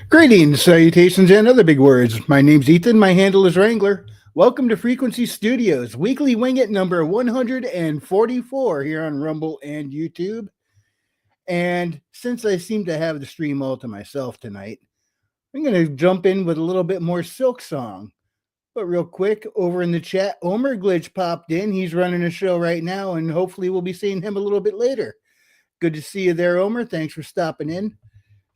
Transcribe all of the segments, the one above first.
Greetings, salutations, and other big words. My name's Ethan. My handle is Wrangler. Welcome to Frequency Studios, weekly wing it number 144 here on Rumble and YouTube. And since I seem to have the stream all to myself tonight, I'm going to jump in with a little bit more Silk Song. But real quick, over in the chat, Omer Glitch popped in. He's running a show right now, and hopefully we'll be seeing him a little bit later. Good to see you there, Omer. Thanks for stopping in.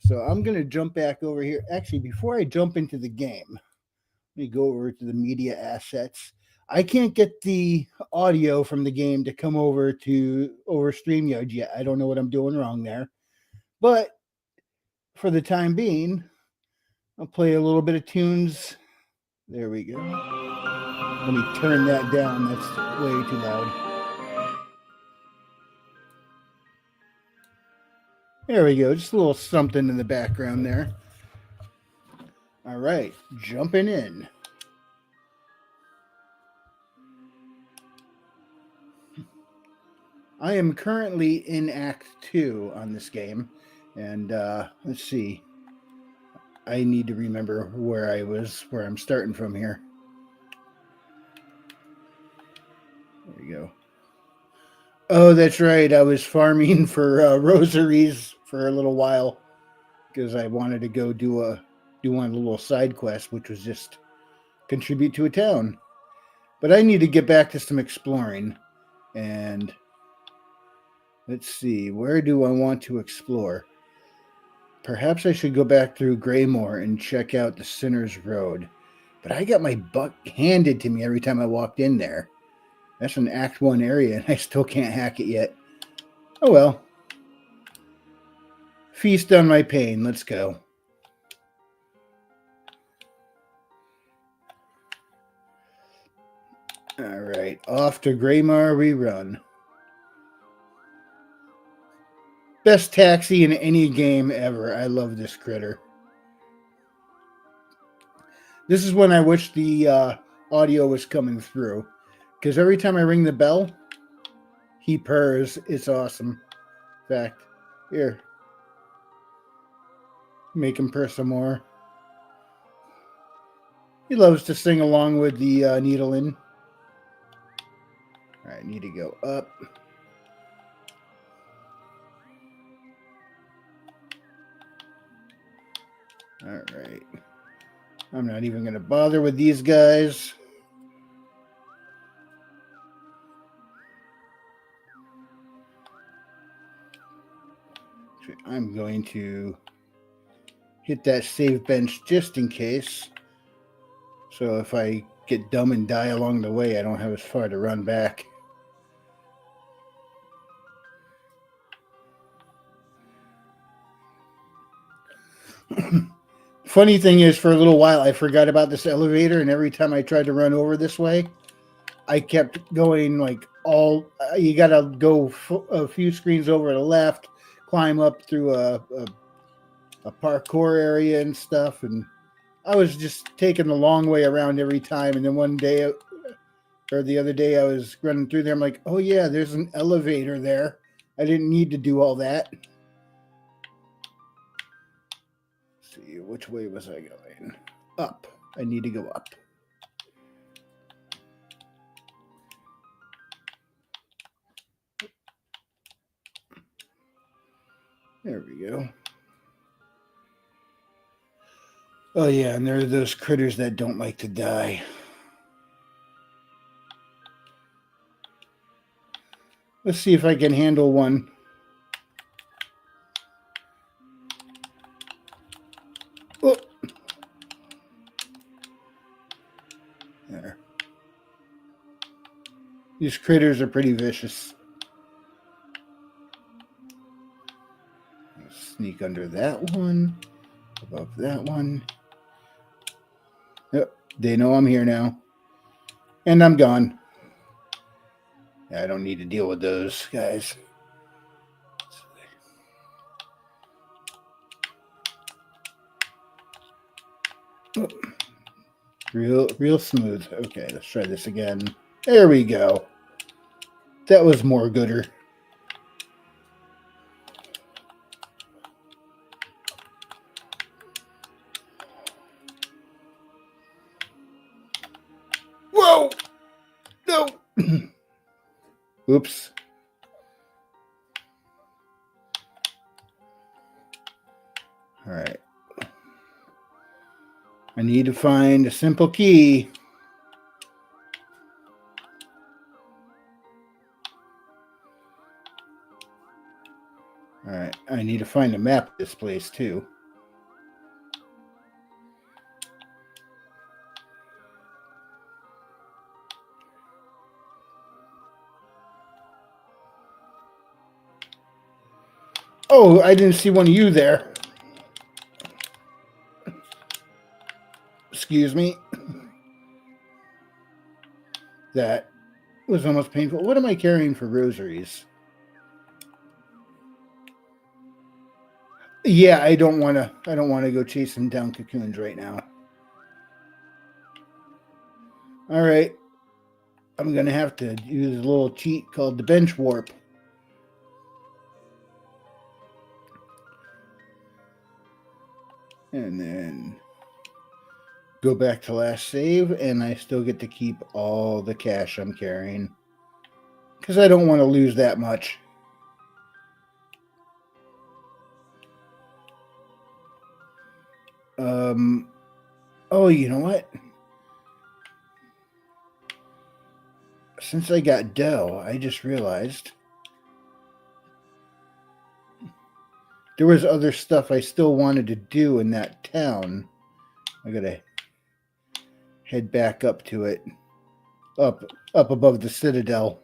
So I'm going to jump back over here. Actually, before I jump into the game, let me go over to the media assets. I can't get the audio from the game to come over StreamYard yet. I don't know what I'm doing wrong there. But for the time being, I'll play a little bit of tunes. There we go. Let me turn that down. That's way too loud. There we go. Just a little something in the background there. All right. Jumping in. I am currently in Act 2 on this game. And let's see. I need to remember where I'm starting from here. There we go. Oh, that's right. I was farming for rosaries for a little while because I wanted to go do one of the little side quests, which was just contribute to a town. But I need to get back to some exploring. And let's see, where do I want to explore? Perhaps I should go back through Greymoor and check out the Sinner's Road. But I got my butt handed to me every time I walked in there. That's an Act 1 area, and I still can't hack it yet. Oh well. Feast on my pain. Let's go. All right. Off to Greymoor we run. Best taxi in any game ever. I love this critter. This is when I wish the audio was coming through. Because every time I ring the bell, he purrs. It's awesome. In fact, here. Make him purr some more. He loves to sing along with the needle in. All right, need to go up. All right. I'm not even going to bother with these guys. I'm going to hit that save bench just in case. So if I get dumb and die along the way, I don't have as far to run back. Funny thing is, for a little while, I forgot about this elevator, and every time I tried to run over this way, I kept going like you got to go a few screens over to the left, climb up through a parkour area and stuff, and I was just taking the long way around every time. And then one day, or the other day, I was running through there. I'm like, oh yeah, there's an elevator there. I didn't need to do all that. Let's see, which way was I going? Up. I need to go up. There we go. Oh yeah, and there are those critters that don't like to die. Let's see if I can handle one. Oh. There. These critters are pretty vicious. Sneak under that one, above that one. Yep, they know I'm here now. And I'm gone. I don't need to deal with those guys. Real smooth. Okay, let's try this again. There we go. That was more gooder. Whoa! No! Oops. All right. I need to find a simple key. All right. I need to find a map of this place too. Oh, I didn't see one of you there. Excuse me. That was almost painful. What am I carrying for rosaries? Yeah, I don't want to go chasing down cocoons right now. All right. I'm going to have to use a little cheat called the bench warp. And then go back to last save, and I still get to keep all the cash I'm carrying. Because I don't want to lose that much. Oh, you know what? Since I got dough, I just realized there was other stuff I still wanted to do in that town. I gotta head back up to it, up above the citadel.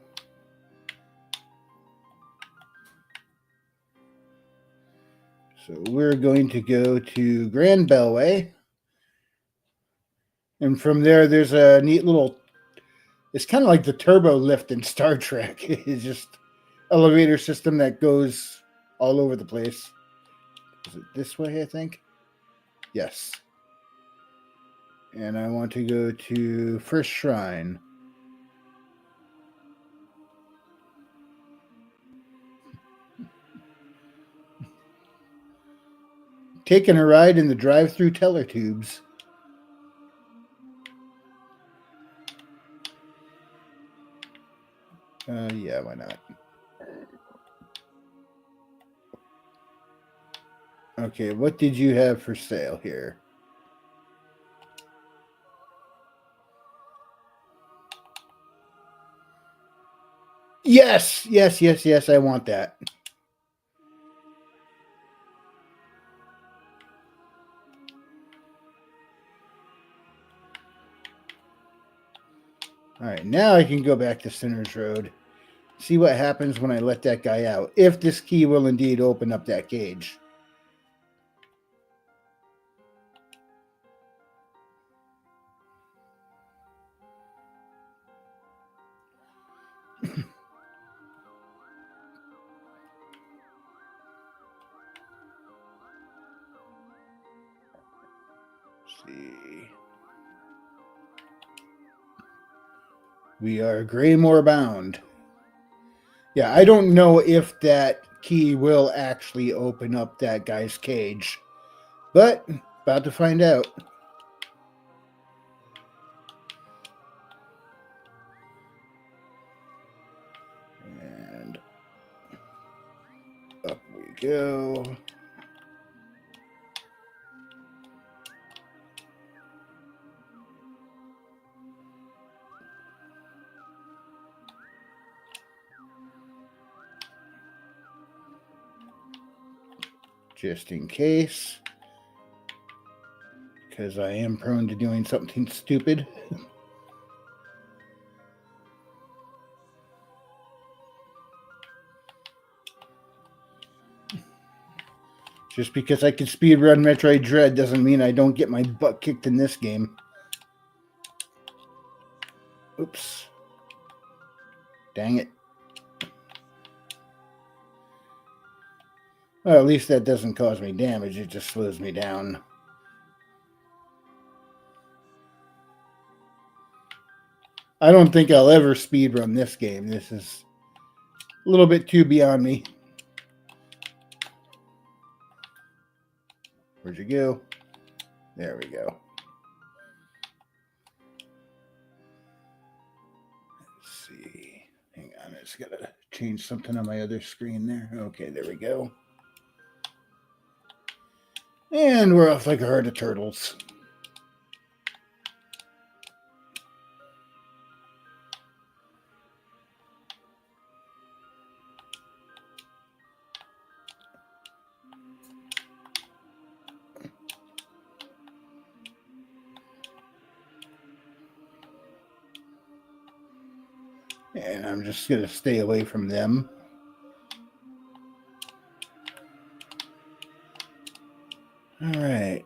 So we're going to go to Grand Bellway. And from there, there's a neat little, it's kind of like the turbo lift in Star Trek. It's just elevator system that goes all over the place. Is it this way, I think? Yes. And I want to go to First Shrine. Taking a ride in the drive-through teller tubes. Yeah, why not? Okay, what did you have for sale here? Yes, I want that. All right, now I can go back to Sinners Road. See what happens when I let that guy out. If this key will indeed open up that cage. See. We are Greymore bound. Yeah, I don't know if that key will actually open up that guy's cage. But about to find out. And up we go. Just in case. Because I am prone to doing something stupid. Just because I can speedrun Metroid Dread doesn't mean I don't get my butt kicked in this game. Oops. Dang it. Well, at least that doesn't cause me damage. It just slows me down. I don't think I'll ever speedrun this game. This is a little bit too beyond me. Where'd you go? There we go. Let's see. Hang on. I just got to change something on my other screen there. Okay, there we go. And we're off like a herd of turtles. And I'm just going to stay away from them. All right.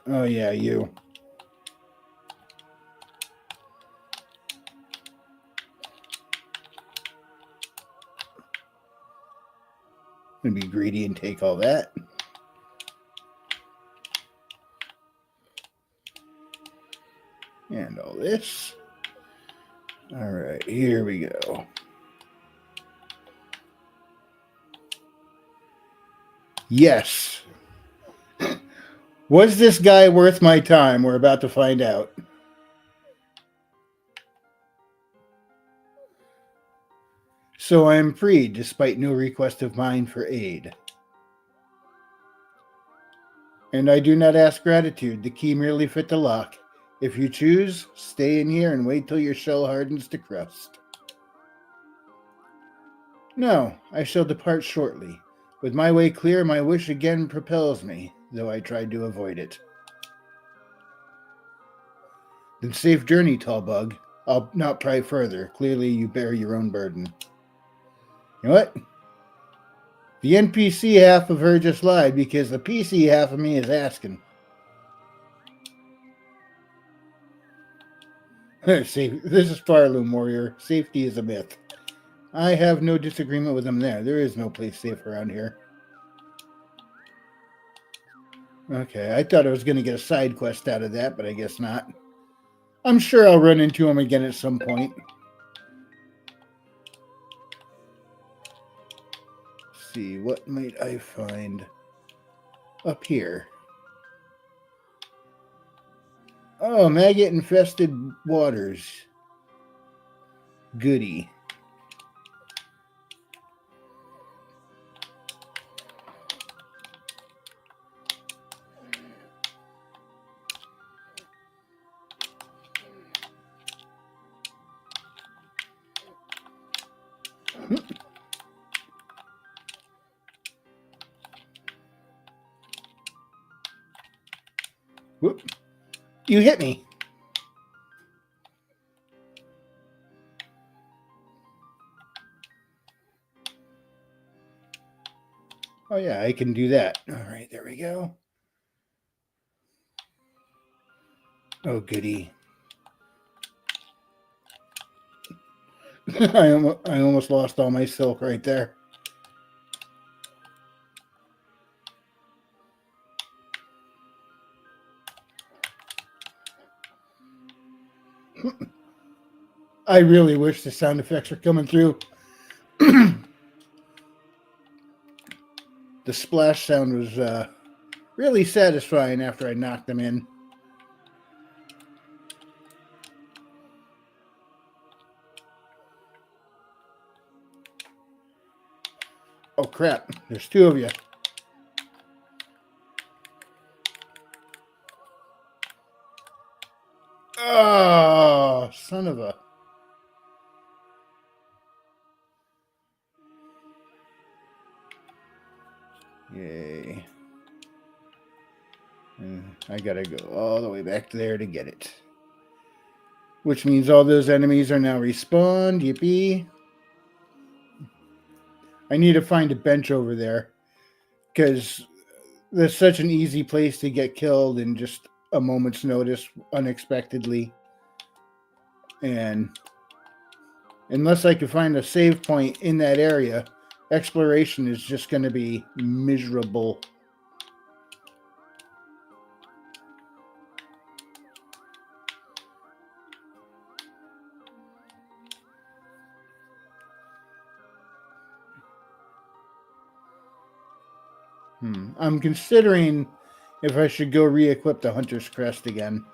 Oh, yeah, you. I'm going to be greedy and take all that. And all this. All right, here we go. Yes. Was this guy worth my time? We're about to find out. So I am freed despite no request of mine for aid. And I do not ask gratitude. The key merely fit the lock. If you choose, stay in here and wait till your shell hardens to crust. No, I shall depart shortly. With my way clear, my wish again propels me, though I tried to avoid it. Then safe journey, tall bug. I'll not pry further. Clearly you bear your own burden. You know what? The NPC half of her just lied because the PC half of me is asking. This is Fireloom Warrior. Safety is a myth. I have no disagreement with him there. There is no place safe around here. Okay, I thought I was going to get a side quest out of that, but I guess not. I'm sure I'll run into him again at some point. Let's see, what might I find up here? Oh, maggot-infested waters. Goody. Whoop. You hit me. Oh, yeah, I can do that. All right, there we go. Oh, goody. I almost lost all my silk right there. I really wish the sound effects were coming through. The splash sound was really satisfying after I knocked them in. Oh, crap. There's two of you. Oh, son of a... Yay. I gotta go all the way back there to get it. Which means all those enemies are now respawned. Yippee. I need to find a bench over there. Because there's such an easy place to get killed in just a moment's notice, unexpectedly. And unless I can find a save point in that area, exploration is just going to be miserable. I'm considering if I should go re-equip the Hunter's Crest again.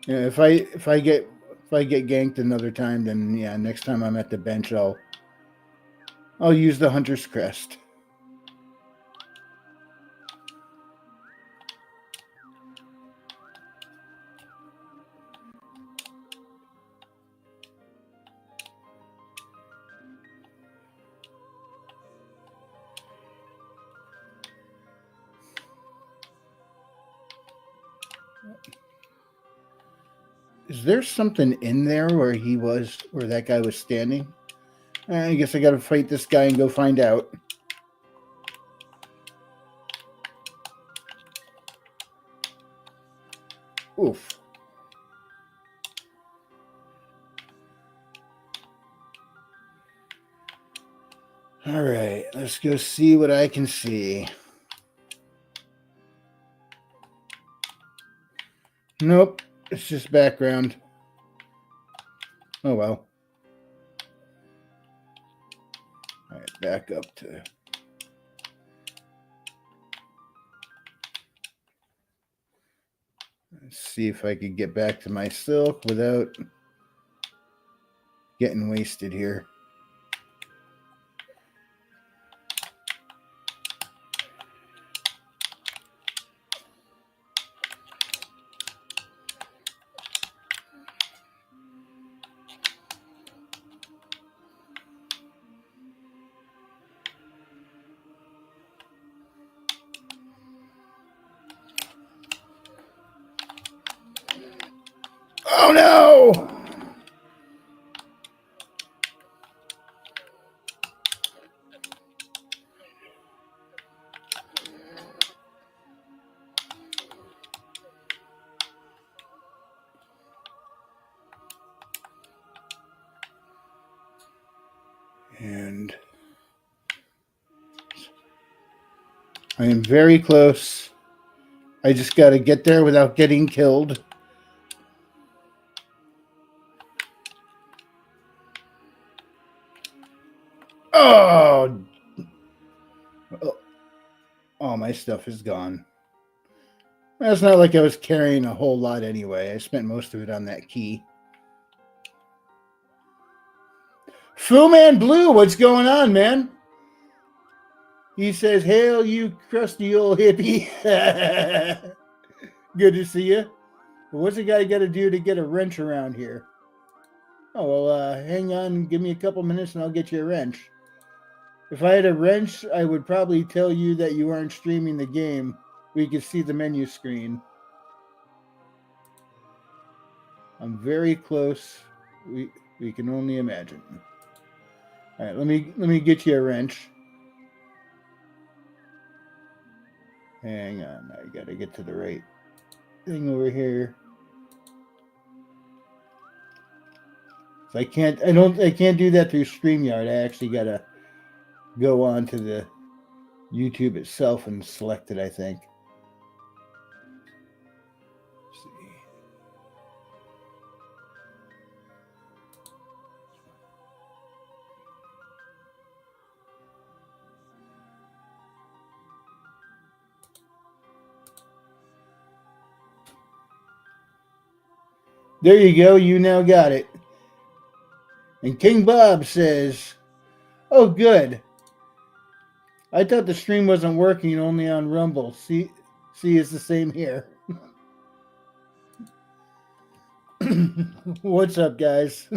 Yeah, if I get ganked another time, then yeah, next time I'm at the bench, I'll use the Hunter's Crest. Is there something in there where that guy was standing? I guess I got to fight this guy and go find out. Oof. All right, let's go see what I can see. Nope, it's just background. Oh well. All right, back up to... Let's see if I could get back to my silk without getting wasted here. Oh no! And I am very close. I just got to get there without getting killed. Oh! All my stuff is gone. It's not like I was carrying a whole lot anyway. I spent most of it on that key. Fu Man Blue, what's going on, man? He says, "Hail, you crusty old hippie." Good to see you. What's a guy got to do to get a wrench around here? Oh, well, hang on. Give me a couple minutes and I'll get you a wrench. If I had a wrench, I would probably tell you that you aren't streaming the game. We could see the menu screen. I'm very close. We can only imagine. All right, let me get you a wrench. Hang on, I gotta get to the right thing over here. So I can't do that through StreamYard. I actually gotta go on to the YouTube itself and select it, I think. Let's see. There you go. You now got it. And King Bob says, "Oh, good. I thought the stream wasn't working only on Rumble. See, it's the same here." What's up, guys?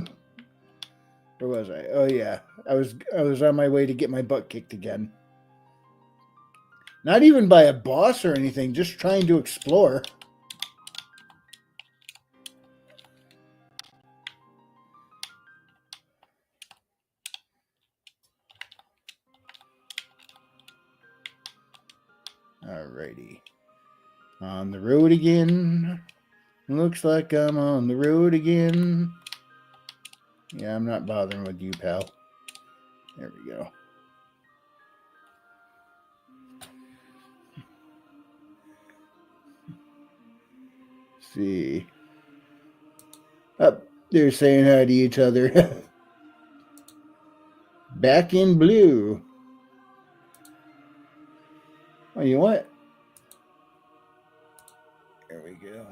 Where was I? Oh yeah, I was on my way to get my butt kicked again. Not even by a boss or anything, just trying to explore. Alrighty. On the road again. Looks like I'm on the road again. Yeah, I'm not bothering with you, pal. There we go. Let's see. Up, they're saying hi to each other. Back in blue. Oh, you know what? There we go.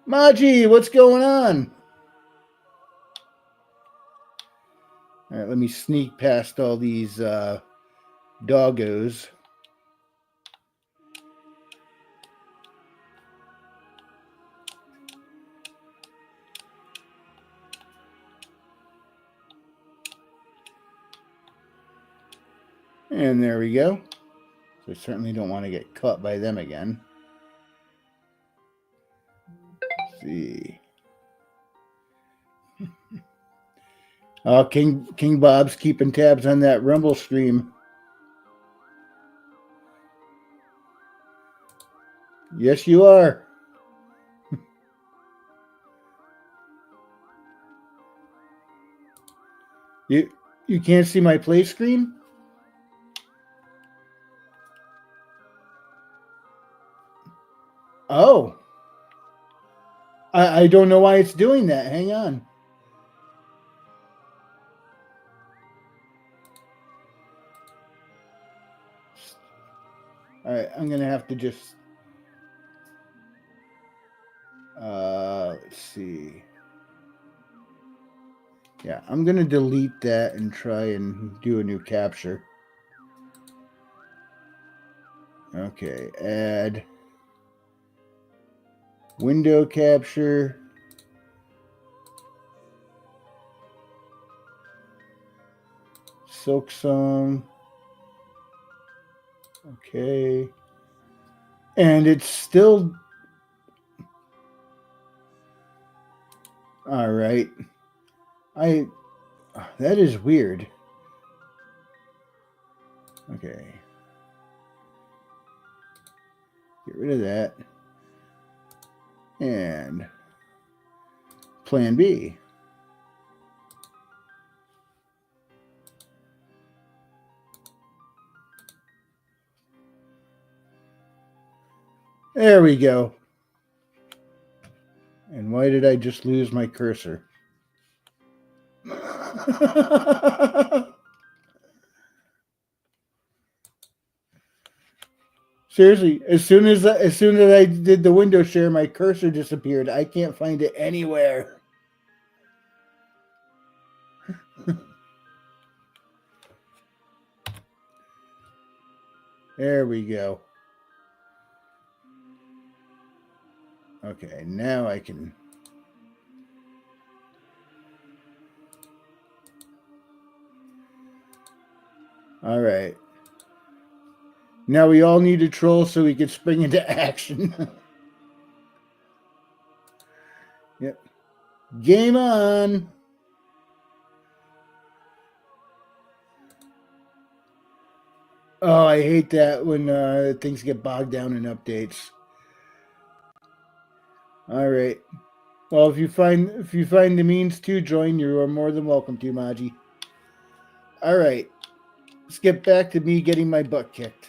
Maji, what's going on? All right, let me sneak past all these doggos. And there we go. So I certainly don't want to get caught by them again. Let's see. Oh, King Bob's keeping tabs on that Rumble stream. Yes, you are. You can't see my play screen? Oh. I don't know why it's doing that. Hang on. All right, I'm going to have to just... let's see. Yeah, I'm going to delete that and try and do a new capture. Okay, add window capture. Silk Song. Okay. And it's still... All right. That is weird. Okay. Get rid of that. And plan B. There we go. And why did I just lose my cursor? Seriously, as soon as I did the window share, my cursor disappeared. I can't find it anywhere. There we go. Okay, now I can... All right. Now we all need a troll so we can spring into action. Yep. Game on. Oh, I hate that when things get bogged down in updates. All right. Well, if you find the means to join, you are more than welcome to, Maji. All right. Let's get back to me getting my butt kicked.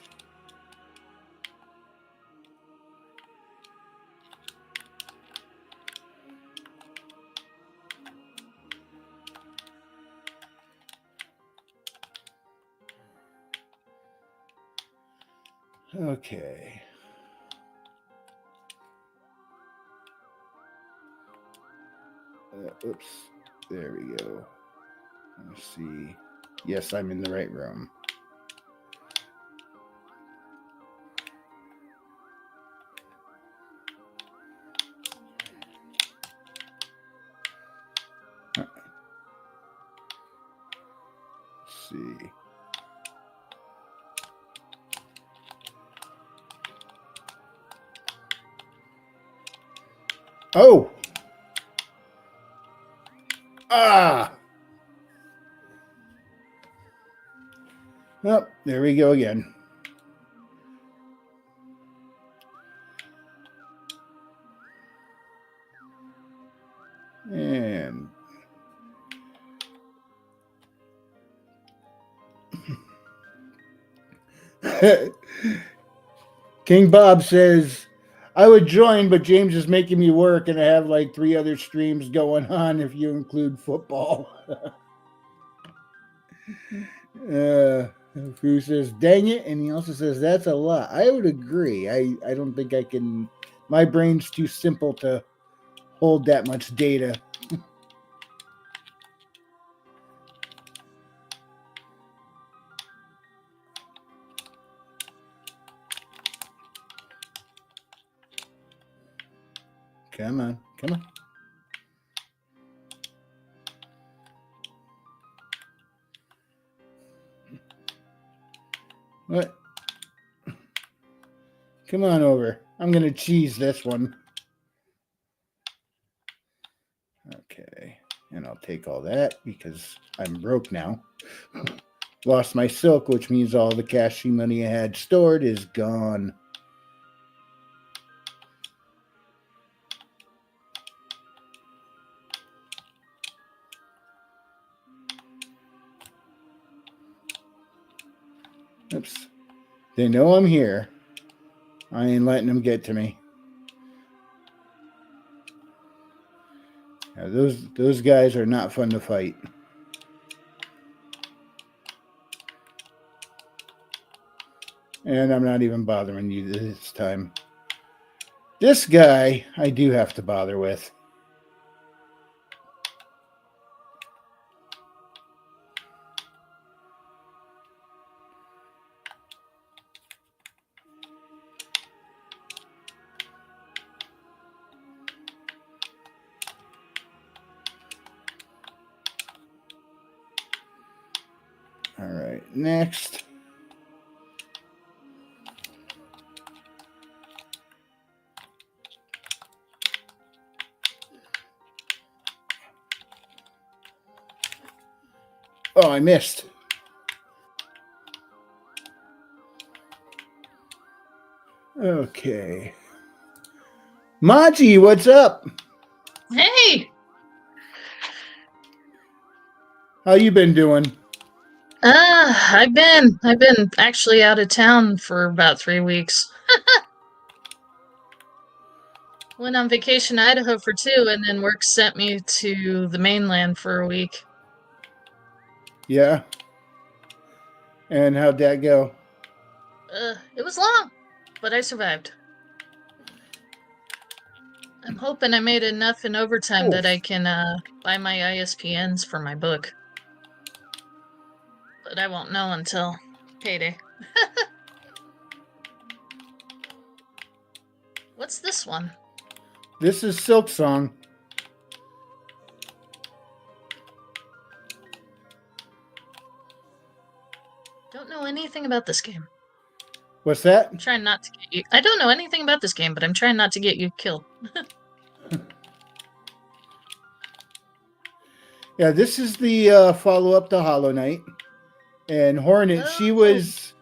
Okay. Oops. There we go. Let's see. Yes, I'm in the right room. Let's see. Oh! Ah! Oh, there we go again. And King Bob says, I would join, but James is making me work, and I have like 3 other streams going on if you include football. Who says, dang it? And he also says, that's a lot. I would agree. I don't think I can. My brain's too simple to hold that much data. Come on. Come on. What? Come on over. I'm going to cheese this one. Okay. And I'll take all that because I'm broke now. Lost my silk, which means all the cashy money I had stored is gone. Oops. They know I'm here. I ain't letting them get to me. Now, those guys are not fun to fight. And I'm not even bothering you this time. This guy, I do have to bother with. All right, next. Oh, I missed. Okay. Maji, what's up? Hey. How you been doing? I've been actually out of town for about 3 weeks. Went on vacation to Idaho for 2, and then work sent me to the mainland for a week. Yeah. And how'd that go? It was long, but I survived. I'm hoping I made enough in overtime that I can buy my ISPNs for my book. But I won't know until payday. What's this one? This is Silk Song. Don't know anything about this game. What's that? I'm trying not to get you. I don't know anything about this game, but I'm trying not to get you killed. Yeah, this is the follow-up to Hollow Knight. And Hornet, she was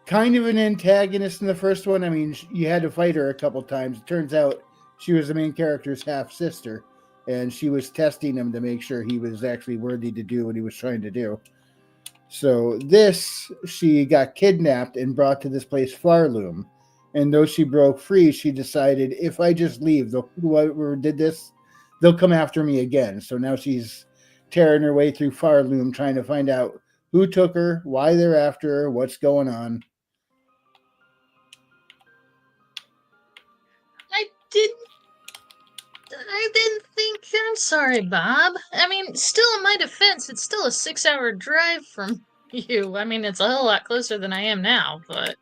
kind of an antagonist in the first one. I mean, you had to fight her a couple times. It turns out she was the main character's half-sister, and she was testing him to make sure he was actually worthy to do what he was trying to do. So she got kidnapped and brought to this place, Farloom. And though she broke free, she decided, if I just leave, whoever did this, they'll come after me again. So now she's tearing her way through Farloom, trying to find out who took her, why they're after her, what's going on. I didn't think. I'm sorry, Bob. I mean, still in my defense, it's still a 6-hour drive from you. I mean, it's a whole lot closer than I am now, but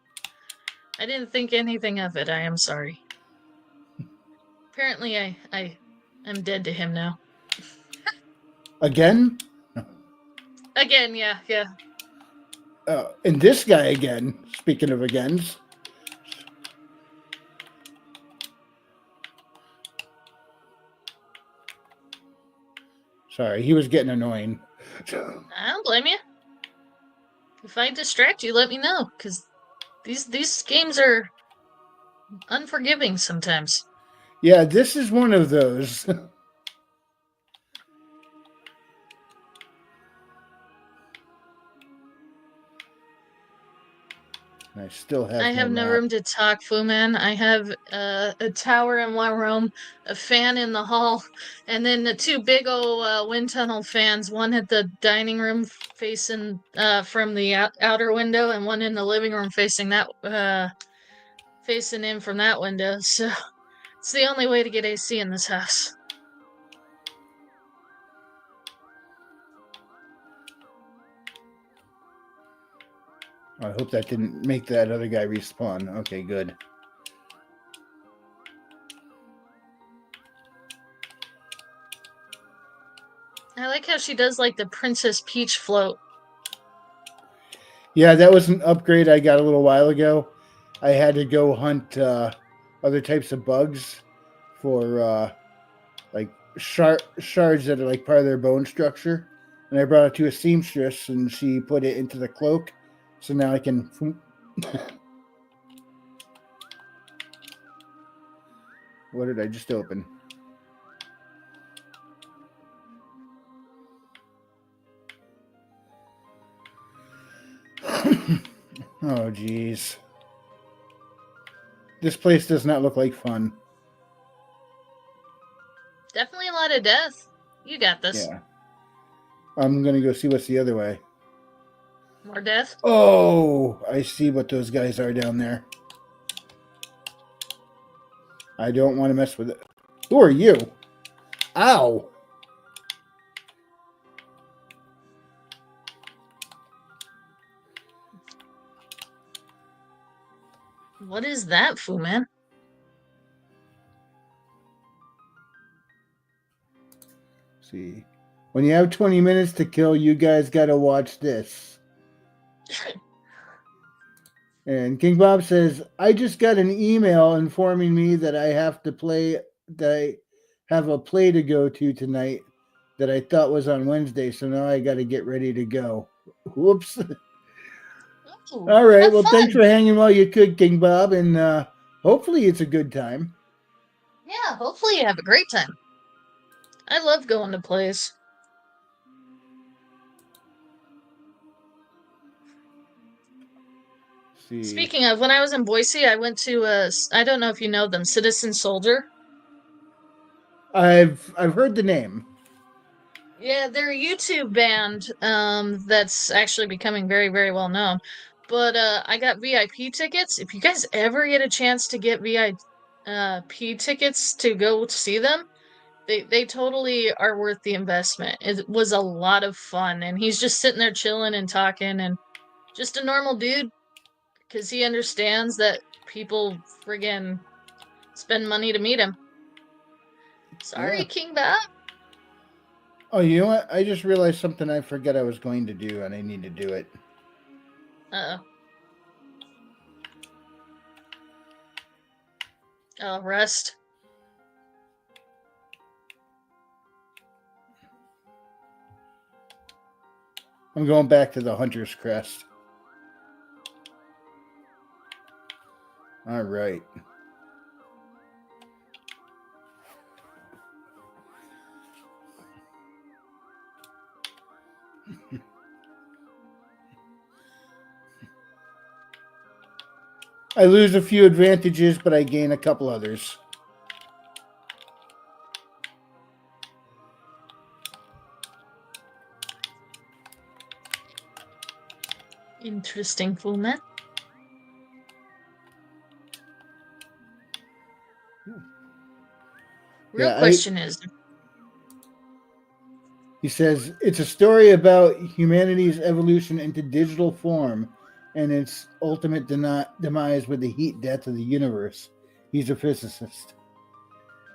I didn't think anything of it. I am sorry. Apparently, I'm dead to him now. Again? Again, yeah. And this guy again, speaking of agains. Sorry, he was getting annoying. I don't blame you. If I distract you, let me know, because these games are unforgiving sometimes. Yeah, this is one of those. I still have I no have no map. room to talk, Fu Man. I have a tower in one room, a fan in the hall, and then the two big old wind tunnel fans. One at the dining room facing from the outer window, and one in the living room facing facing in from that window. So it's the only way to get AC in this house. I hope that didn't make that other guy respawn. Okay, good. I like how she does like the Princess Peach float. Yeah, that was an upgrade I got a little while ago. I had to go hunt other types of bugs for like shards that are like part of their bone structure. And I brought it to a seamstress, and she put it into the cloak. So now I can. What did I just open? Oh, geez. This place does not look like fun. Definitely a lot of death. You got this. Yeah. I'm going to go see what's the other way. More death? Oh, I see what those guys are down there. I don't want to mess with it. Who are you? Ow. What is that, Fu Man? See. When you have 20 minutes to kill, you guys got to watch this. And King Bob says, I just got an email informing me that I have to play, that I have a play to go to tonight that I thought was on Wednesday. So now I got to get ready to go. Whoops. Ooh, All right. have Well, thanks fun. for hanging while you could, King Bob. And hopefully it's a good time. Yeah, hopefully you have a great time. I love going to plays. See. Speaking of, when I was in Boise, I went to I don't know if you know them, Citizen Soldier. I've heard the name. Yeah, they're a YouTube band that's actually becoming very, very well known. But I got VIP tickets. If you guys ever get a chance to get VIP tickets to go see them, they totally are worth the investment. It was a lot of fun, and he's just sitting there chilling and talking, and just a normal dude, because he understands that people friggin' spend money to meet him. Sorry, Yeah. King Bob. Oh, you know what? I just realized something I forgot I was going to do, and I need to do it. Uh-oh. Oh, Rust. I'm going back to the Hunter's Crest. All right. I lose a few advantages, but I gain a couple others. Interesting, Full Man. Real question is, He says, it's a story about humanity's evolution into digital form and its ultimate demise with the heat death of the universe. He's a physicist.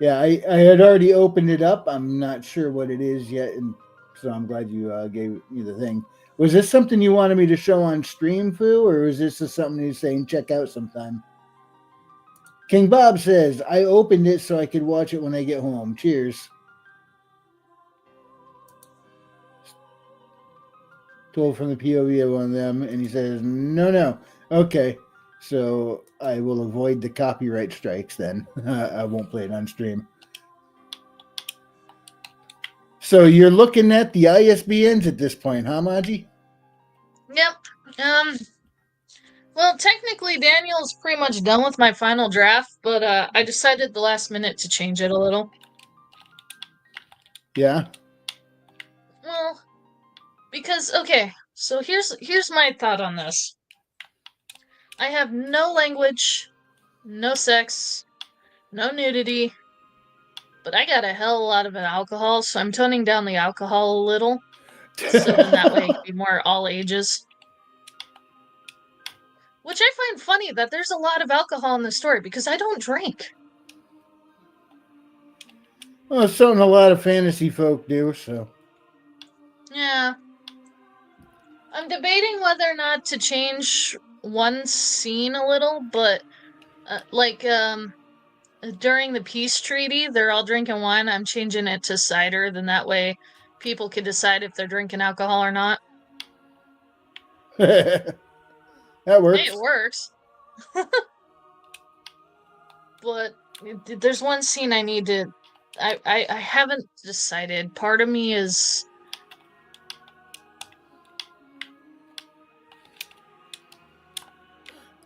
Yeah, I had already opened it up. I'm not sure what it is yet, and so I'm glad you gave me the thing. Was this something you wanted me to show on stream, Fu, or is this just something you're saying check out sometime? King Bob says, I opened it so I could watch it when I get home. Cheers. told from the POV of one of them, and he says, "No, no, okay." So I will avoid the copyright strikes. Then I won't play it on stream. So you're looking at the ISBNs at this point, huh, Maji? Yep. Well, technically, Daniel's pretty much done with my final draft, but I decided the last minute to change it a little. Yeah. Well, because okay, so here's my thought on this. I have no language, no sex, no nudity, but I got a hell of a lot of alcohol, so I'm toning down the alcohol a little. So then that way it can be more all ages. Which I find funny that there's a lot of alcohol in the story because I don't drink. Well, it's something a lot of fantasy folk do, so. Yeah. I'm debating whether or not to change one scene a little, but during the peace treaty, they're all drinking wine. I'm changing it to cider, then that way people can decide if they're drinking alcohol or not. That works. Hey, it works. But there's one scene I need to. I haven't decided. Part of me is.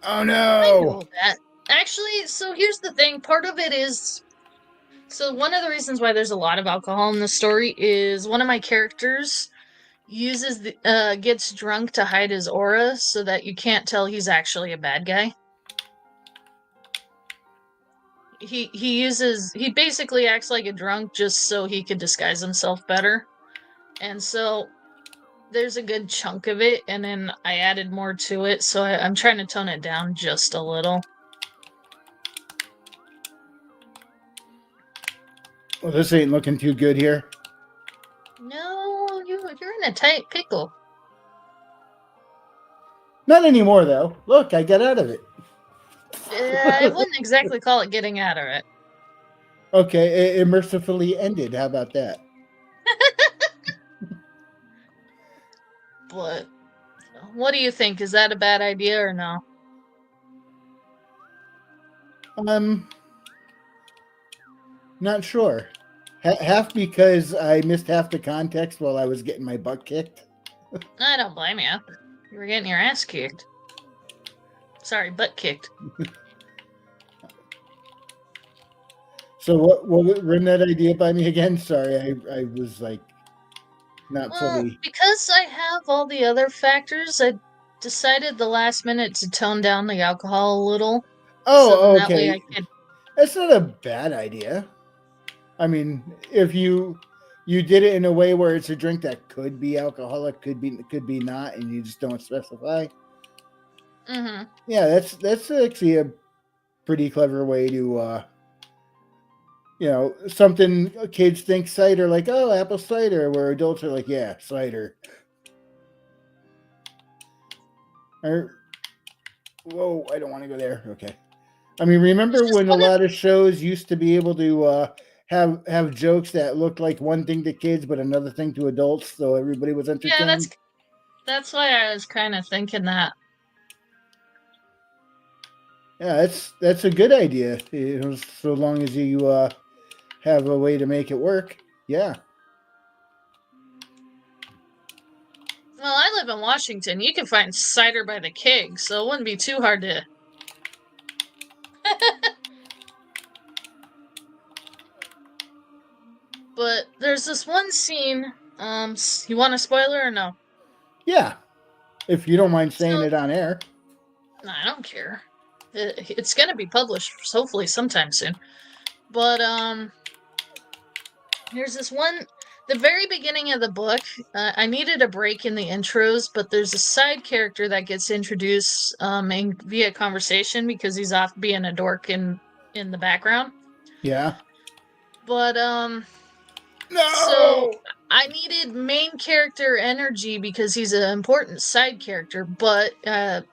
Oh I no! know that. Actually, so here's the thing. Part of it is. So one of the reasons why there's a lot of alcohol in the story is one of my characters gets drunk to hide his aura so that you can't tell he's actually a bad guy. He basically acts like a drunk just so he could disguise himself better. And so there's a good chunk of it, and then I added more to it, so I'm trying to tone it down just a little. Well, this ain't looking too good here. No, you're in a tight pickle. Not anymore, though. Look, I got out of it. I wouldn't exactly call it getting out of it. Okay, it mercifully ended. How about that? But what do you think? Is that a bad idea or no? Not sure. Half because I missed half the context while I was getting my butt kicked. I don't blame you. You were getting your ass kicked. Sorry, butt kicked. So what run that idea by me again? Sorry, I was like not fully. Because I have all the other factors, I decided the last minute to tone down the alcohol a little. Oh, so okay. That way I could. That's not a bad idea. I mean, if you did it in a way where it's a drink that could be alcoholic, could be not, and you just don't specify. Mm-hmm. Yeah, that's actually a pretty clever way to, something kids think cider, like, oh, apple cider, where adults are like, yeah, cider. Whoa, I don't want to go there. Okay. I mean, remember when a lot of shows used to be able to have jokes that looked like one thing to kids but another thing to adults, so everybody was entertained? Yeah, that's why I was kind of thinking that. Yeah, that's a good idea. So long as you have a way to make it work. Yeah. Well, I live in Washington. You can find cider by the keg, so it wouldn't be too hard to. But there's this one scene. You want a spoiler or no? Yeah, if you don't mind saying it on air. No, I don't care. It's gonna be published hopefully sometime soon. But here's this one. The very beginning of the book, I needed a break in the intros, but there's a side character that gets introduced via conversation because he's off being a dork in the background. Yeah. But no! So I needed main character energy because he's an important side character, but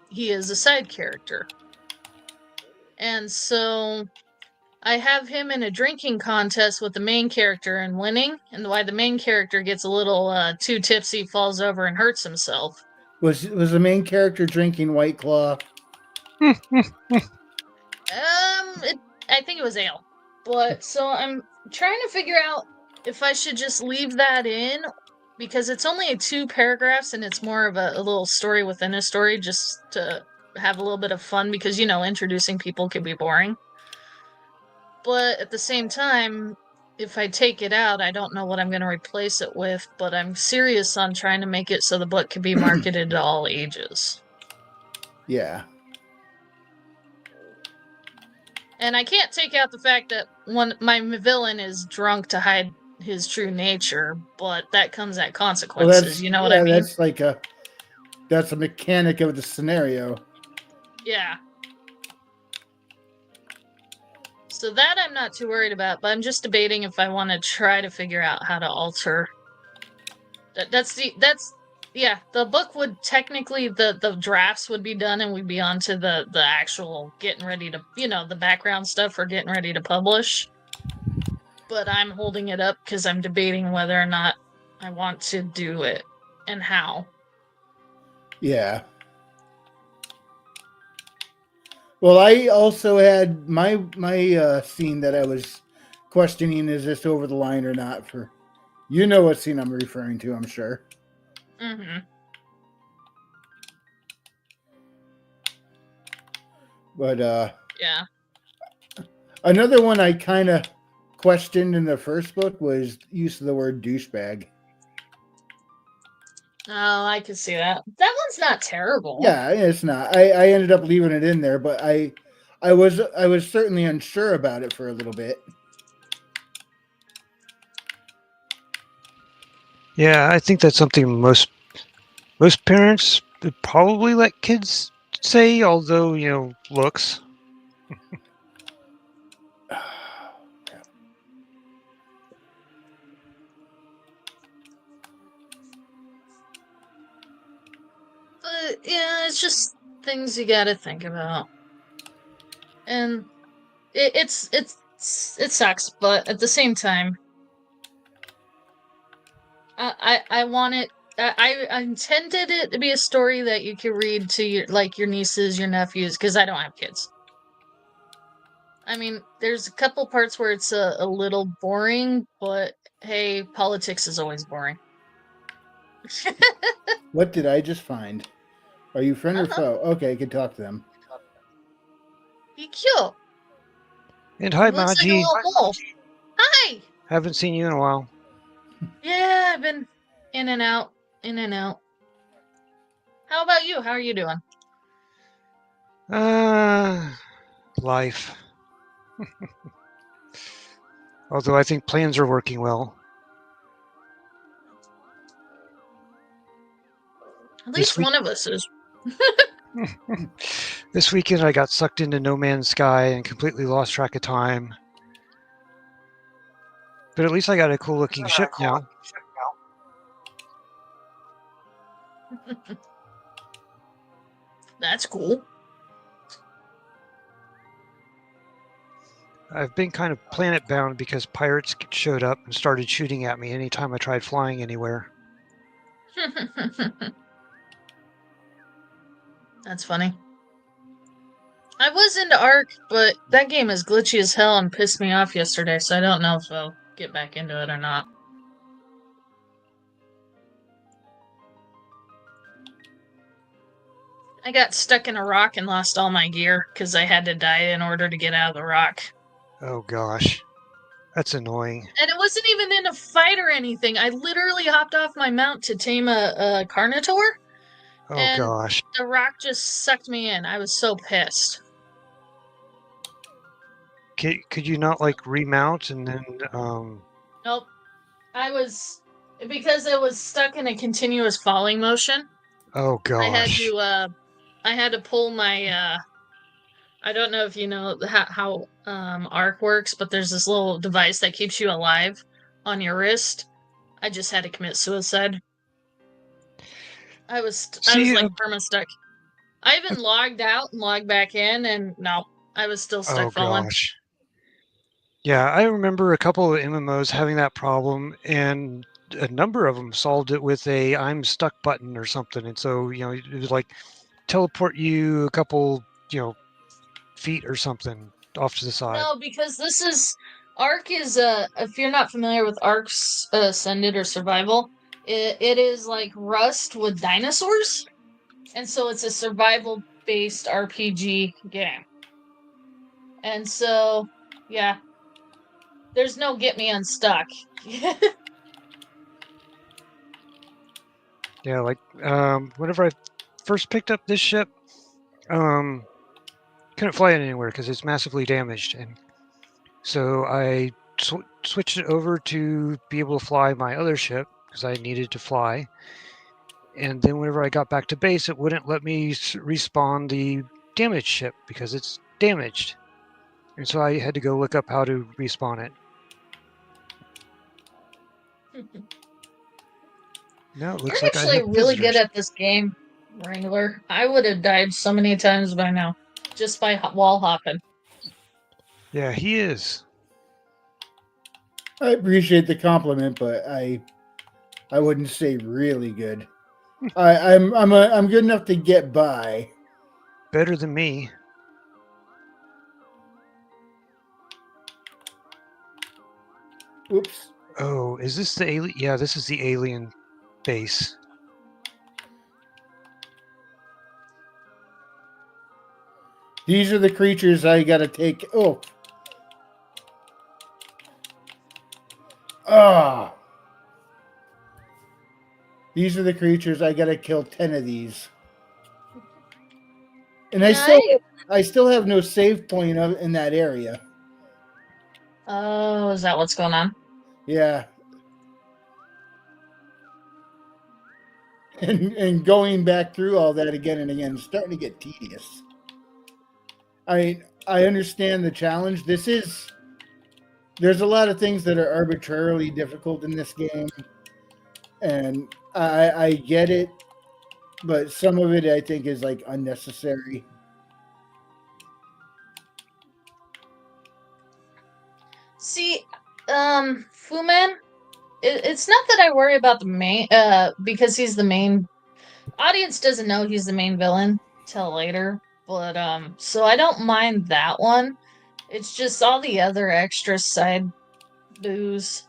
he is a side character. And so I have him in a drinking contest with the main character and winning, and why the main character gets a little too tipsy, falls over, and hurts himself. Was the main character drinking White Claw? I think it was ale. But so I'm trying to figure out if I should just leave that in because it's only 2 paragraphs and it's more of a little story within a story just to have a little bit of fun because introducing people can be boring. But at the same time, if I take it out, I don't know what I'm going to replace it with, but I'm serious on trying to make it so the book can be marketed to all ages. Yeah. And I can't take out the fact that my villain is drunk to hide his true nature, but that comes at consequences. You know what I mean? That's a mechanic of the scenario. Yeah. So that I'm not too worried about, but I'm just debating if I want to try to figure out how to alter. The book would technically the drafts would be done and we'd be on to the actual getting ready to the background stuff for getting ready to publish. But I'm holding it up because I'm debating whether or not I want to do it and how. Yeah. Well, I also had my scene that I was questioning: is this over the line or not? For what scene I'm referring to, I'm sure. Mm-hmm. But yeah. Another one I kind of questioned in the first book was use of the word douchebag. Oh, I could see that. That one's not terrible. Yeah, it's not. I ended up leaving it in there, but I was certainly unsure about it for a little bit. Yeah, I think that's something most parents would probably let kids say, although, looks. But yeah, it's just things you gotta think about. And it sucks, but at the same time, I want it. I intended it to be a story that you could read to your nieces, your nephews, because I don't have kids. I mean, there's a couple parts where it's a little boring, but hey, politics is always boring. What did I just find? Are you friend or foe? Okay, I can talk to them. He cute. And hi, Looks Maji. like a little bull. Hi. Haven't seen you in a while. Yeah, I've been in and out, in and out. How about you? How are you doing? Life. Although I think plans are working well. At least one of us is. This weekend I got sucked into No Man's Sky and completely lost track of time. But at least I got a cool looking ship now. That's cool. I've been kind of planet bound because pirates showed up and started shooting at me anytime I tried flying anywhere. That's funny. I was into Ark, but that game is glitchy as hell and pissed me off yesterday, so I don't know if I'll get back into it or not. I got stuck in a rock and lost all my gear because I had to die in order to get out of the rock. Oh gosh. That's annoying. And it wasn't even in a fight or anything. I literally hopped off my mount to tame a Carnotaur. Oh and gosh. The rock just sucked me in. I was so pissed. Could you not remount and then Nope. Because it was stuck in a continuous falling motion. Oh gosh. I had to pull my I don't know if you know how Arc works, but there's this little device that keeps you alive on your wrist. I just had to commit suicide. I was perma stuck. I even logged out and logged back in, and no, I was still stuck falling. Gosh. Yeah, I remember a couple of MMOs having that problem, and a number of them solved it with a "I'm stuck" button or something. And so, it was like teleport you a couple, feet or something off to the side. No, because this is Ark is if you're not familiar with Ark's Ascended or Survival, it is like Rust with dinosaurs, and so it's a survival based RPG game. And so, yeah, there's no get me unstuck. Yeah, like whenever I first picked up this ship, couldn't fly it anywhere because it's massively damaged, and so I switched it over to be able to fly my other ship because I needed to fly. And then whenever I got back to base, it wouldn't let me respawn the damaged ship because it's damaged. And so I had to go look up how to respawn it. Now it looks You're like I actually have really good visitors. at this game, Wrangler. I would have died so many times by now, just by wall hopping. Yeah, he is. I appreciate the compliment, but I wouldn't say really good. I'm good enough to get by. Better than me. Oops. Oh, is this the alien? Yeah, this is the alien base. These are the creatures I gotta take. Oh. Ah. These are the creatures I gotta kill 10 of these. And I still have no save point in that area. Oh, is that what's going on? Yeah. And going back through all that again and again is starting to get tedious. I understand the challenge. There's a lot of things that are arbitrarily difficult in this game, and I get it, but some of it I think is like unnecessary. See, Fuman, it's not that I worry about the main, because he's the main. Audience doesn't know he's the main villain till later, but so I don't mind that one. It's just all the other extra side booze.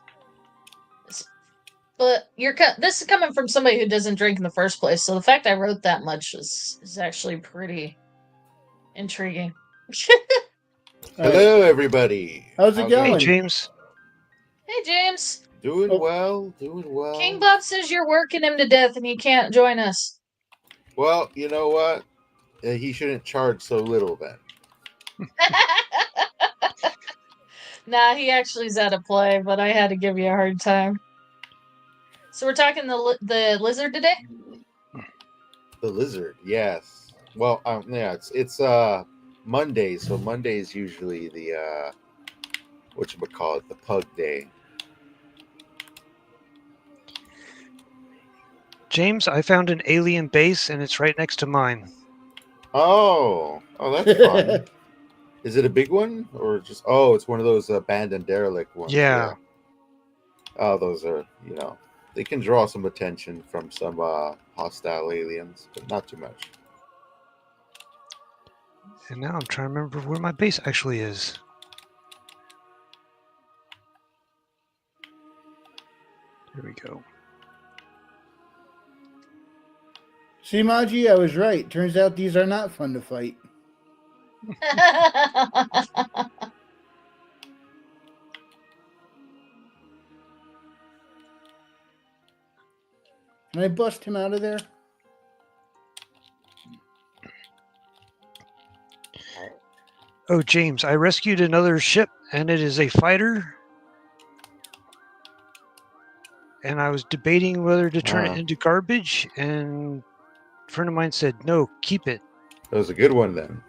But this is coming from somebody who doesn't drink in the first place, so the fact I wrote that much is actually pretty intriguing. Hello, everybody. How's it going? Hey, James. Hey, James. Doing Oh. well, doing well. King Bob says you're working him to death and he can't join us. Well, you know what? He shouldn't charge so little then. Nah, he actually's out of play, but I had to give you a hard time. So we're talking the lizard today? The lizard, yes. Well, yeah, it's Monday, so Monday is usually the whatchamacallit, the pug day. James, I found an alien base and it's right next to mine. Oh, that's fun. Is it a big one or just? Oh, it's one of those abandoned derelict ones. Yeah. Oh, those are they can draw some attention from some hostile aliens, but not too much. And now I'm trying to remember where my base actually is. There we go. See, Maji, I was right. Turns out these are not fun to fight. Can I bust him out of there? Oh, James, I rescued another ship, and it is a fighter. And I was debating whether to turn it into garbage, and a friend of mine said, no, keep it. That was a good one then.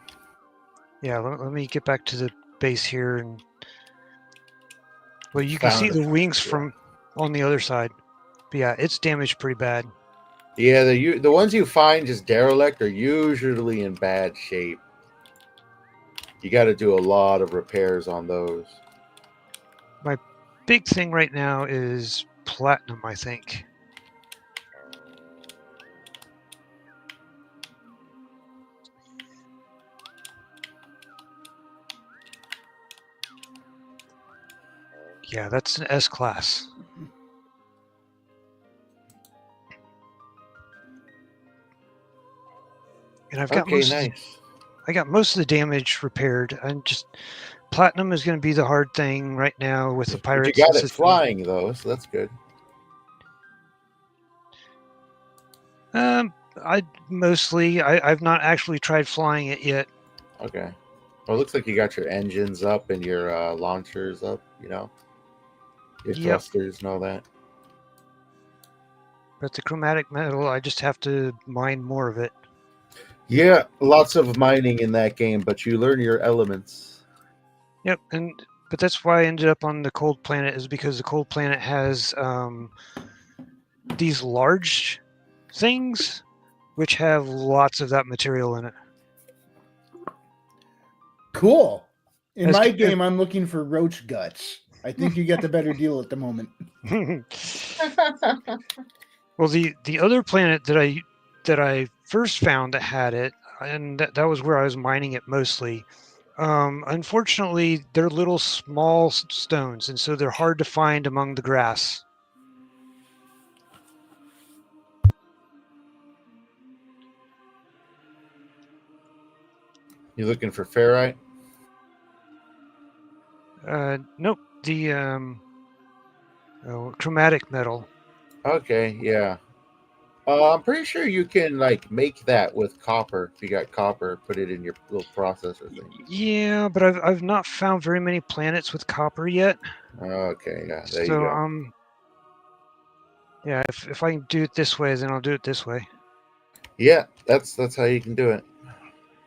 Yeah, let me get back to the base here. And well, you can Found see it. the wings from on the other side. But yeah, it's damaged pretty bad. Yeah, the ones you find just derelict are usually in bad shape. You got to do a lot of repairs on those. big thing right now is platinum, I think. Yeah, that's an S class. And I've got Okay, nice. I got most of the damage repaired. I'm just platinum is going to be the hard thing right now with the But you pirates got it system. flying though, so that's good. I've not actually tried flying it yet. Okay. Well, it looks like you got your engines up and your launchers up. You know, your Yep. thrusters and all that. But the chromatic metal, I just have to mine more of it. Yeah, lots of mining in that game, but you learn your elements. Yep, but that's why I ended up on the cold planet, is because the cold planet has these large things which have lots of that material in it. Cool. In As my compared- game, I'm looking for roach guts. I think you get the better deal at the moment. Well, the other planet that I first found that had it, and that was where I was mining it mostly. Unfortunately, they're little small stones, and so they're hard to find among the grass. You looking for ferrite? Nope, the chromatic metal. Okay, yeah. I'm pretty sure you can like make that with copper. If you got copper, put it in your little processor thing. Yeah, but I've not found very many planets with copper yet. Okay, yeah, there So you go. yeah, if I can do it this way, then I'll do it this way. Yeah, that's how you can do it.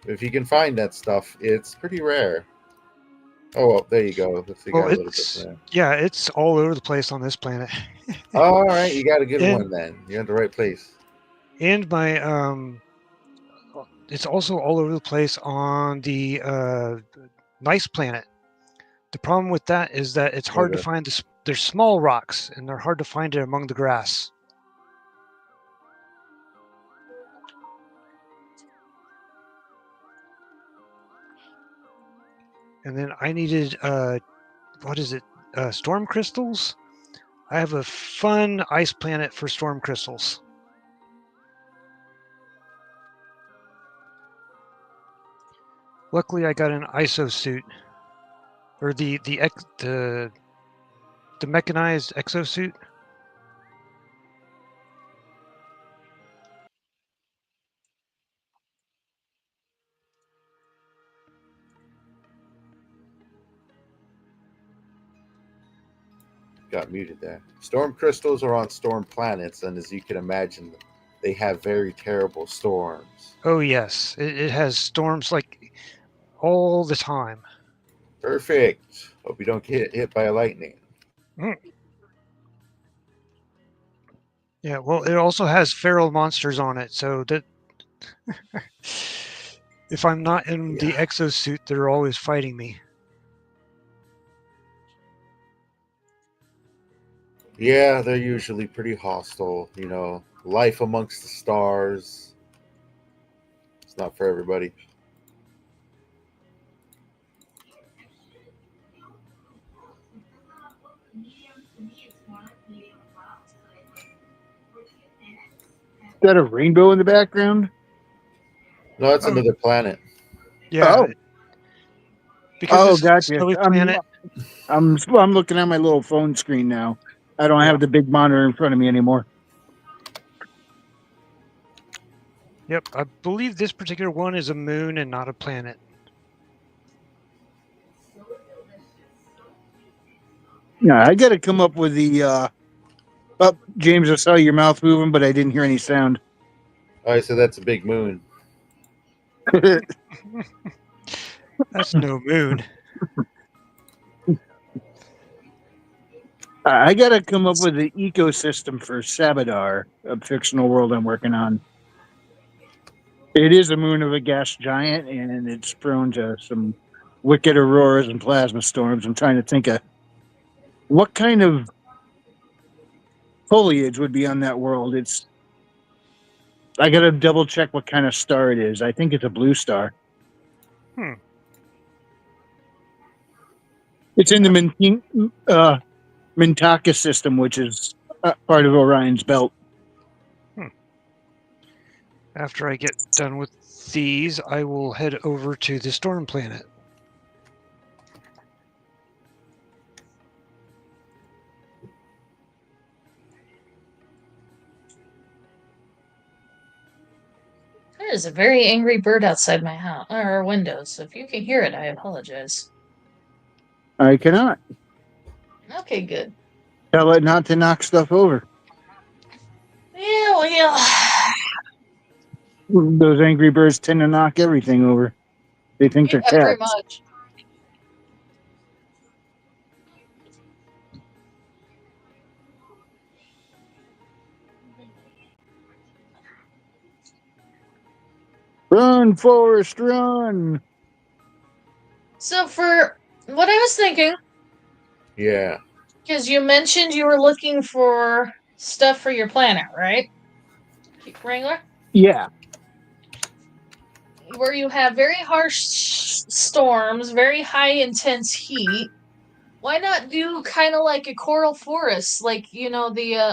If you can find that stuff, it's pretty rare. Oh, well, there you go. Looks like you Well, got a little bit there. yeah, it's all over the place on this planet. All right, you got a good And- one then. You're in the right place. And my it's also all over the place on the nice planet. The problem with that is that it's hard to Okay. find they're small rocks, and they're hard to find it among the grass. And then I needed what is it? Storm crystals. I have a fun ice planet for storm crystals. Luckily, I got an ISO suit, or the mechanized exosuit. Got muted there. Storm crystals are on storm planets, and as you can imagine, they have very terrible storms. Oh yes, it has storms like all the time. Perfect. Hope you don't get hit by a lightning. Yeah, well, it also has feral monsters on it, so that if I'm not in the exosuit, they're always fighting me. Yeah, they're usually pretty hostile. You know, life amongst the stars. It's not for everybody. Is that a rainbow in the background? No, that's another planet. Yeah. Oh. Because it's gotcha. a snowy planet. I'm looking at my little phone screen now. I don't have the big monitor in front of me anymore. Yep, I believe this particular one is a moon and not a planet. Yeah, I got to come up with the. Oh, James, I saw your mouth moving, but I didn't hear any sound. Oh, so that's a big moon. That's no moon. I got to come up with the ecosystem for Sabadar, a fictional world I'm working on. It is a moon of a gas giant, and it's prone to some wicked auroras and plasma storms. I'm trying to think of what kind of foliage would be on that world? I got to double check what kind of star it is. I think it's a blue star. Hmm. It's in the Mintaka system, which is part of Orion's belt. After I get done with these, I will head over to the storm planet. There is a very angry bird outside my house or window, so if you can hear it, I apologize. I cannot Okay, good. tell it not to knock stuff over. Yeah, well, Those angry birds tend to knock everything over. They think they're yeah, pretty cats. much. Run, Forrest, run! So for what I was thinking, Yeah. because you mentioned you were looking for stuff for your planet, right? Wrangler? Yeah. Where you have very harsh storms, very high intense heat. Why not do kind of like a coral forest, like the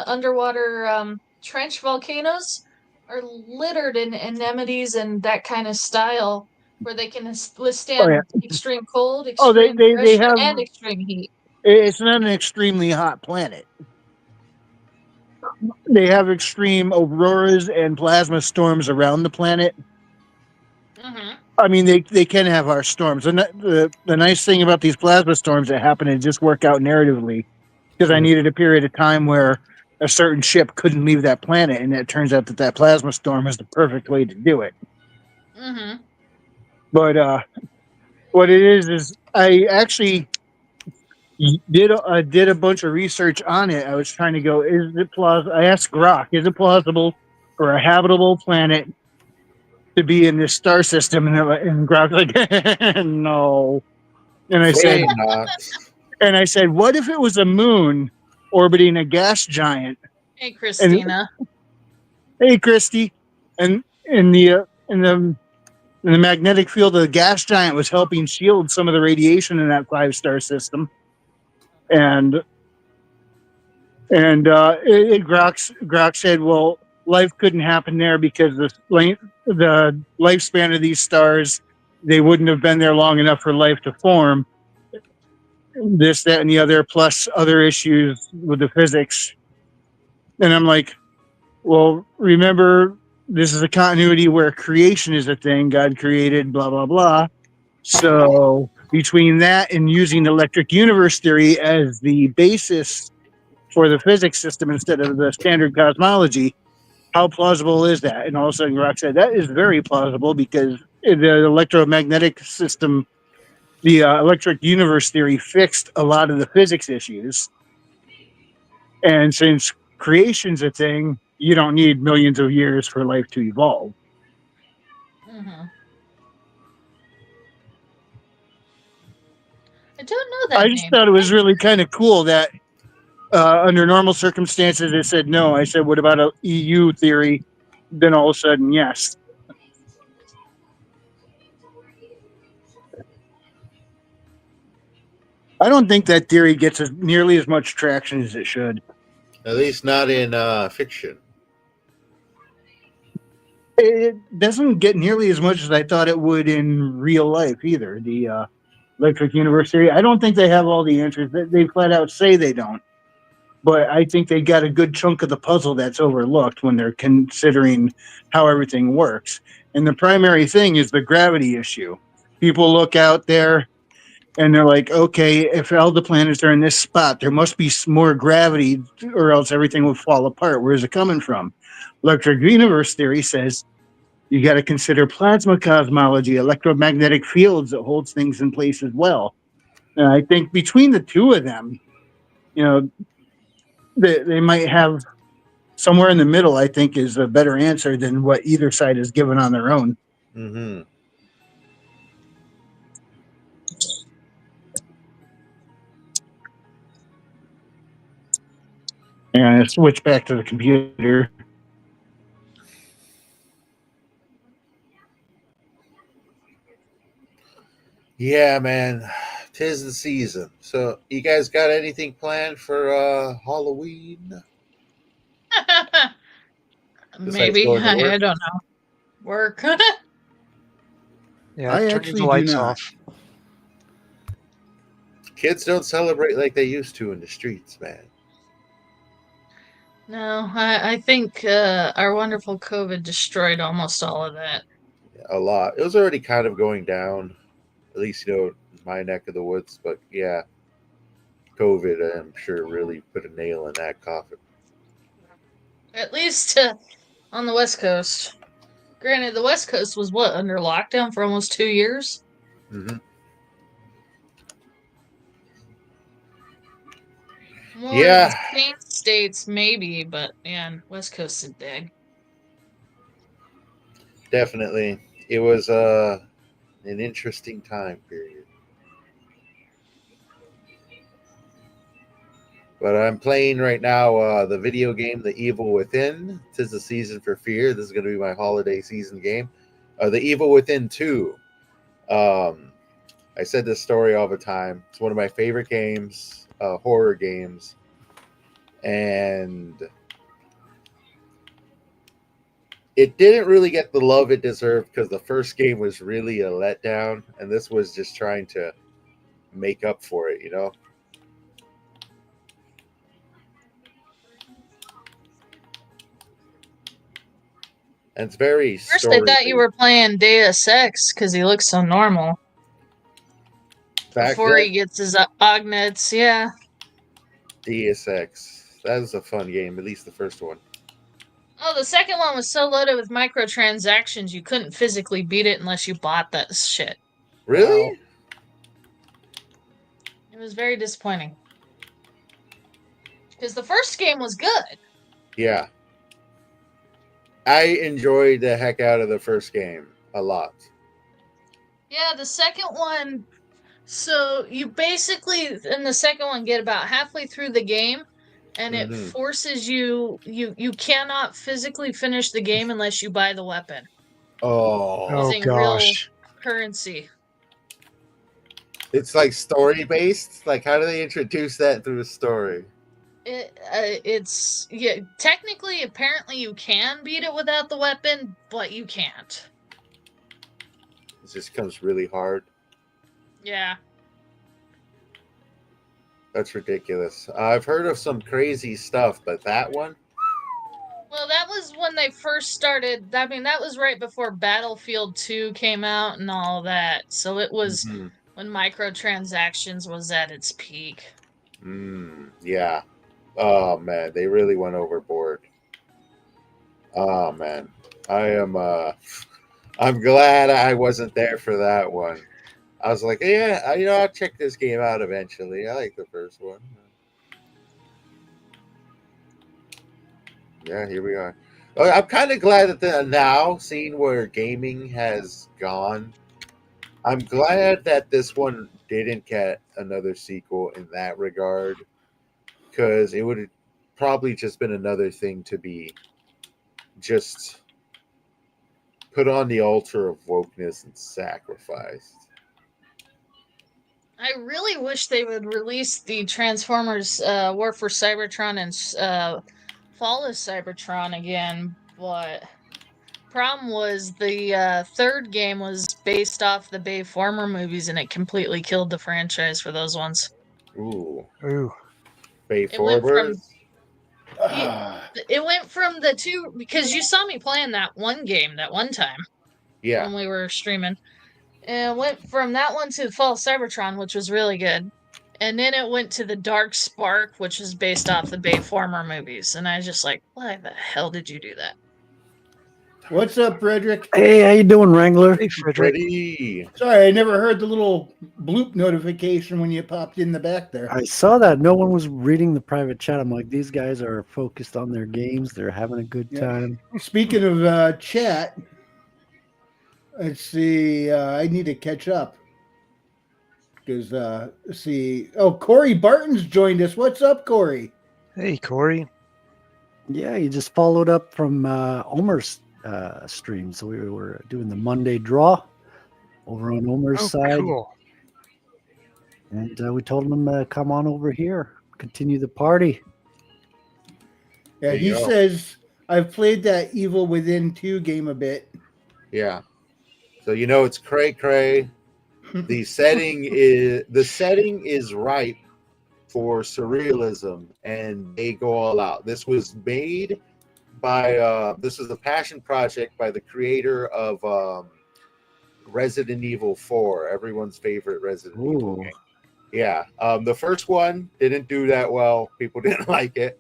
underwater trench volcanoes are littered in anemones and that kind of style, where they can Oh, withstand yeah. extreme cold, Oh, extreme they depression, have. and extreme heat. It's not an extremely hot planet. They have extreme auroras and plasma storms around the planet. Mm-hmm. I mean, they can have our storms. And the nice thing about these plasma storms that happen is just work out narratively. Because I needed a period of time where a certain ship couldn't leave that planet, and it turns out that plasma storm is the perfect way to do it. Mm-hmm. But what it is I actually did a bunch of research on it. I was trying to go, is it plausible? I asked Grok, is it plausible for a habitable planet to be in this star system? And Grok's like, no. And Way not. I said, what if it was a moon orbiting a gas giant? Hey, And Christina. hey, Christy, and in the magnetic field of the gas giant was helping shield some of the radiation in that 5-star system, and Grok said, well, life couldn't happen there because the lifespan of these stars, they wouldn't have been there long enough for life to form. This, that, and the other, plus other issues with the physics. And I'm like, well, remember, this is a continuity where creation is a thing. God created, blah, blah, blah. So between that and using electric universe theory as the basis for the physics system instead of the standard cosmology, how plausible is that? And all of a sudden, Rock said, that is very plausible because the electromagnetic system, the electric universe theory fixed a lot of the physics issues. And since creation's a thing, you don't need millions of years for life to evolve. Mm-hmm. I don't know that I just name. thought it was really kind of cool that under normal circumstances it said no. I said, what about a EU theory? Then all of a sudden, yes. I don't think that theory gets nearly as much traction as it should. At least not in fiction. It doesn't get nearly as much as I thought it would in real life either. The electric universe theory. I don't think they have all the answers. They flat out say they don't. But I think they got a good chunk of the puzzle that's overlooked when they're considering how everything works. And the primary thing is the gravity issue. People look out there and they're like, okay, if all the planets are in this spot, there must be more gravity or else everything would fall apart. Where's it coming from? Electric universe theory says you got to consider plasma cosmology, electromagnetic fields that holds things in place as well. And I think between the two of them, they might have somewhere in the middle, I think, is a better answer than what either side has given on their own. Mm-hmm. And I switch back to the computer. Yeah, man. 'Tis the season. So, you guys got anything planned for Halloween? Besides Maybe. going to I work? don't know. Work. Yeah, I turning actually the do lights not. off. Kids don't celebrate like they used to in the streets, man. No, I think our wonderful COVID destroyed almost all of that. A lot. It was already kind of going down, at least, my neck of the woods. But yeah, COVID, I'm sure, really put a nail in that coffin. At least on the West Coast. Granted, the West Coast was what, under lockdown for almost 2 years? Mm-hmm. More of the Yeah, same states, maybe, but man, West Coast is big. definitely. It was an interesting time period. But I'm playing right now the video game The Evil Within. 'Tis the season for fear. This is going to be my holiday season game. The Evil Within 2. Um, I said this story all the time. It's one of my favorite games, horror games. And it didn't really get the love it deserved because the first game was really a letdown. And this was just trying to make up for it, And it's very First, I thought you story-based. were playing Deus Ex because he looks so normal. Back Before then, he gets his Ognets, yeah. Deus Ex. That was a fun game, at least the first one. Oh, the second one was so loaded with microtransactions you couldn't physically beat it unless you bought that shit. Really? Wow. It was very disappointing. Because the first game was good. Yeah. I enjoyed the heck out of the first game a lot. Yeah, the second one. So you basically, in the second one, get about halfway through the game, and it Mm-hmm. forces you cannot physically finish the game unless you buy the weapon Oh, Oh using real gosh. currency. it's like story based. Like, how do they introduce that through a story? It's yeah. Technically, apparently, you can beat it without the weapon, but you can't. It just comes really hard. Yeah. That's ridiculous. I've heard of some crazy stuff, but that one, Well, that was when they first started. I mean, that was right before Battlefield 2 came out and all that. So it was mm-hmm. when microtransactions was at its peak. Yeah. Oh man, they really went overboard. Oh man, I am. I'm glad I wasn't there for that one. I was like, yeah, I'll check this game out eventually. I like the first one. Yeah, here we are. I'm kind of glad that now, seeing where gaming has gone, I'm glad that this one didn't get another sequel in that regard, because it would have probably just been another thing to be just put on the altar of wokeness and sacrificed. I really wish they would release the Transformers War for Cybertron and Fall of Cybertron again, but problem was the third game was based off the Bay Former movies and it completely killed the franchise for those ones. Ooh, Ooh. Bay It went from Forward. it went from the two because you saw me playing that one game that one time Yeah. when we were streaming. And it went from that one to Fall of Cybertron, which was really good. And then it went to the Dark Spark, which is based off the Bay Former movies. And I was just like, why the hell did you do that? What's up, Frederick? Hey, how you doing, Wrangler? Hey, Frederick. Pretty. Sorry, I never heard the little bloop notification when you popped in the back there. I saw that no one was reading the private chat. I'm like, these guys are focused on their games. They're having a good Yeah. time. Speaking of chat, let's see. I need to catch up because see. Oh, Corey Barton's joined us. What's up, Corey? Hey, Corey. Yeah, you just followed up from Omer's stream. So we were doing the Monday draw over on Omer's Oh, side. cool. And we told him come on over here, continue the party. Yeah, There you he go. says I've played that Evil Within 2 game a bit. Yeah. So it's cray cray. The setting is ripe for surrealism, and they go all out. This was made by this is a passion project by the creator of Resident Evil 4, everyone's favorite Resident Evil Ooh. game. Yeah. The first one didn't do that well. People didn't like it.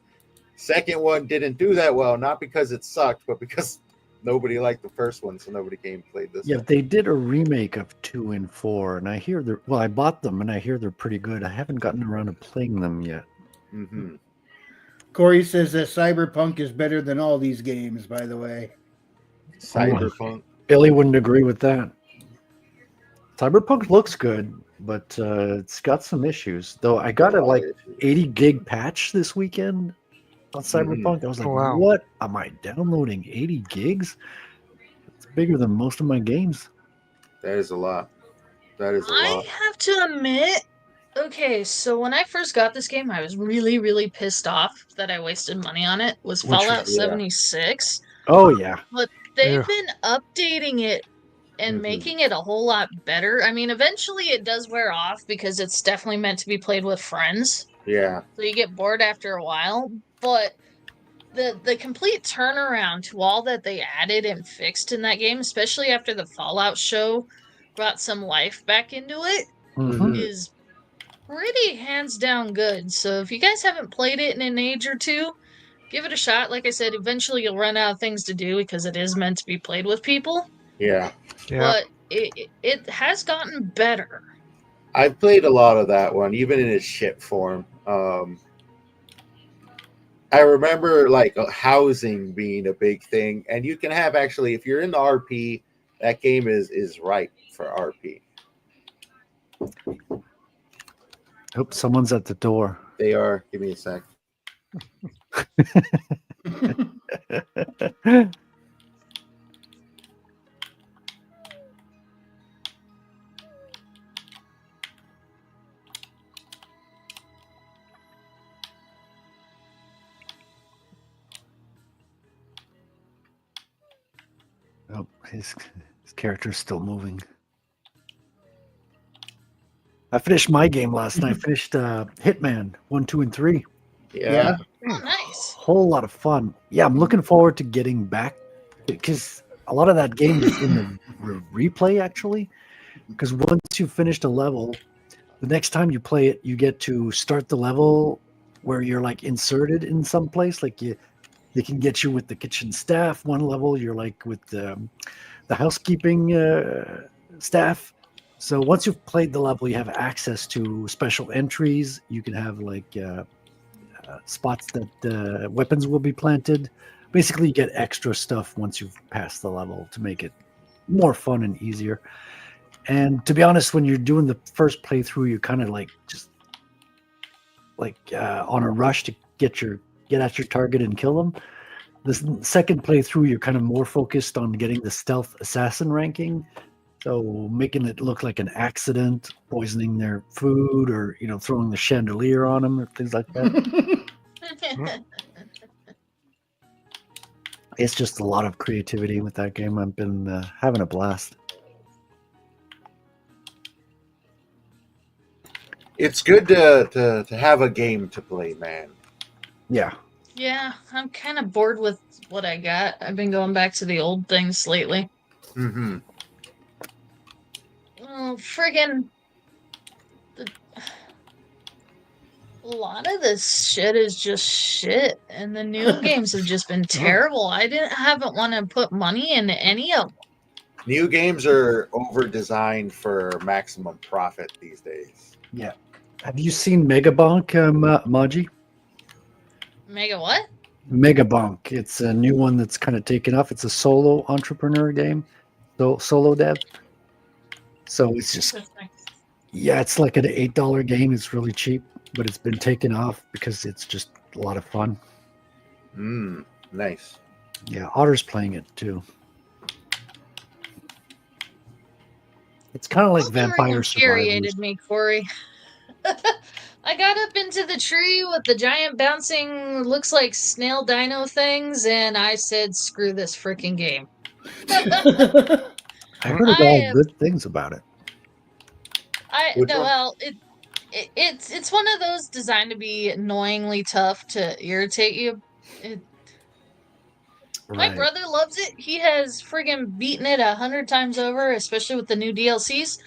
Second one didn't do that well, not because it sucked, but because nobody liked the first one, so nobody came and played this Yeah, one. they did a remake of 2 and 4, and I hear they're I bought them, and I hear they're pretty good. I haven't gotten around to playing them yet. Mm-hmm. Corey says that Cyberpunk is better than all these games, by the way. Cyberpunk. Billy wouldn't agree with that. Cyberpunk looks good, but it's got some issues. Though I got a like 80 gig patch this weekend on Cyberpunk. I was like, Oh, wow. what am I downloading 80 gigs? It's bigger than most of my games. That is a lot. That is a I lot. have to admit, okay, so when I first got this game, I was really, really pissed off that I wasted money on it. Was Which- Fallout yeah. 76, Oh yeah. but they've Yeah. been updating it and Mhm. making it a whole lot better. I mean, eventually it does wear off because it's definitely meant to be played with friends. Yeah. So you get bored after a while, but the complete turnaround to all that they added and fixed in that game, especially after the Fallout show brought some life back into it, Mhm. is pretty hands down good. So if you guys haven't played it in an age or two, give it a shot. Like I said, eventually you'll run out of things to do because it is meant to be played with people, Yeah. Yeah. but it has gotten better. I've played a lot of that one, even in its shit form. I remember like housing being a big thing, and you can have actually, if you're into RP, that game is ripe for RP. Hope someone's at the door. They are. Give me a sec. Oh, his character's still moving. I finished my game last night. I finished Hitman 1, 2, and 3. Yeah. Oh, nice. Whole lot of fun. Yeah, I'm looking forward to getting back because a lot of that game is in the replay actually. Because once you've finished a level, the next time you play it, you get to start the level where you're like inserted in some place. Like they can get you with the kitchen staff. One level you're like with the housekeeping staff. So once you've played the level, you have access to special entries. You can have like spots that weapons will be planted. Basically, you get extra stuff once you've passed the level to make it more fun and easier. And to be honest, when you're doing the first playthrough, you're kind of like just like on a rush to get at your target and kill them. The second playthrough, you're kind of more focused on getting the stealth assassin ranking. So making it look like an accident, poisoning their food, or throwing the chandelier on them, or things like that. It's just a lot of creativity with that game. I've been having a blast. It's good to have a game to play, man. Yeah. Yeah, I'm kind of bored with what I got. I've been going back to the old things lately. Mm-hmm. Oh, friggin' a lot of this shit is just shit, and the new games have just been terrible. I haven't want to put money into any of them. New games are over-designed for maximum profit these days. Yeah. Have you seen Megabonk, Maji? Mega what? Megabonk. It's a new one that's kind of taken off. It's a solo entrepreneur game, solo dev. So it's just, yeah, it's like an $8 game. It's really cheap, but it's been taken off because it's just a lot of fun. Nice. Yeah, Otter's playing it too. It's kind of like Elden Ring Vampire Survivors. infuriated me, Corey. I got up into the tree with the giant bouncing, looks like snail dino things, and I said, "Screw this freaking game." I heard I all am- good things about it. Which one? Well, it's one of those designed to be annoyingly tough to irritate you. My Right. brother loves it. He has friggin' beaten it 100 times over, especially with the new DLCs.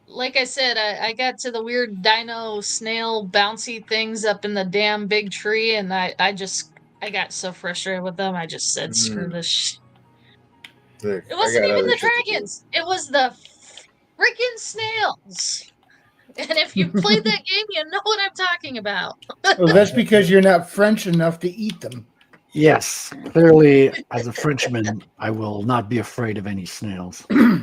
Like I said, I got to the weird dino snail bouncy things up in the damn big tree, and I got so frustrated with them. I just said, "Screw this." Look, It I wasn't got even other the shit to do. dragons. It was the freaking snails. And if you played that game, you know what I'm talking about. Well, that's because you're not French enough to eat them. Yes, clearly, as a Frenchman, I will not be afraid of any snails. They're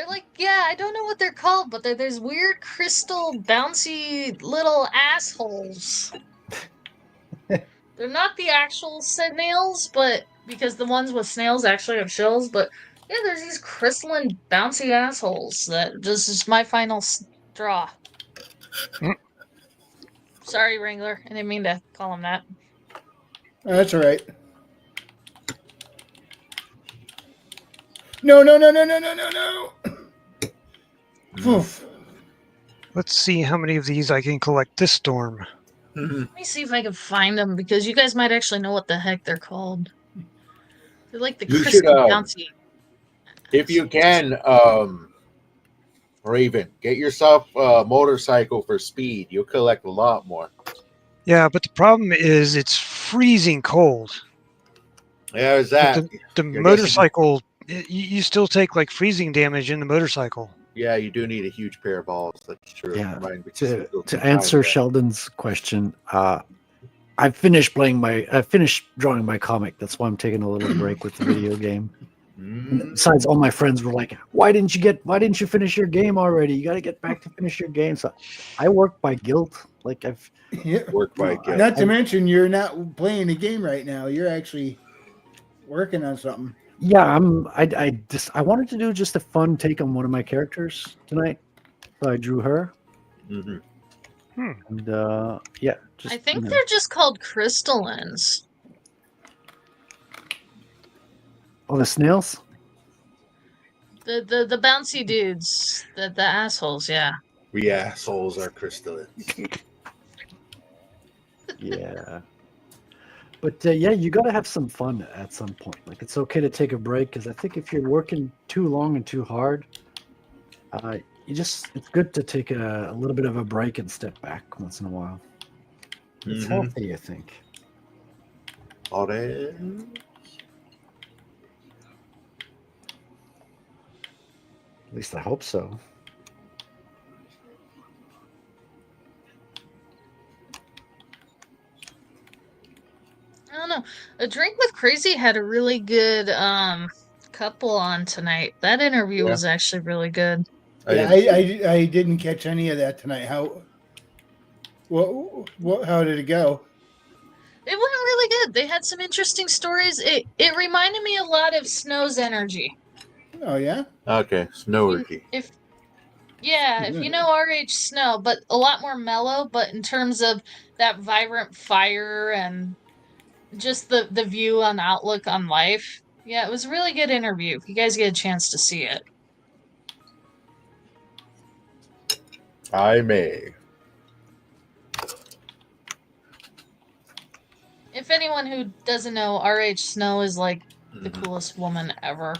like, yeah, I don't know what they're called, but they're these weird crystal bouncy little assholes. They're not the actual snails, but because the ones with snails actually have shells, but yeah, there's these crystalline bouncy assholes that this is my final straw. Sorry, Wrangler. I didn't mean to call him that. That's all right. No. Oof. Let's see how many of these I can collect this storm. Let me see if I can find them because you guys might actually know what the heck they're called. They're like the You crystal should, bouncy. If you can, Raven, get yourself a motorcycle for speed. You'll collect a lot more. Yeah, but the problem is it's freezing cold. Yeah, is But that the guess motorcycle, you still take like freezing damage in the motorcycle. Yeah, you do need a huge pair of balls. That's true. Yeah. Mine would To still be answer fine, Sheldon's question, I finished drawing my comic. That's why I'm taking a little break with the video game. And besides, all my friends were like, why didn't you finish your game already? You got to get back to finish your game. So I work by guilt. Like Yeah. Work by guilt. Not to mention, you're not playing a game right now. You're actually working on something. yeah, I wanted to do just a fun take on one of my characters tonight. So I drew her. Mhm. And yeah, just I think they're just called crystallines. Oh, the snails? The bouncy dudes, the assholes, yeah. We assholes are crystallines. Yeah. But yeah, you got to have some fun at some point. Like it's okay to take a break because I think if you're working too long and too hard, it's good to take a little bit of a break and step back once in a while. It's healthy, I think. Orange. At least I hope so. I don't know. A Drink with Crazy had a really good couple on tonight. That interview was actually really good. I didn't catch any of that tonight. How did it go? It went really good. They had some interesting stories. It reminded me a lot of Snow's energy. Oh yeah. Okay, Snowergy. If you know RH Snow, but a lot more mellow, but in terms of that vibrant fire and just the view on outlook on life. Yeah, it was a really good interview. If you guys get a chance to see it. I may. If anyone who doesn't know, RH Snow is like the coolest woman ever.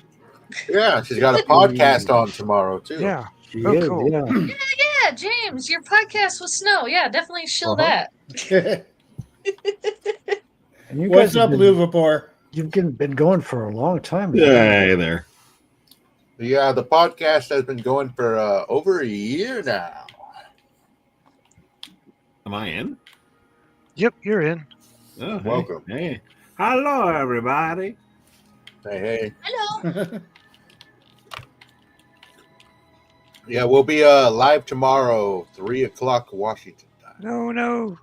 Yeah, she's got a podcast on tomorrow too. Yeah. She Oh, is, cool. yeah. Yeah, James, your podcast with Snow. Yeah, definitely shill Uh-huh. that. And you What's guys up, Liverpool? You've been going for a long time. Hey there. Yeah, the podcast has been going for over a year now. Am I in? Yep, you're in. Oh, hey. Welcome. Hey. Hello, everybody. Hey. Hello. Yeah, we'll be live tomorrow, 3:00 Washington time. No.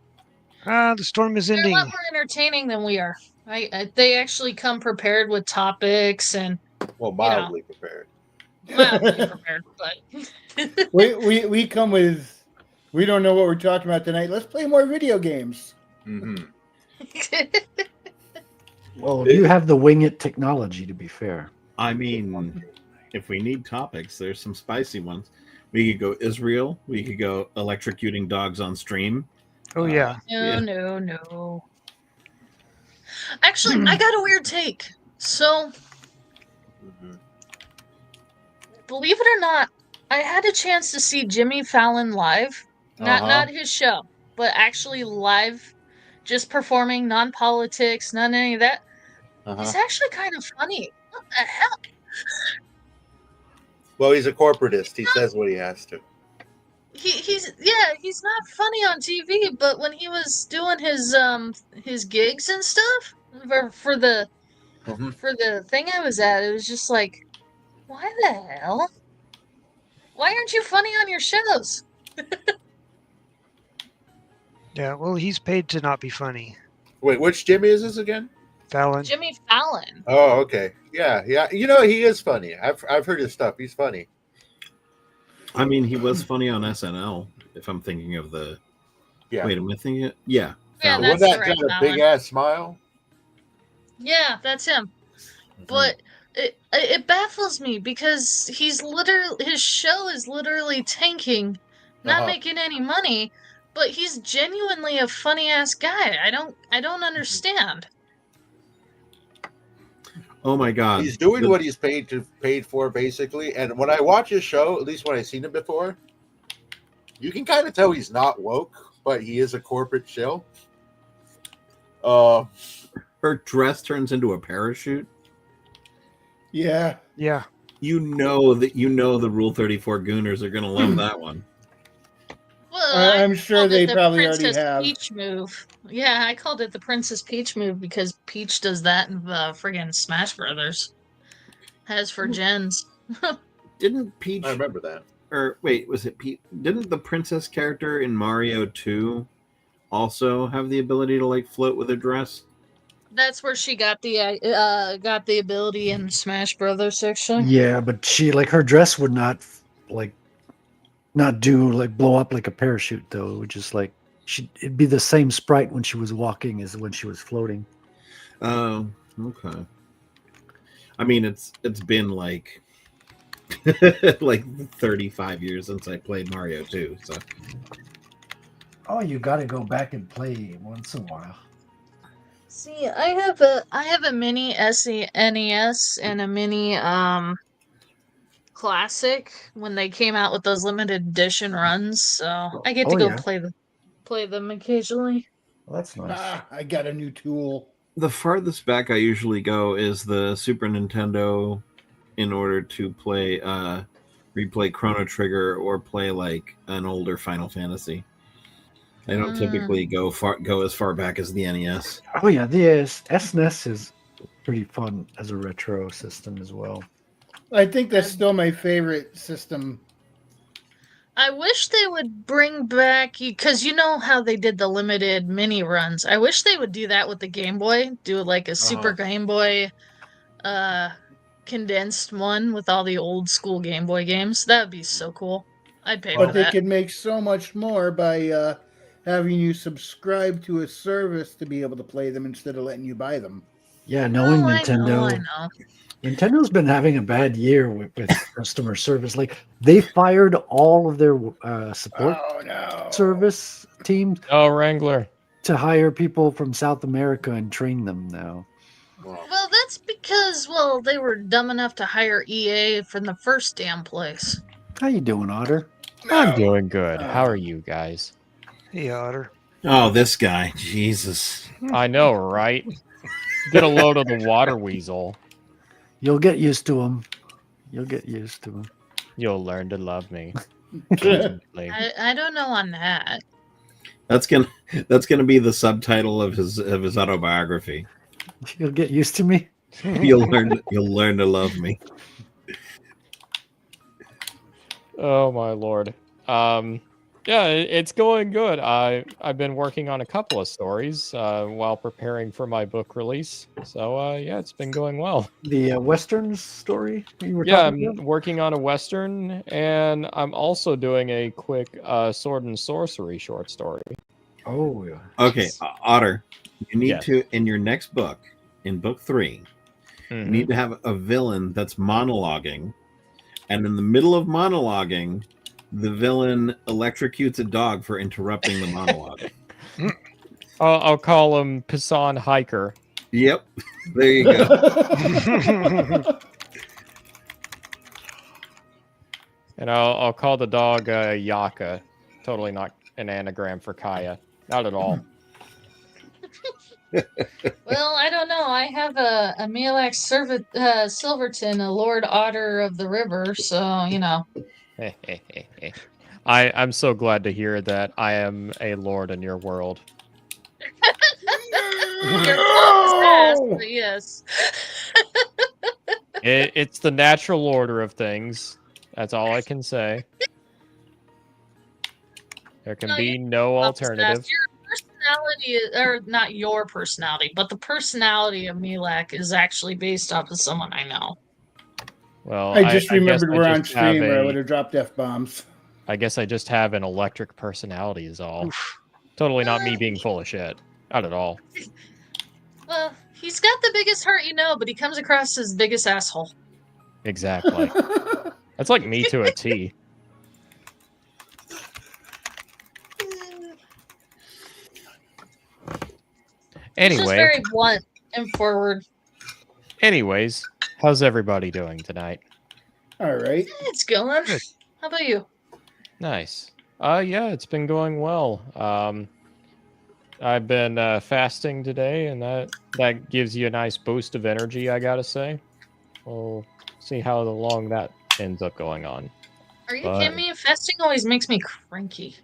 The storm is They're a ending. lot more entertaining than we are. They actually come prepared with topics and Well, You know. mildly prepared. mildly prepared, but we come with. We don't know what we're talking about tonight. Let's play more video games. Mm-hmm. Well, you have the wing it technology, to be fair. I mean, if we need topics, there's some spicy ones. We could go Israel. We could go electrocuting dogs on stream. Oh yeah. No. Actually, I got a weird take. So, Mm-hmm. believe it or not, I had a chance to see Jimmy Fallon live. Not his show, but actually live, just performing, non-politics, none any of that. He's actually kind of funny. What the hell? Well, he's a corporatist. He says what he has to. He's not funny on TV, but when he was doing his gigs and stuff for the Mhm. for the thing I was at, it was just like, why the hell? Why aren't you funny on your shows? Yeah. Well, he's paid to not be funny. Wait, which Jimmy is this again? Fallon. Jimmy Fallon. Oh, okay. Yeah. You know, he is funny. I've heard his stuff. He's funny. I mean, he was funny on SNL. If I'm thinking of the. Yeah. Wait, am I thinking it? Yeah. Yeah, Fallon. that's With that the right kind of Fallon. big ass smile. Yeah, that's him. But it baffles me because his show is literally tanking, not making any money, but he's genuinely a funny ass guy. I don't understand. Oh my God. He's doing what he's paid for, basically. And when I watch his show, at least when I've seen him before, you can kind of tell he's not woke, but he is a corporate shill. Her dress turns into a parachute. Yeah. Yeah. You know the Rule 34 Gooners are going to love that one. Well, I'm sure called they it the probably already Princess have. Peach move. Yeah, I called it the Princess Peach move because Peach does that in the friggin' Smash Brothers. As for Jens. Didn't Peach I remember that. or wait, was it Peach? Didn't the princess character in Mario 2 also have the ability to like float with her dress? That's where she got the ability in Smash Brothers, actually. Yeah, but she her dress would not blow up like a parachute though. It would just it'd be the same sprite when she was walking as when she was floating. Oh, okay. I mean, it's been like 35 years since I played Mario 2, so. Oh, you got to go back and play once in a while. See, I have a mini SNES and a mini classic when they came out with those limited edition runs, so I get to go play them occasionally. Well, that's nice. I got a new tool. The farthest back I usually go is the Super Nintendo in order to replay Chrono Trigger or play like an older Final Fantasy. I don't typically go as far back as the NES. Oh yeah, the SNES is pretty fun as a retro system as well. I think that's still my favorite system. I wish they would bring back, because you know how they did the limited mini runs. I wish they would do that with the Game Boy. Do like a Super Game Boy condensed one with all the old school Game Boy games. That would be so cool. I'd pay for But they that. could make so much more by having you subscribe to a service to be able to play them instead of letting you buy them. Yeah, knowing Oh, Nintendo. I know. Nintend's been having a bad year with customer service. Like they fired all of their support service teams. Oh, Wrangler. To hire people from South America and train them now. Well, that's because, they were dumb enough to hire EA from the first damn place. How you doing, Otter? I'm doing good. How are you guys? Hey, Otter. Oh, this guy. Jesus. I know, right? Get a load of the water weasel. You'll get used to him. You'll learn to love me. I don't know on that. That's gonna be the subtitle of his autobiography. You'll get used to me. You'll learn to love me. Oh my lord. Yeah, it's going good. I've been working on a couple of stories while preparing for my book release. So yeah, it's been going well. The Western story you were Yeah, talking I'm about? working on a Western, and I'm also doing a quick sword and sorcery short story. Oh, yeah. Okay, Otter, you need Yes. to, in your next book, in book 3, Mhm. you need to have a villain that's monologuing, and in the middle of monologuing, the villain electrocutes a dog for interrupting the monologue. I'll call him Pisan Hiker, Yep, there you go. and I'll call the dog Yaka. Totally not an anagram for Kaya. Not at all. Well, I don't know. I have a Mielax Silverton, a Lord Otter of the River, so you know. I'm so glad to hear that I am a lord in your world. Your pompous ass, but yes. It's the natural order of things. That's all I can say. There can No, be you no pompous ass. alternative. Your personality, or not your personality, but the personality of Milak is actually based off of someone I know. Well, I just I guess remembered I we're on just have stream, or I a would have dropped f bombs. I guess I just have an electric personality is all. Totally not me being full of shit. Not at all. Well, he's got the biggest heart you know, but he comes across as biggest asshole. Exactly. That's like me to a T. He's just Anyway, very blunt and forward. anyways, how's everybody doing tonight? All right. It's going. Good. How about you? Nice. Yeah, it's been going well. I've been fasting today, and that gives you a nice boost of energy, I gotta say. We'll see how long that ends up going on. Are you But- kidding me? Fasting always makes me cranky.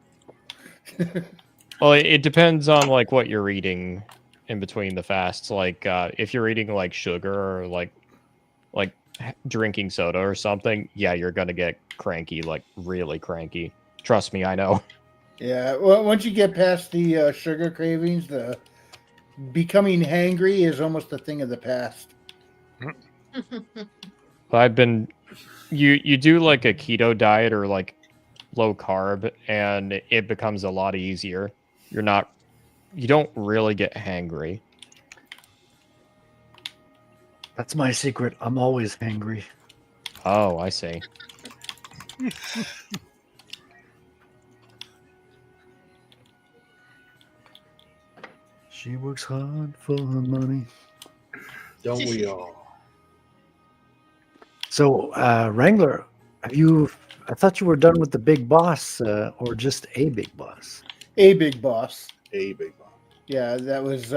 Well, it depends on like what you're eating in between the fasts. Like if you're eating like sugar or like drinking soda or something, yeah, you're gonna get cranky, like really cranky. Trust me, I know. Yeah. Well, once you get past the sugar cravings, the becoming hangry is almost a thing of the past. I've been you do like a keto diet or like low carb, and it becomes a lot easier. You don't really get hangry. That's my secret. I'm always hangry. Oh, I see. She works hard for her money. Don't we all? So, Wrangler, I thought you were done with the big boss, or just a big boss. A big boss. A big one. Yeah, that was.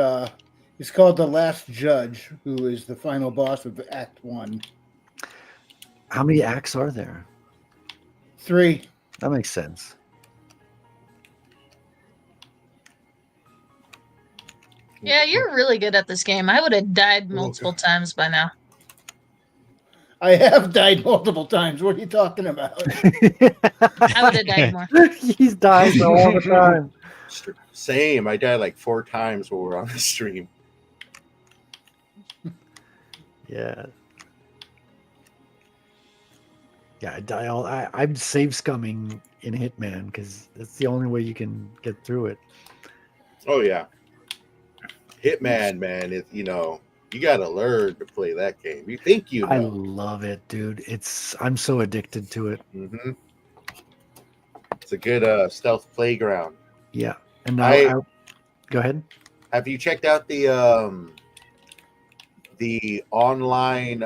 It's called the Last Judge, who is the final boss of Act 1. How many acts are there? 3. That makes sense. Yeah, you're really good at this game. I would have died multiple times by now. I have died multiple times. What are you talking about? I would have died more. He's dying all the time. Same. I died like 4 times while we're on the stream. Yeah. Yeah, I die all. I'm save scumming in Hitman because that's the only way you can get through it. Oh yeah. Hitman, man, is you gotta learn to play that game. You think you I know. love it, dude. I'm so addicted to it. Mm-hmm. It's a good stealth playground. Yeah, and I go ahead. Have you checked out the online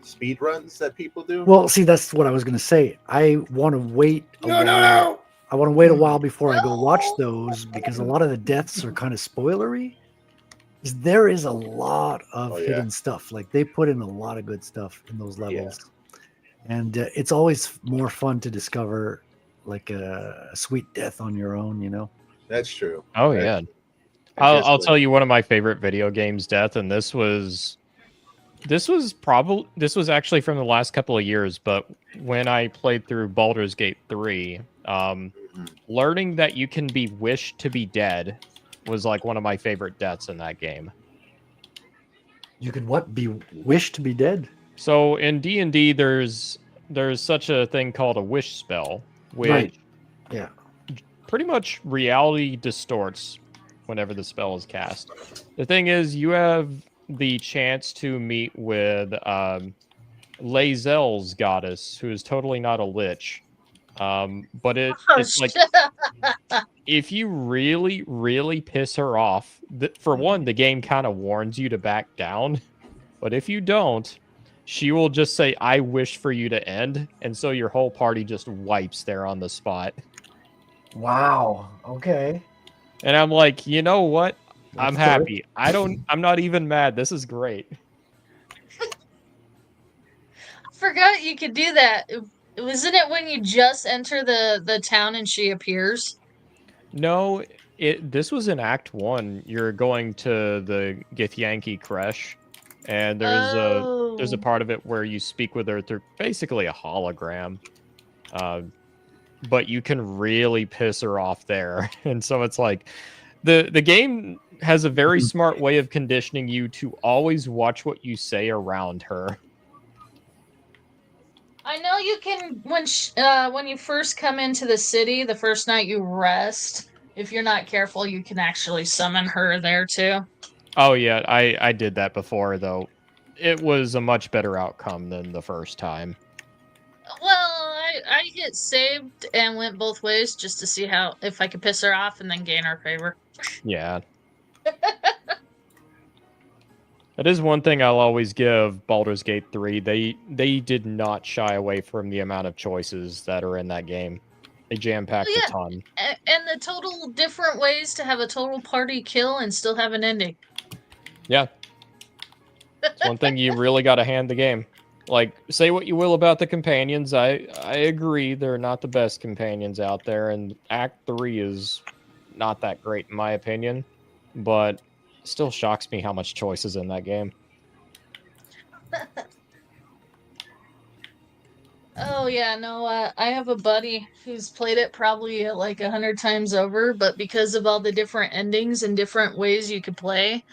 speed runs that people do? Well, see, that's what I was gonna say. I want to wait. No. I want to wait a while before I go watch those because a lot of the deaths are kind of spoilery. There is a lot of hidden stuff. Like they put in a lot of good stuff in those levels, and it's always more fun to discover like a sweet death on your own. You know. That's true. Oh yeah. I'll tell you one of my favorite video games death, and this was actually from the last couple of years, but when I played through Baldur's Gate 3, learning that you can be wished to be dead was like one of my favorite deaths in that game. You could what? Be wished to be dead? So in D&D, there's such a thing called a wish spell, which Right. Yeah. pretty much reality distorts whenever the spell is cast. The thing is, you have the chance to meet with Lae'zel's goddess, who is totally not a lich. But it's like, if you really, really piss her off, for one, the game kind of warns you to back down. But if you don't, she will just say, "I wish for you to end," and so your whole party just wipes there on the spot. Wow. Okay. And I'm like, you know what? I'm That's happy. I'm not even mad. This is great. I forgot you could do that. Wasn't it when you just enter the town and she appears? No, this was in Act 1. You're going to the Githyanki Creche, and there's a part of it where you speak with her through basically a hologram. But you can really piss her off there. And so it's like the game has a very smart way of conditioning you to always watch what you say around her. I know you can when you first come into the city, the first night you rest. If you're not careful, you can actually summon her there too. Oh yeah, I did that before though. It was a much better outcome than the first time. Well, I hit saved and went both ways just to see if I could piss her off and then gain her favor. Yeah. That is one thing I'll always give Baldur's Gate 3. They did not shy away from the amount of choices that are in that game. They jam-packed a ton. And the total different ways to have a total party kill and still have an ending. Yeah. It's one thing you really got to hand the game. Like, say what you will about the companions. I agree they're not the best companions out there, and Act 3 is not that great in my opinion. But it still shocks me how much choice is in that game. Oh yeah, no, I have a buddy who's played it probably like 100 times over, but because of all the different endings and different ways you could play,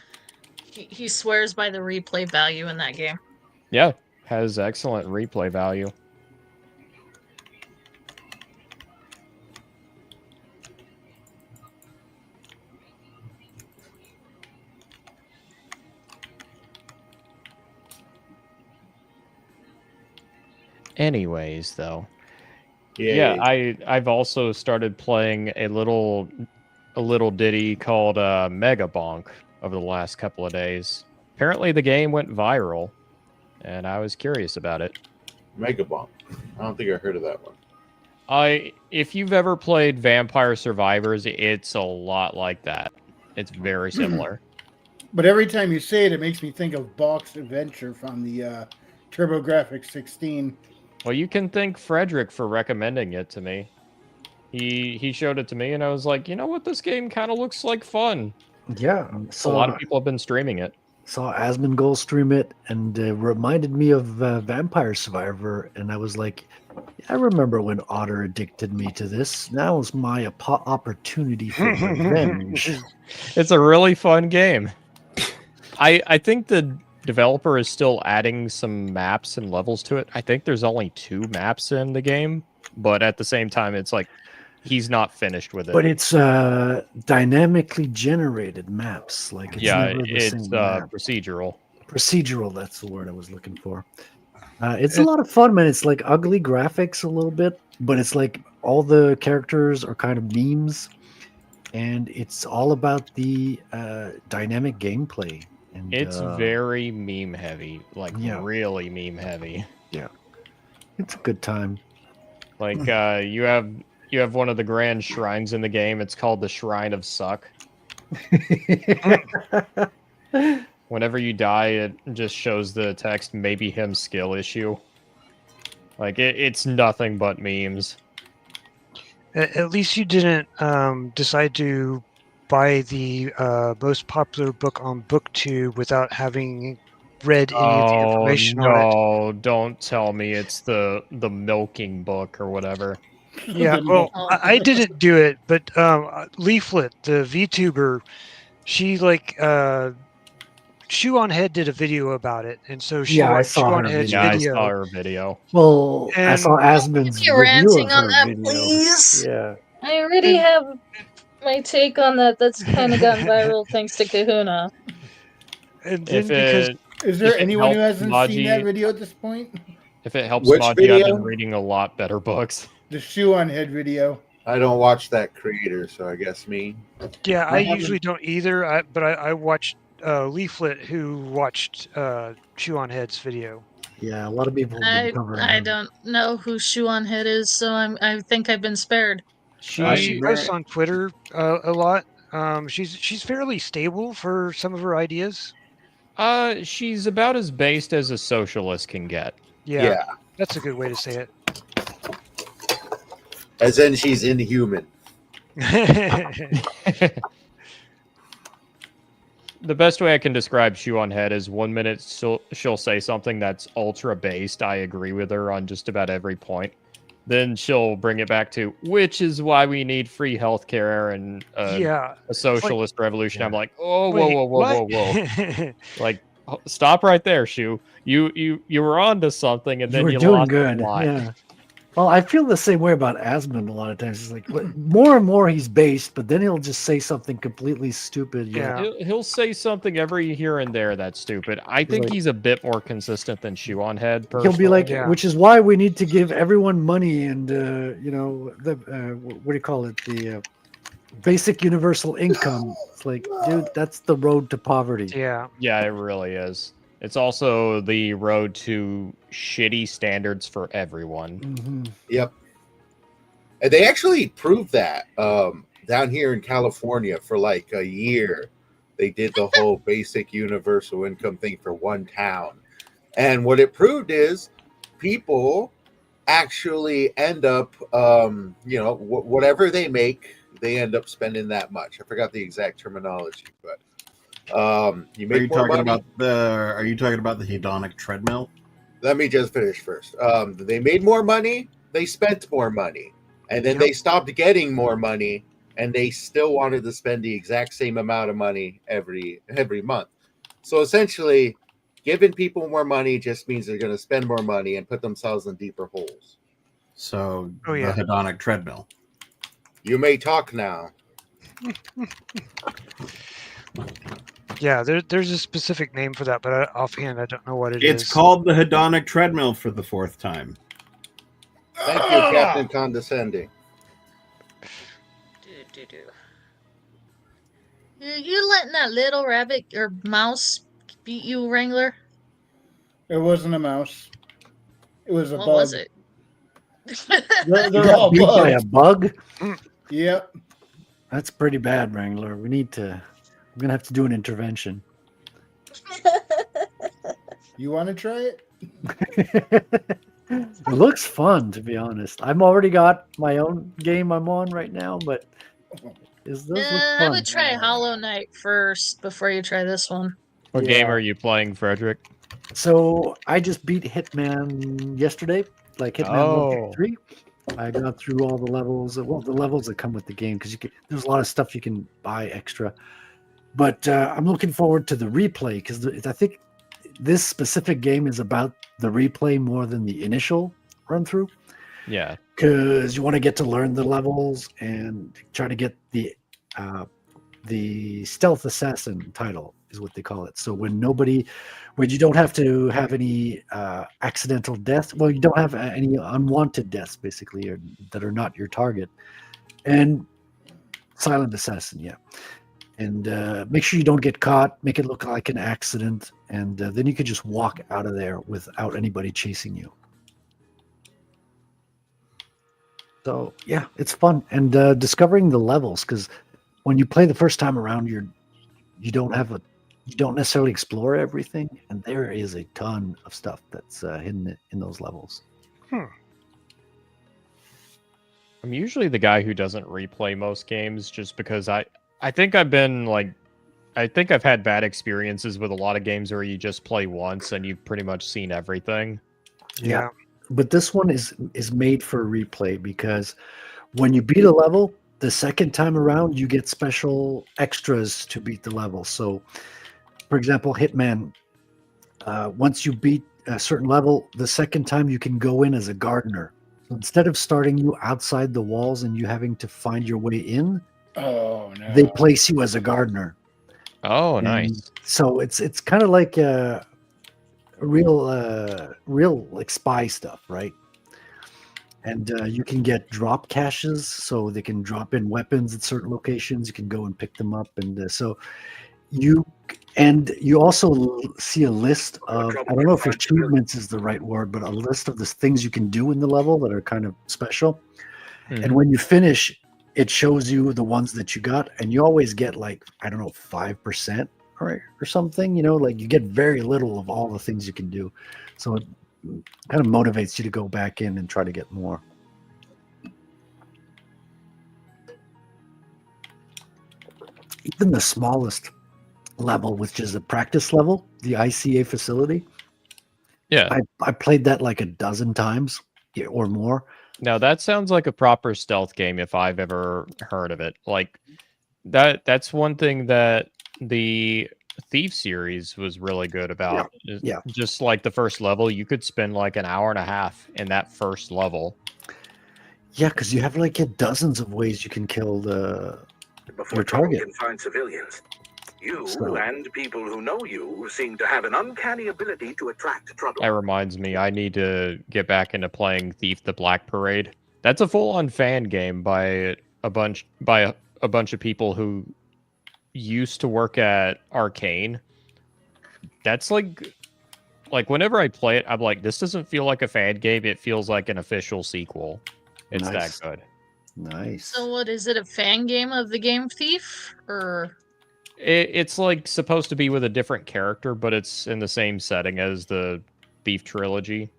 he swears by the replay value in that game. Yeah, has excellent replay value. Anyways, though, yeah, I've also started playing a little ditty called Mega Bonk over the last couple of days. Apparently, the game went viral, and I was curious about it. Mega Bomb. I don't think I heard of that one. If you've ever played Vampire Survivors, it's a lot like that. It's very similar. But every time you say it, it makes me think of Balk's Adventure from the TurboGrafx 16. Well, you can thank Frederick for recommending it to me. He showed it to me, and I was like, you know what? This game kind of looks like fun. Yeah. A lot of people have been streaming it. Saw Asmongold stream it, and it reminded me of Vampire Survivor, and I was like, I remember when Otter addicted me to this. Now is my opportunity for revenge. It's a really fun game. I think the developer is still adding some maps and levels to it. I think there's only 2 maps in the game, but at the same time, it's like he's not finished with it. But it's dynamically generated maps. Like it's never the it's same map. procedural. Procedural, that's the word I was looking for. It's a lot of fun, man. It's like ugly graphics a little bit, but it's like all the characters are kind of memes, and it's all about the dynamic gameplay. And, it's very meme heavy, like really meme heavy. Yeah, it's a good time. Like you have one of the grand shrines in the game. It's called the Shrine of Suck. Whenever you die, it just shows the text, maybe him skill issue. Like, it's nothing but memes. At least you didn't decide to buy the most popular book on BookTube without having read any of the information on it. No, don't tell me it's the milking book or whatever. Yeah, The well, Oh. I didn't do it, but Leaflet, the VTuber, she like Shoe on Head did a video about it, and so she Yeah, I watched saw Shoe on her Head's Yeah, I video. saw her video. Well, I saw And Asmon's Keep you review ranting of on her that, video. please. Yeah. I already And- have my take on that. That's kind of gotten viral thanks to Kahuna. And If then because it Is there If it anyone who helps hasn't seen that Maji- video at this point? if it helps Which Maji, I've been video? reading a lot better books. The shoe on head video. I don't watch that creator, so I guess me. yeah, I I haven't- usually don't either. But I watched Leaflet, who watched Shoe on Head's video. Yeah, a lot of people have been covering I her. don't know who Shoe on Head is, so I think I've been spared. She very- posts on Twitter a lot. She's fairly stable for some of her ideas. She's about as based as a socialist can get. Yeah, that's a good way to say As in she's inhuman. it. The best way I can describe Shoe on Head is 1 minute she'll say something that's ultra based. I agree with her on just about every point. Then she'll bring it back to, which is why we need free healthcare and yeah. a socialist revolution. I'm Yeah. like, oh, Wait, whoa. Like, stop right there, Shoe. You were onto something, and You then were you doing lost good. the plot. Yeah. Well, I feel the same way about Asmund a lot of times. It's like more and more he's based, but then he'll just say something completely stupid. Yeah. He'll say something every here and there that's stupid. I think like- he's a bit more consistent than Shoe on Head. He'll be like, Yeah. which is why we need to give everyone money and the what do you call it, the basic universal income. It's like, dude, that's the road to poverty. Yeah. Yeah, it really is. It's also the road to shitty standards for everyone. Mhm. Yep. And they actually proved that down here in California for like a year. They did the whole basic universal income thing for one town. And what it proved is people actually end up, whatever they make, they end up spending that much. I forgot the exact terminology, but you Are you make more talking money. about the? Are you talking about the hedonic treadmill? Let me just finish first. They made more money, they spent more money, and then Yep. they stopped getting more money, and they still wanted to spend the exact same amount of money every month. So essentially, giving people more money just means they're going to spend more money and put themselves in deeper holes. So Oh, yeah. the hedonic treadmill. You may talk now. Yeah, there's a specific name for that, but offhand I don't know what it is. It's called the hedonic treadmill for the fourth time. Thank you, Captain Condescending. You letting that little rabbit or mouse beat you, Wrangler? It wasn't a mouse. It was a What bug. was it? They're, You they're got all beat by a bugs. bug? Yep. That's pretty bad, Wrangler. We need to. I'm gonna have to do an intervention. You want to try it? It looks fun, to be honest. I've already got my own game I'm on right now, but does look I fun. would try Hollow Knight first before you try this one. What Yeah. game are you playing, Frederick? So I just beat Hitman yesterday, like Hitman 1 through 3. I got through all the levels. Well, the levels that come with the game, because there's a lot of stuff you can buy extra. But I'm looking forward to the replay, because I think this specific game is about the replay more than the initial run through, Yeah. because you want to get to learn the levels and try to get the stealth assassin title is what they call it. So when you don't have to have any accidental deaths, well, you don't have any unwanted deaths basically, or that are not your target, and silent assassin, yeah. And make sure you don't get caught, make it look like an accident, and then you could just walk out of there without anybody chasing you. So yeah, it's fun, and discovering the levels, because when you play the first time around, you don't necessarily explore everything, and there is a ton of stuff that's hidden in those levels. I'm usually the guy who doesn't replay most games just because I think I've had bad experiences with a lot of games where you just play once and you've pretty much seen everything. Yeah. but this one is made for replay because when you beat a level, the second time around you get special extras to beat the level. So, for example, Hitman, once you beat a certain level, the second time you can go in as a gardener. So instead of starting you outside the walls and you having to find your way in, Oh no. they place you as a gardener. Oh, And nice. so it's kind of like real like spy stuff, right? And you can get drop caches, so they can drop in weapons at certain locations. You can go and pick them up, and so you also see a list of, I don't know if achievements is the right word, but a list of the things you can do in the level that are kind of special. And when you finish, it shows you the ones that you got, and you always get like, I don't know, 5% or something, like you get very little of all the things you can do. So it kind of motivates you to go back in and try to get more. Even the smallest level, which is a practice level, the ICA facility. Yeah. I played that like a dozen times or more. Now that sounds like a proper stealth game if I've ever heard of it. Like that's one thing that the Thief series was really good about. Yeah. Just like the first level, you could spend like an hour and a half in that first level. Yeah, because you have like dozens of ways you can kill your target. Can find civilians. You and people who know you seem to have an uncanny ability to attract trouble. That reminds me, I need to get back into playing Thief the Black Parade. That's a full-on fan game by a bunch of people who used to work at Arcane. That's like whenever I play it, I'm like, this doesn't feel like a fan game. It feels like an official sequel. It's Nice. that good. Nice. So what is it? A fan game of the game Thief, or It's like supposed to be with a different character, but it's in the same setting as the Thief trilogy.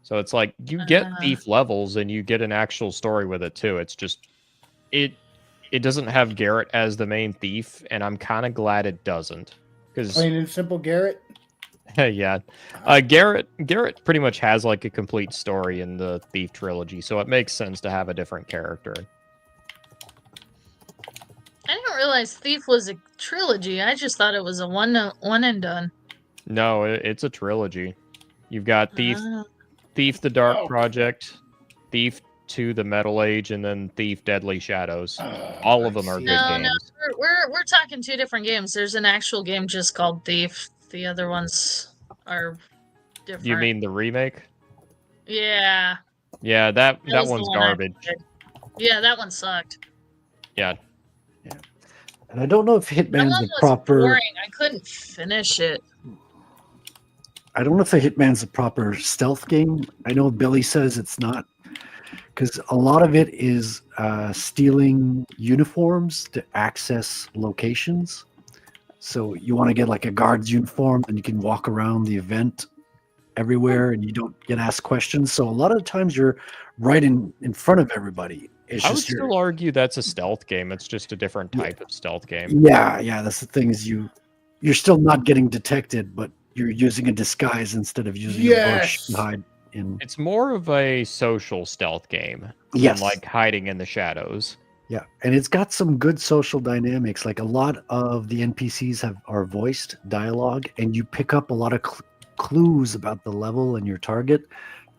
So it's like you get Thief levels and you get an actual story with it too. It's just it doesn't have Garrett as the main thief, and I'm kind of glad it doesn't. Because Plain and simple, Garrett. yeah, Garrett pretty much has like a complete story in the Thief trilogy, so it makes sense to have a different character. I didn't realize Thief was a trilogy. I just thought it was a one and done. No, it's a trilogy. You've got Thief, Ah. Thief the Dark Project, Thief 2 the Metal Age, and then Thief Deadly Shadows. All of them are good No, games. we're talking two different games. There's an actual game just called Thief. The other ones are different. You mean the remake? Yeah. Yeah, that was the one's one I garbage. played. Yeah, that one sucked. Yeah. And I don't know if That Hitman's one the was proper. boring. I couldn't finish it. I don't know if the Hitman's a proper stealth game. I know Billy says it's not, because a lot of it is stealing uniforms to access locations. So you want to get like a guard's uniform, and you can walk around the event everywhere, and you don't get asked questions. So a lot of the times you're right in front of everybody. It's I would just still argue that's a stealth game. It's just a different type of stealth game. yeah. That's the thing, is you're still not getting detected, but you're using a disguise instead of using a bush to hide in. It's more of a social stealth game Yes. than like hiding in the shadows. Yeah, and it's got some good social dynamics. Like a lot of the NPCs are voiced dialogue, and you pick up a lot of clues about the level and your target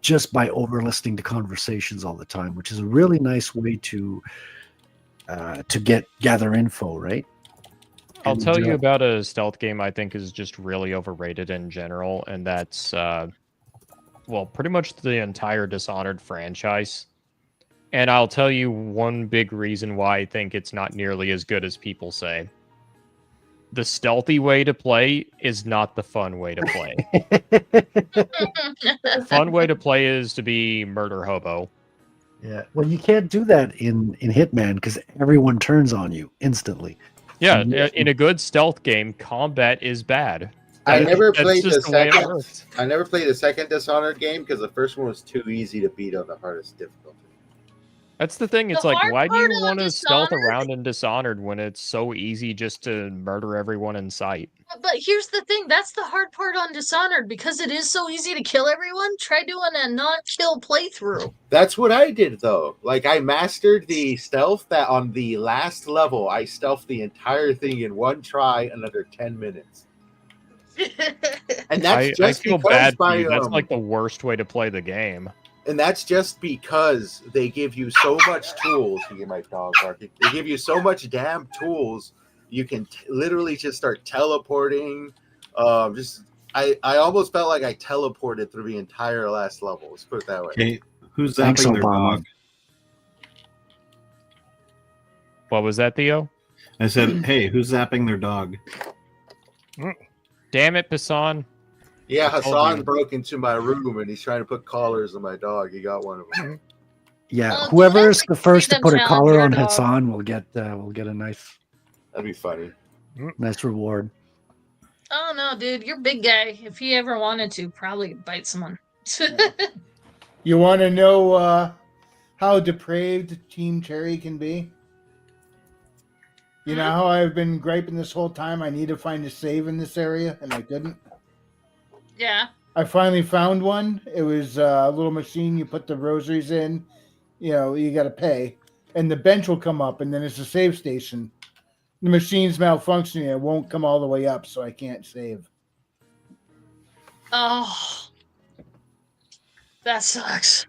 just by over-listening to conversations all the time, which is a really nice way to gather info, right? I'll And, tell you about a stealth game I think is just really overrated in general, and that's pretty much the entire Dishonored franchise. And I'll tell you one big reason why I think it's not nearly as good as people say. The stealthy way to play is not the fun way to play. The fun way to play is to be murder hobo. Yeah, well, you can't do that in Hitman because everyone turns on you instantly. Yeah, in a good stealth game, combat is bad. I never That's played the just the way it second. works. I never played the second Dishonored game because the first one was too easy to beat on the hardest difficulty. That's the thing. It's The like, hard why do part you on want to stealth Dishonored- around in Dishonored when it's so easy just to murder everyone in sight? But here's the thing, that's the hard part on Dishonored, because it is so easy to kill everyone. Try doing a non-kill playthrough. That's what I did though. Like I mastered the stealth that on the last level I stealthed the entire thing in one try in under 10 minutes. And that's I just feel because bad for by you. That's like the worst way to play the game. and that's just because they give you so much tools. You get my dog barking. They give you so much damn tools. You can literally just start teleporting. I almost felt like I teleported through the entire last level. Let's put it that way. Okay, who's Thanks, zapping their Obama. dog? What was that, Theo? I said, hey, who's zapping their dog? Damn it, Passan. Yeah, I told Hassan you. broke into my room and he's trying to put collars on my dog. He got one of them. Yeah, Oh, whoever let's is the first to them put a challenge collar your on dog. Hassan will get a That'd be funny. nice reward. Oh no, dude, you're big guy. If he ever wanted to, probably bite someone. You want to know how depraved Team Cherry can be? You know how I've been griping this whole time? I need to find a save in this area, and I couldn't. Yeah. I finally found one. It was a little machine. You put the rosaries in. You know, you got to pay. And the bench will come up, and then it's a save station. The machine's malfunctioning. It won't come all the way up, so I can't save. Oh, that sucks.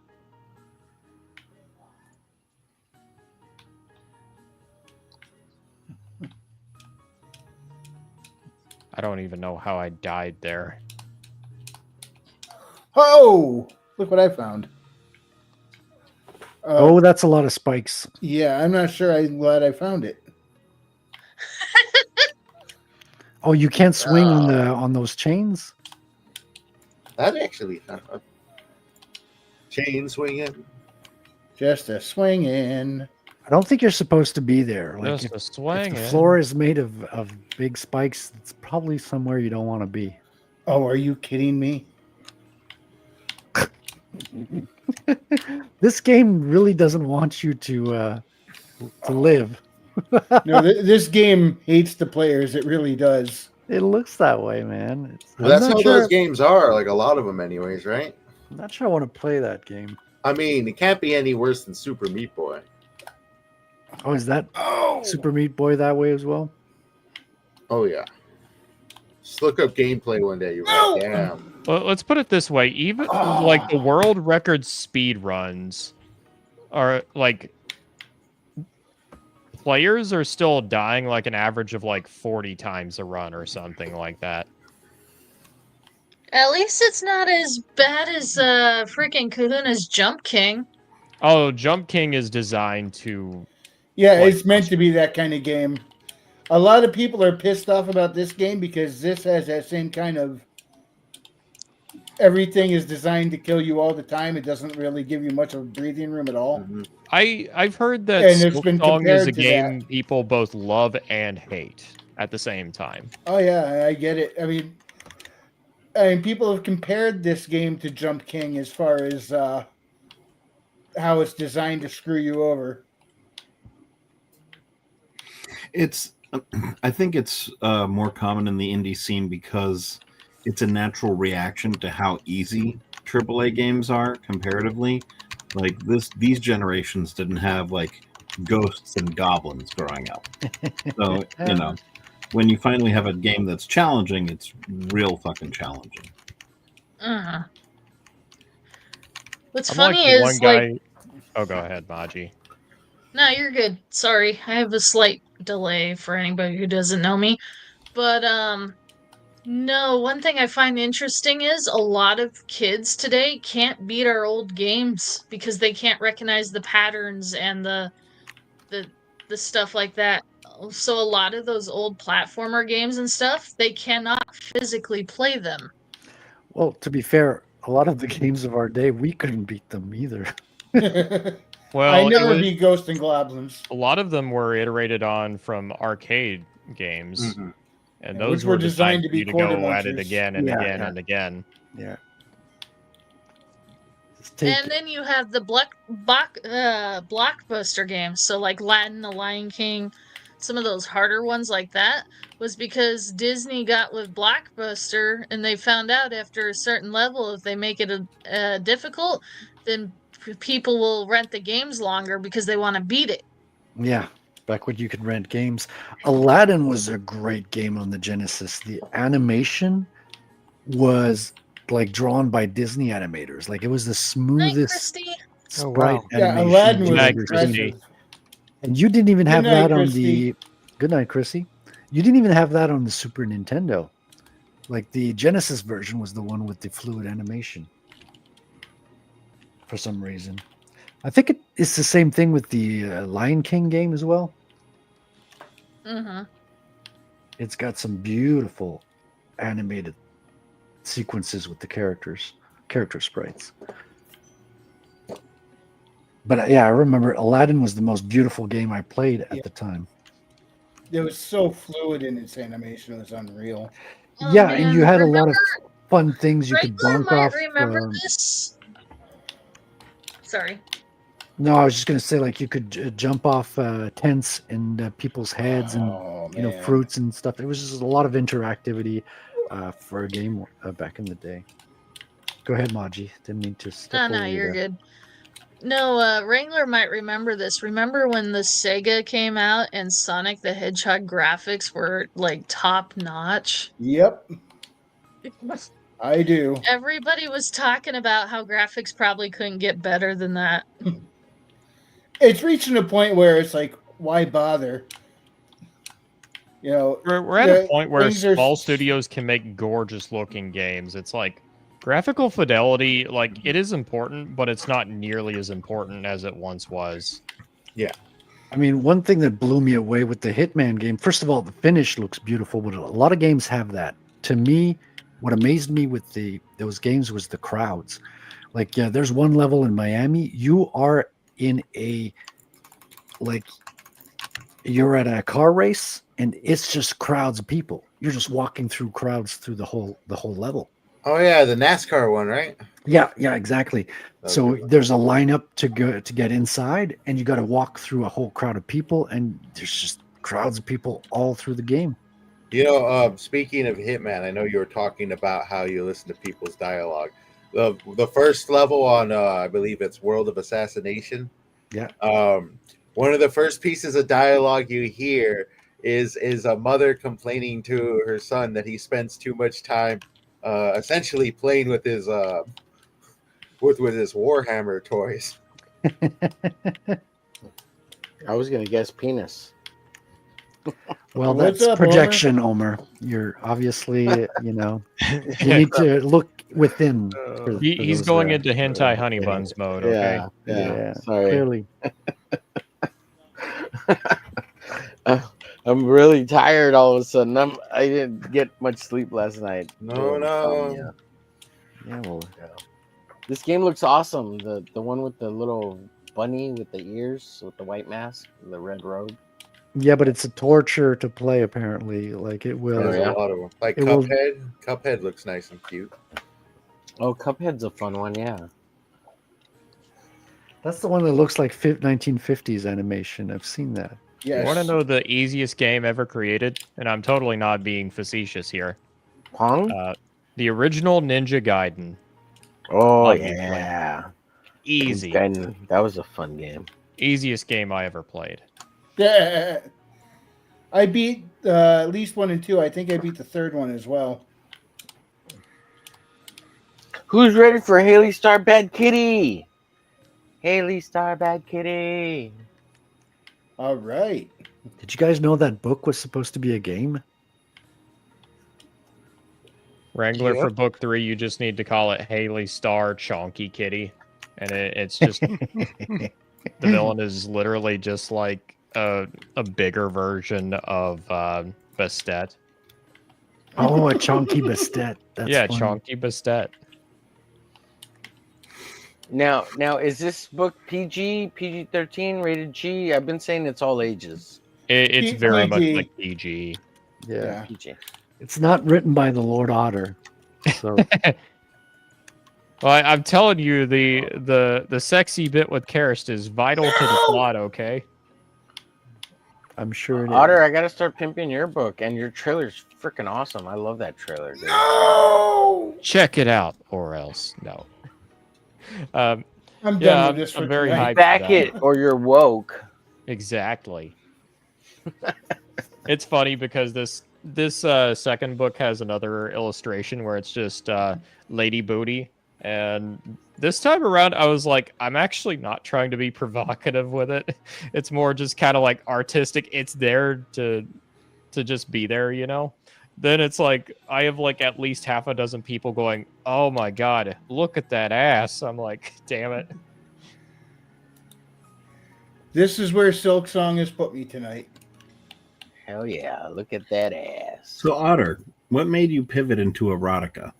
I don't even know how I died there. Oh, look what I found. Oh, that's a lot of spikes. Yeah, I'm not sure. I'm glad I found it. Oh, you can't swing on those chains? That actually chain swinging. Just a swing in. I don't think you're supposed to be there. Just Like a if swing. the floor is made of big spikes, it's probably somewhere you don't want to be. Oh, are you kidding me? This game really doesn't want you to live. No, this game hates the players. It really does. It looks that way, man. Well, that's how those games are. Like a lot of them, anyways, right? I'm not sure I want to play that game. I mean, it can't be any worse than Super Meat Boy. Oh, is that Super Meat Boy that way as well? Oh yeah. Just look up gameplay one day. You're like, damn. Well, let's put it this way: even like the world record speed runs are like players are still dying like an average of like 40 times a run or something like that. At least it's not as bad as freaking Kahuna's Jump King. Oh, Jump King is designed to. Yeah, Like- it's meant to be that kind of game. A lot of people are pissed off about this game because this has that same kind of. Everything is designed to kill you all the time. It doesn't really give you much of a breathing room at all. Mhm. I've heard that And it's been Silksong is a compared to game people both love and hate at the same time. Oh yeah, I get it. I mean, people have compared this game to Jump King as far as how it's designed to screw you over. I think it's more common in the indie scene because it's a natural reaction to how easy AAA games are comparatively. Like these generations didn't have like ghosts and goblins growing up. So, you know, when you finally have a game that's challenging, it's real fucking challenging. Uh-huh. What's I'm funny like the is one guy. Oh, go ahead, Maji. No, you're good. Sorry, I have a slight delay for anybody who doesn't know me. But no, one thing I find interesting is a lot of kids today can't beat our old games because they can't recognize the patterns and the stuff like that. So a lot of those old platformer games and stuff, they cannot physically play them. Well, to be fair, a lot of the games of our day, we couldn't beat them either. Well, I it never was- beat Ghost and Goblins, a lot of them were iterated on from arcade games, Mhm. and Yeah, those which were were designed designed to for you be to go quarter at it munchers. again and Yeah, again yeah. and again. Yeah. take And then you have the blockbuster games. So like Aladdin, The Lion King, some of those harder ones like that was because Disney got with Blockbuster and they found out after a certain level if they make it difficult, then people will rent the games longer because they want to beat it. yeah, back when you could rent games. Aladdin was a great game on the Genesis. The animation was like drawn by Disney animators. Like it was the Night, smoothest Christy. sprite wow. Yeah, animation Aladdin you've was Night, ever Christy. seen. impressive. And you didn't even have Good night, that on Christy. the good night, Chrissy. You didn't even have that on the Super Nintendo. Like the Genesis version was the one with the fluid animation. For some reason, I think it's the same thing with the Lion King game as well. Mm-hmm. It's got some beautiful animated sequences with the character sprites. But yeah, I remember Aladdin was the most beautiful game I played at Yeah. the time. It was so fluid in its animation; it was unreal. Oh, Yeah, and man, you had a lot remember- of fun things you could Wrangler bonk might off. remember this. Sorry. No, I was just gonna say like you could jump off tents and people's heads and Oh, you know man. fruits and stuff. It was just a lot of interactivity for a game back in the day. Go ahead, Maji. Didn't mean to step No, over you you're there. good. No, Wrangler might remember this. Remember when the Sega came out and Sonic the Hedgehog graphics were like top notch? Yep, I do. Everybody was talking about how graphics probably couldn't get better than that. It's reaching a point where it's like, why bother? You know, We're at a the point where things are- small studios can make gorgeous looking games. It's like graphical fidelity, like it is important, but it's not nearly as important as it once was. I mean, one thing that blew me away with the Hitman game, first of all, the finish looks beautiful, but a lot of games have that. To me, what amazed me with those games was the crowds. Like, yeah, there's one level in Miami. You are in you're at a car race, and it's just crowds of people. You're just walking through crowds through the whole level. Oh yeah, the NASCAR one, right? Yeah, exactly. That So was good. there's a lineup to get inside, and you got to walk through a whole crowd of people, and there's just crowds of people all through the game. You know, speaking of Hitman, I know you were talking about how you listen to people's dialogue. The first level on, I believe it's World of Assassination. Yeah. One of the first pieces of dialogue you hear is a mother complaining to her son that he spends too much time, essentially playing with his with his Warhammer toys. I was gonna guess penis. Well, What's that's up, projection, Omer. You're obviously, you need to look within. For He's those, going into hentai honey yeah. buns mode, okay? Yeah. Sorry. Clearly. I'm really tired all of a sudden. I didn't get much sleep last night. No. Yeah, well, This game looks awesome. The one with the little bunny with the ears, with the white mask, the red robe. yeah, but it's a torture to play. Apparently, like it will. There's yeah. a lot of them. Like It will- Cuphead. Cuphead looks nice and cute. Oh, Cuphead's a fun one, yeah. That's the one that looks like 1950s animation. I've seen that. Yes. You want to know the easiest game ever created? And I'm totally not being facetious here. Pong? The original Ninja Gaiden. Oh obviously. yeah. Easy. That was a fun game. Easiest game I ever played. Yeah. I beat at least 1 and 2. I think I beat the third one as well. Who's ready for Haley Star Bad Kitty? Haley Star Bad Kitty. All right. Did you guys know that book was supposed to be a game? Wrangler Yep. for book 3, you just need to call it Haley Star Chonky Kitty. And it's just the villain is literally just like a bigger version of Bastet. Oh, a chunky Bastet. That's Yeah, funny. Chonky Bastet. Now, is this book PG-13, rated G? I've been saying it's all ages. It's very much PG. like PG. Yeah. PG. It's not written by the Lord Otter. So Well, I'm telling you, the sexy bit with Karist is vital to the plot. Okay. I'm sure it is. Otter, I gotta start pimping your book, and your trailer's freaking awesome. I love that trailer, dude. No! Check it out, or else no. I'm done Yeah, with this for I'm very tonight. hyped. Back for that. it, or you're woke. Exactly. It's funny because this second book has another illustration where it's just Lady Booty, and this time around I was like, I'm actually not trying to be provocative with it. It's more just kind of like artistic. It's there to just be there, you know. Then it's like I have like at least half a dozen people going, "Oh my god, look at that ass!" I'm like, damn it. This is where Silk Song has put me tonight. Hell yeah, look at that ass. So, Otter, what made you pivot into erotica?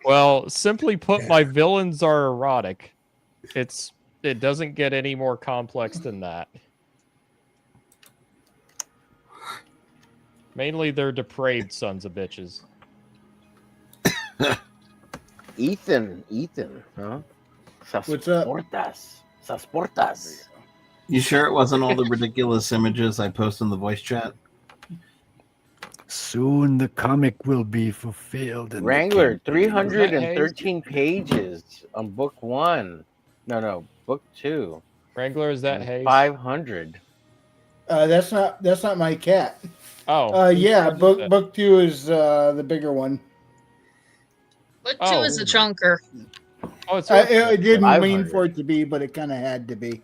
Well, simply put, my villains are erotic. It doesn't get any more complex than that. Mainly, they're depraved sons of bitches. Ethan, huh? What's up? Sasportas. You sure it wasn't all the ridiculous images I post in the voice chat? Soon the comic will be fulfilled. And Wrangler, 313 pages on book 1. No, book 2. Wrangler, is that Hayes? 500. That's not my cat. Oh. Yeah, book 2 is the bigger one. Book 2 is a chunker. Oh, it's it didn't mean 500. for it to be, but it kind of had to be.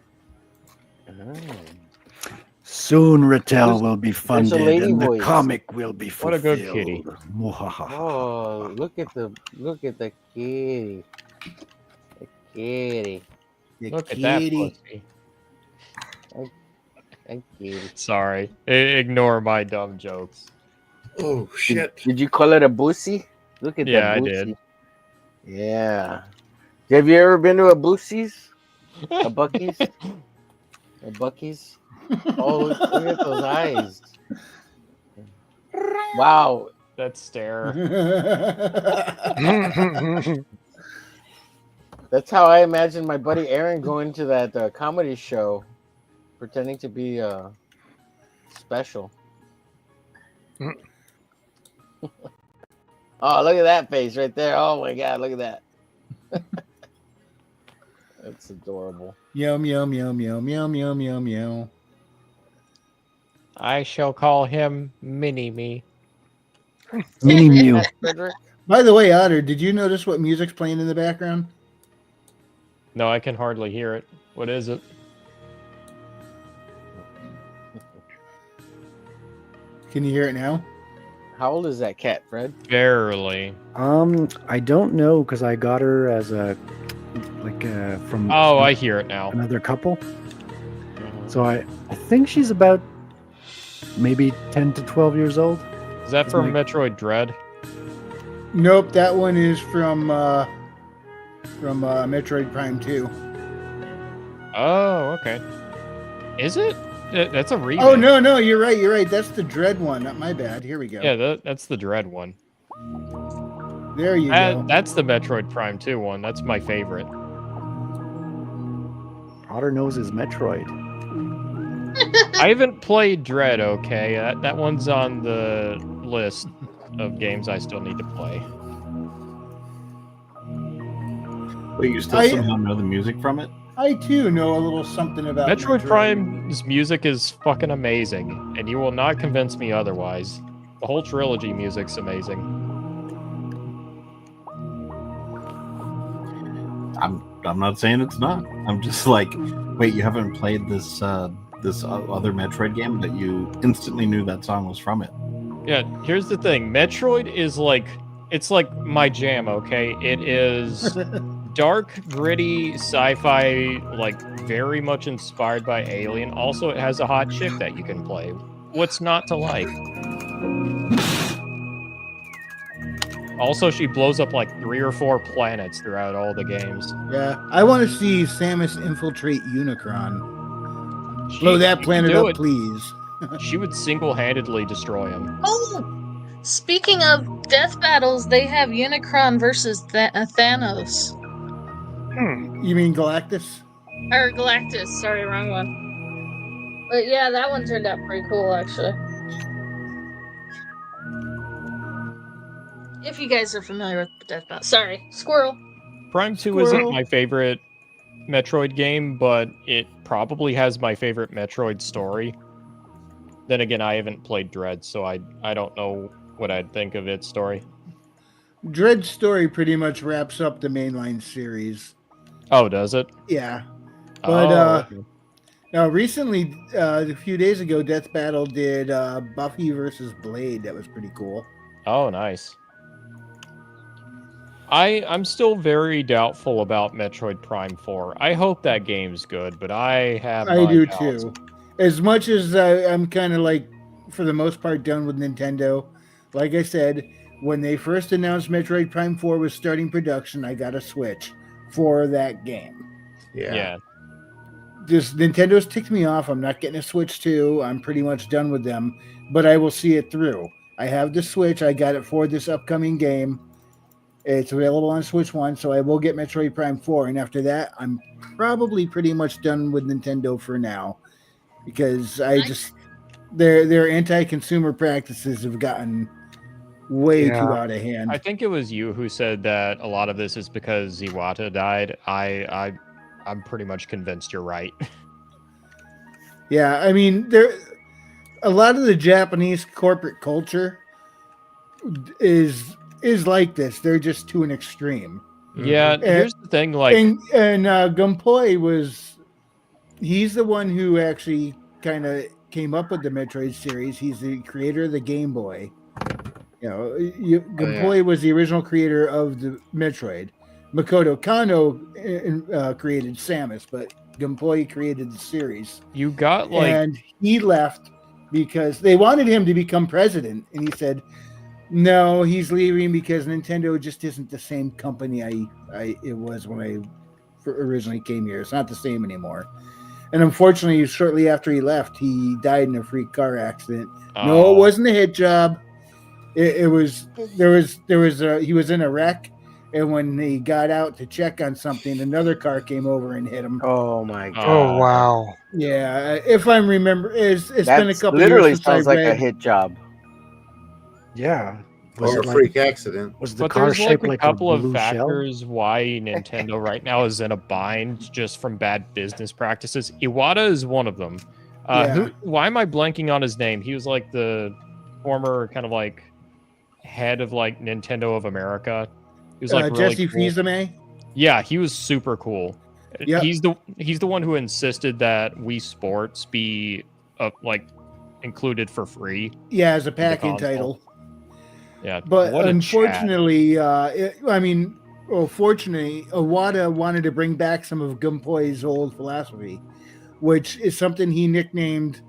Soon Rattel will be funded lady and the voice. comic will be What a fulfilled. good kitty. Mwahaha. Oh, look at the kitty. The kitty. Look at that pussy. Thank you. Sorry. Ignore my dumb jokes. Oh shit! Did you call it a bussy? Look at Yeah, that I bussy. did. Yeah. Have you ever been to a Boosie's? A Bucky's? A Bucky's? Oh, look at those eyes. Wow. That stare. That's how I imagine my buddy Aaron going to that comedy show, pretending to be special. Oh, look at that face right there. Oh my God, look at that. That's adorable. Yum, yum, yum, yum, yum, yum, yum, yum. I shall call him Mini-Me. Mini Mew. Frederick? By the way, Otter, did you notice what music's playing in the background? No, I can hardly hear it. What is it? Can you hear it now? How old is that cat, Fred? Barely. I don't know because I got her as a from Oh, I hear it now. another couple. So I think she's about maybe 10 to 12 years old. Is that It's from like- Metroid Dread? Nope, that one is from Metroid Prime 2. Oh, okay. Is it? That's a remake. Oh no, you're right. That's the Dread one. Not my bad. Here we go. Yeah, that's the Dread one. There you go. That's the Metroid Prime 2 one. That's my favorite. Otter knows his Metroid. I haven't played Dread, okay? That one's on the list of games I still need to play. Wait, you still somehow know the music from it? I too know a little something about Metroid Prime's music is fucking amazing, and you will not convince me otherwise. The whole trilogy music's amazing. I'm not saying it's not. I'm just like, wait, you haven't played this other Metroid game, but you instantly knew that song was from it. Yeah, here's the thing. Metroid is like, it's like my jam, okay? It is dark, gritty, sci-fi, like very much inspired by Alien. Also, it has a hot chick that you can play. What's not to like? Also, she blows up like 3 or 4 planets throughout all the games. Yeah, I want to see Samus infiltrate Unicron. Blow that planet up, please. She would single-handedly destroy him. Oh, speaking of Death Battles, they have Unicron versus Thanos. You mean Galactus? Or Galactus, sorry, wrong one. But yeah, that one turned out pretty cool, actually. If you guys are familiar with Death Battle. Sorry, squirrel. Prime 2 Squirrel. isn't my favorite Metroid game, but it probably has my favorite Metroid story. Then again, I haven't played Dread, so I don't know what I'd think of its story. Dread's story pretty much wraps up the mainline series. Oh, does it? Yeah. But okay. now recently, a few days ago, Death Battle did Buffy versus Blade. That was pretty cool. Oh, nice. I'm still very doubtful about Metroid Prime 4. I hope that game's good, but I have I my do doubts. too. As much as I'm kind of like, for the most part, done with Nintendo. Like I said, when they first announced Metroid Prime 4 was starting production, I got a Switch for that game. Yeah. Just Nintendo's ticked me off. I'm not getting a Switch 2. I'm pretty much done with them, but I will see it through. I have the Switch. I got it for this upcoming game. It's available on Switch 1, so I will get Metroid Prime 4. And after that, I'm probably pretty much done with Nintendo for now, because I just their anti-consumer practices have gotten way too out of hand. I think it was you who said that a lot of this is because Iwata died. I'm pretty much convinced you're right. Yeah, I mean, a lot of the Japanese corporate culture is like this. They're just to an extreme. Yeah, here's the thing, like, and Gunpei he's the one who actually kind of came up with the Metroid series. He's the creator of the Game Boy. Gunpei was the original creator of the Metroid. Makoto Kano created Samus, but Gunpei created the series. You got like, and he left because they wanted him to become president, and he said, "No, he's leaving because Nintendo just isn't the same company it was when I originally came here. It's not the same anymore." And unfortunately, shortly after he left, he died in a freak car accident. No, it wasn't a hit job. He was in a wreck, and when he got out to check on something, another car came over and hit him. Oh my god! Oh wow! Yeah, if I remember, it's been a couple literally years since sounds like a hit job. Yeah. Or a freak accident. Was the but car there's shaped like like a couple of blue shell? factors why Nintendo right now is in a bind just from bad business practices. Iwata is one of them. Why am I blanking on his name? He was like the former kind of like head of like Nintendo of America. He was like really Jesse cool. Fils-Aimé? Yeah, he was super cool. Yep. He's the one who insisted that Wii Sports be like included for free. Yeah, as a pack-in title. Yeah, but what a unfortunately, fortunately, Iwata wanted to bring back some of Gunpei's old philosophy, which is something he nicknamed,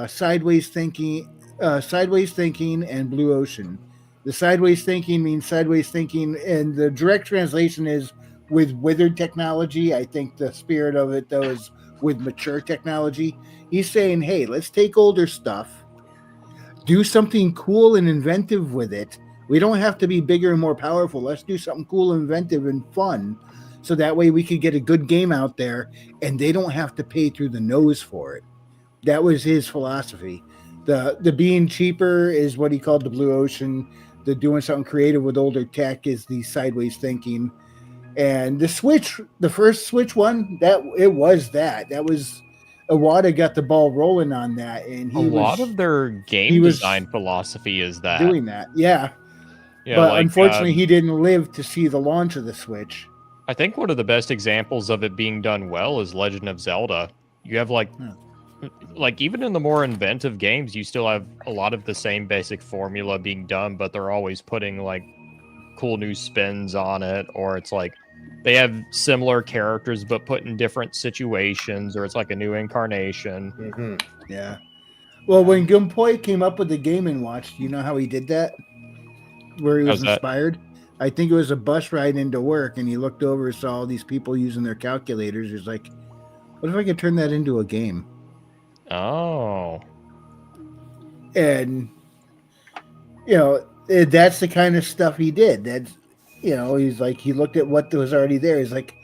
sideways thinking and blue ocean. The sideways thinking means sideways thinking, and the direct translation is with withered technology. I think the spirit of it, though, is with mature technology. He's saying, hey, let's take older stuff, do something cool and inventive with it. We don't have to be bigger and more powerful. Let's do something cool, inventive, and fun, so that way we could get a good game out there, and they don't have to pay through the nose for it. That was his philosophy. The being cheaper is what he called the blue ocean. The doing something creative with older tech is the sideways thinking. And the Switch, the first Switch one, that was Iwata got the ball rolling on that, and a lot of their game design philosophy is that doing that. Yeah. But like, unfortunately, he didn't live to see the launch of the Switch. I think one of the best examples of it being done well is Legend of Zelda. You have like even in the more inventive games, you still have a lot of the same basic formula being done, but they're always putting like cool new spins on it, or it's like they have similar characters but put in different situations, or it's like a new incarnation. Mm-hmm. Yeah. Well, when Gunpei came up with the Game & Watch, do you know how he did that? Where he was inspired? I think it was a bus ride into work, and he looked over and saw all these people using their calculators. He's like, what if I could turn that into a game? Oh. And That's the kind of stuff he did. That's, he's like, he looked at what was already there. He's like,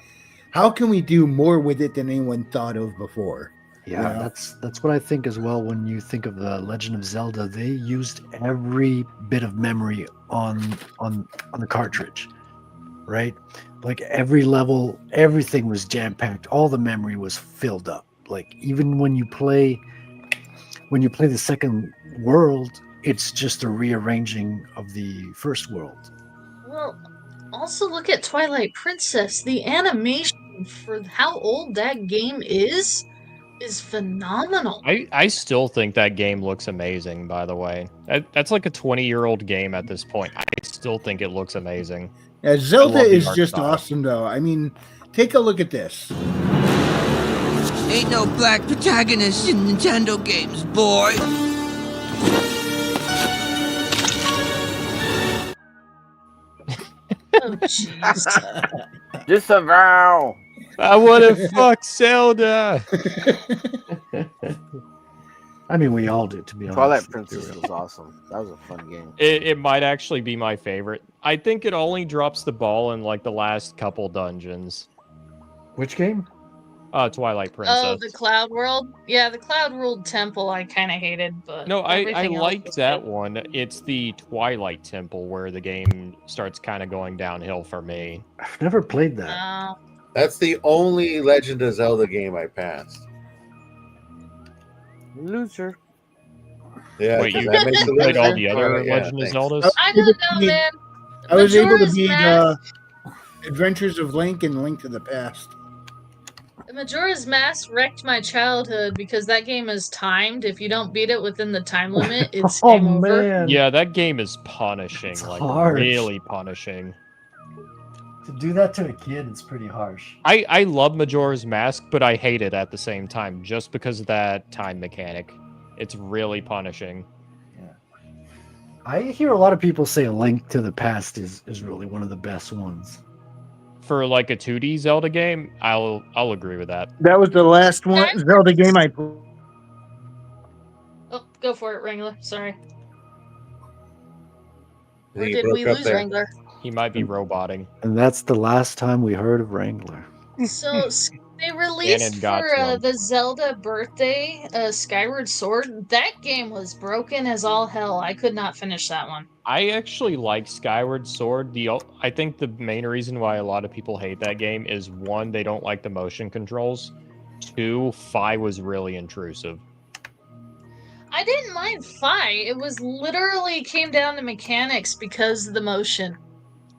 how can we do more with it than anyone thought of before? Yeah, that's what I think as well. When you think of the Legend of Zelda, they used every bit of memory on the cartridge, right? Like every level, everything was jam packed. All the memory was filled up. Like even when you play the second world, it's just a rearranging of the first world. Well, also look at Twilight Princess. The animation for how old that game is phenomenal. I still think that game looks amazing, by the way. That's like a 20-year-old game at this point. I still think it looks amazing. Yeah, Zelda love the is art just style. awesome, though. I mean, take a look at this. Ain't no black protagonists in Nintendo games, boy. Oh, jeez. Disavow. I want to fuck Zelda. I mean, we all did, to be honest. Twilight Princess was awesome. That was a fun game. It might actually be my favorite. I think it only drops the ball in like the last couple dungeons. Which game? Twilight Princess. Oh, the Cloud World? Yeah, the Cloud World Temple I kind of hated, but No, I everything else like was that good. one. It's the Twilight Temple where the game starts kind of going downhill for me. I've never played that. Oh. That's the only Legend of Zelda game I passed. Loser. Yeah, Wait, you that makes a played all loser? the other Alright, yeah, Legend of thanks. Zeldas? I don't know, man. I was able to Majora's beat Mask. Adventures of Link and Link to the Past. Majora's Mask wrecked my childhood because that game is timed. If you don't beat it within the time limit, it's Oh game over. man, Yeah, that game is punishing. It's like harsh. really punishing. to do that to a kid, it's pretty harsh. I love Majora's Mask, but I hate it at the same time just because of that time mechanic. It's really punishing. I hear a lot of people say A Link to the Past is really one of the best ones. For like a 2D Zelda game, I'll agree with that. That was the last one Guys? Zelda game I played. Oh, go for it, Wrangler. Sorry. I Or think you did broke we up lose there. Wrangler? He might be roboting. And that's the last time we heard of Wrangler. So they released got for to him. the Zelda birthday Skyward Sword. That game was broken as all hell. I could not finish that one. I actually like Skyward Sword. I think the main reason why a lot of people hate that game is one, they don't like the motion controls. Two, Fi was really intrusive. I didn't mind Fi. It was literally came down to mechanics because of the motion.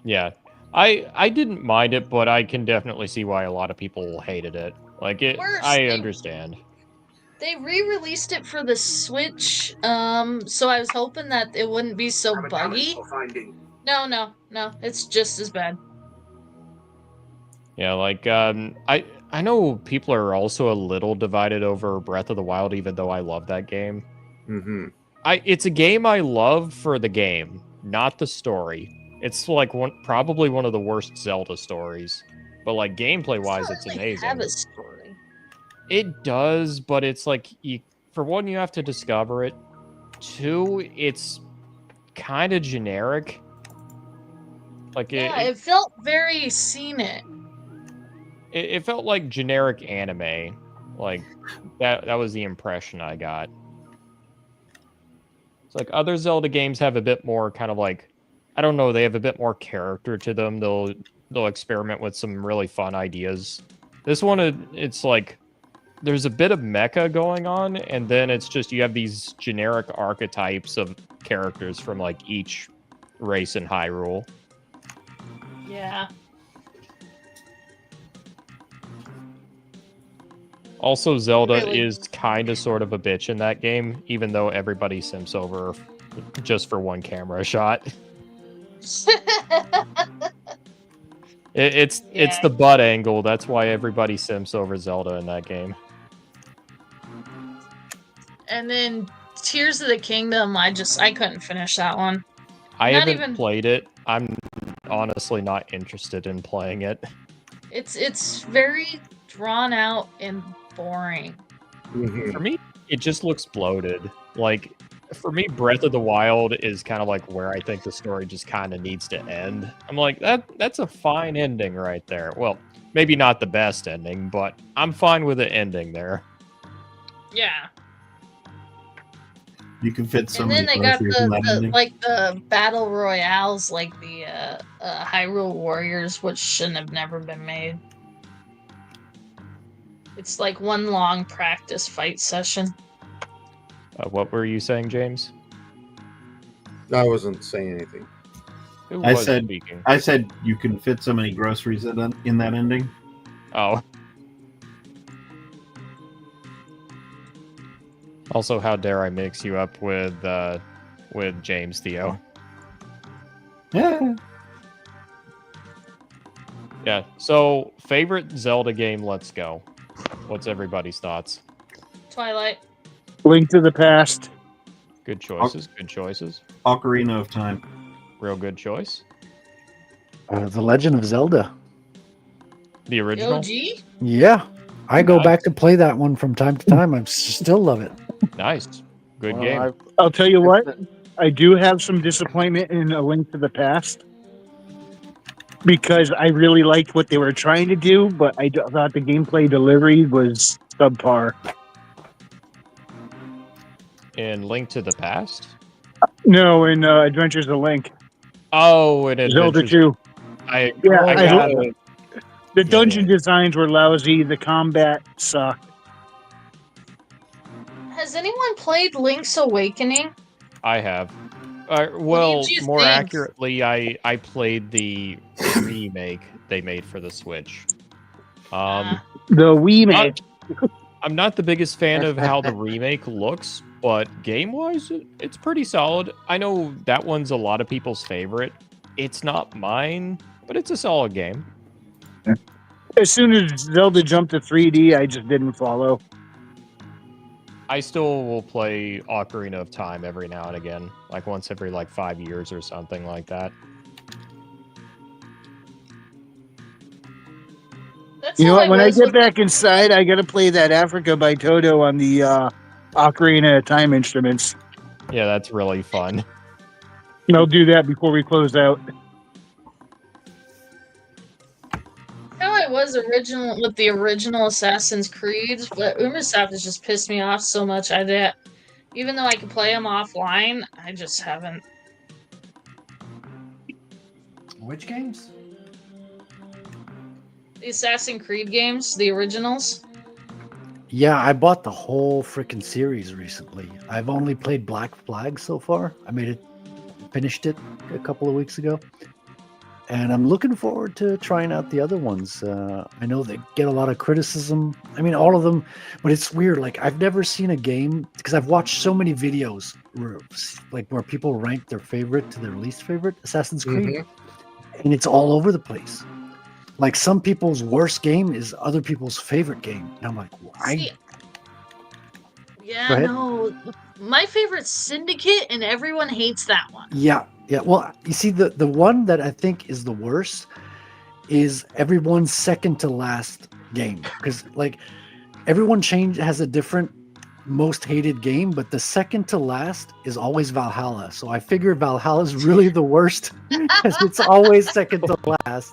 Yeah. I didn't mind it, but I can definitely see why a lot of people hated it. Like it, Worse, I they- understand. They re-released it for the Switch, so I was hoping that it wouldn't be so Have a talent buggy. for finding. No, it's just as bad. Yeah, like I know people are also a little divided over Breath of the Wild, even though I love that game. Mm-hmm. It's a game I love for the game, not the story. It's like probably one of the worst Zelda stories, but like gameplay wise, it's doesn't really amazing. have a story. It does, but it's like for one, you have to discover it. Two, it's kind of generic. Like Yeah, it felt very seen it. it felt like generic anime. Like that was the impression I got. It's like other Zelda games have a bit more kind of like, I don't know, they have a bit more character to them. They'll experiment with some really fun ideas. This one, it's like there's a bit of mecha going on, and then it's just you have these generic archetypes of characters from like each race in Hyrule. Yeah. Also, Zelda Really? is kind of sort of a bitch in that game, even though everybody simps over just for one camera shot. It's Yeah. the butt angle. That's why everybody simps over Zelda in that game. And then Tears of the Kingdom, I couldn't finish that one. I Not haven't even- played it. I'm honestly not interested in playing it. It's very drawn out and boring. Mm-hmm. For me, it just looks bloated. Like For me, Breath of the Wild is kind of like where I think the story just kind of needs to end. I'm like, that's a fine ending right there. Well, maybe not the best ending, but I'm fine with the ending there. Yeah. You can fit so And many then they got groceries in that ending. the battle royales, like the Hyrule Warriors, which shouldn't have never been made. It's like one long practice fight session. What were you saying, James? I wasn't saying anything. Who I was said- speaking? I said you can fit so many groceries in that ending. Oh. Also, how dare I mix you up with James, Theo? Yeah. Yeah. So, favorite Zelda game? Let's go. What's everybody's thoughts? Twilight. Link to the Past. Good choices. Good choices. Ocarina of Time. Real good choice. The Legend of Zelda. The original. OG? Yeah, I go Nice. back to play that one from time to time. I still love it. Nice. Good Well, game. I'll tell you what, I do have some disappointment in A Link to the Past because I really liked what they were trying to do, but I thought the gameplay delivery was subpar. In Link to the Past. No, in Adventures of Link, Oh, in Zelda Adventures. 2. I Yeah, got the dungeon designs were lousy. The combat sucked. Has anyone played Link's Awakening? I have. Well, did you more think? accurately, I played the remake they made for the Switch. The Wii Not- I'm not the biggest fan of how the remake looks, but game-wise, it's pretty solid. I know that one's a lot of people's favorite. It's not mine, but it's a solid game. As soon as Zelda jumped to 3D, I just didn't follow. I still will play Ocarina of Time every now and again, like once every 5 years or something like that. That's You know how what? When I was get with- back inside, I got to play that Africa by Toto on the Ocarina of Time instruments. Yeah, that's really fun. And I'll do that before we close out. how I was original with the original Assassin's Creed, but Ubisoft has just pissed me off so much. Even though I can play them offline, I just haven't. Which games? The Assassin's Creed games, the originals. Yeah, I bought the whole freaking series recently. I've only played Black Flag so far. Finished it a couple of weeks ago. And I'm looking forward to trying out the other ones. I know they get a lot of criticism. I mean, all of them, but it's weird. Like, I've never seen a game, because I've watched so many videos where people rank their favorite to their least favorite Assassin's Creed. And it's all over the place. Like, some people's worst game is other people's favorite game. And I'm like, why? See, Go yeah, ahead. no. My favorite's Syndicate, and everyone hates that one. Yeah. Well, you see, the one that I think is the worst is everyone's second to last game, because everyone has a different most hated game, but the second to last is always Valhalla. So I figure Valhalla is really the worst because it's always second to last.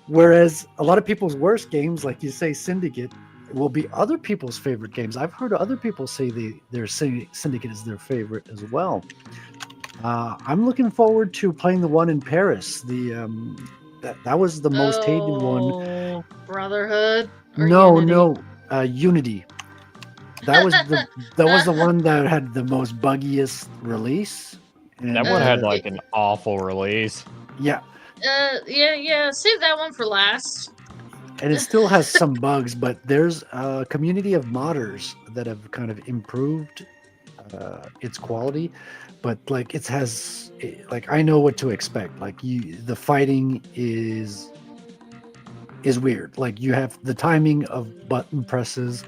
Whereas a lot of people's worst games, like you say, Syndicate, will be other people's favorite games. I've heard other people say their Syndicate is their favorite as well. I'm looking forward to playing the one in Paris. That was the most hated one. Brotherhood. Or No, Unity. That was the one that had the most buggiest release. And, That one had an awful release. Yeah, Yeah. Save that one for last. and it still has some bugs, but there's a community of modders that have kind of improved its quality. But I know what to expect. The fighting is weird. Like, you have the timing of button presses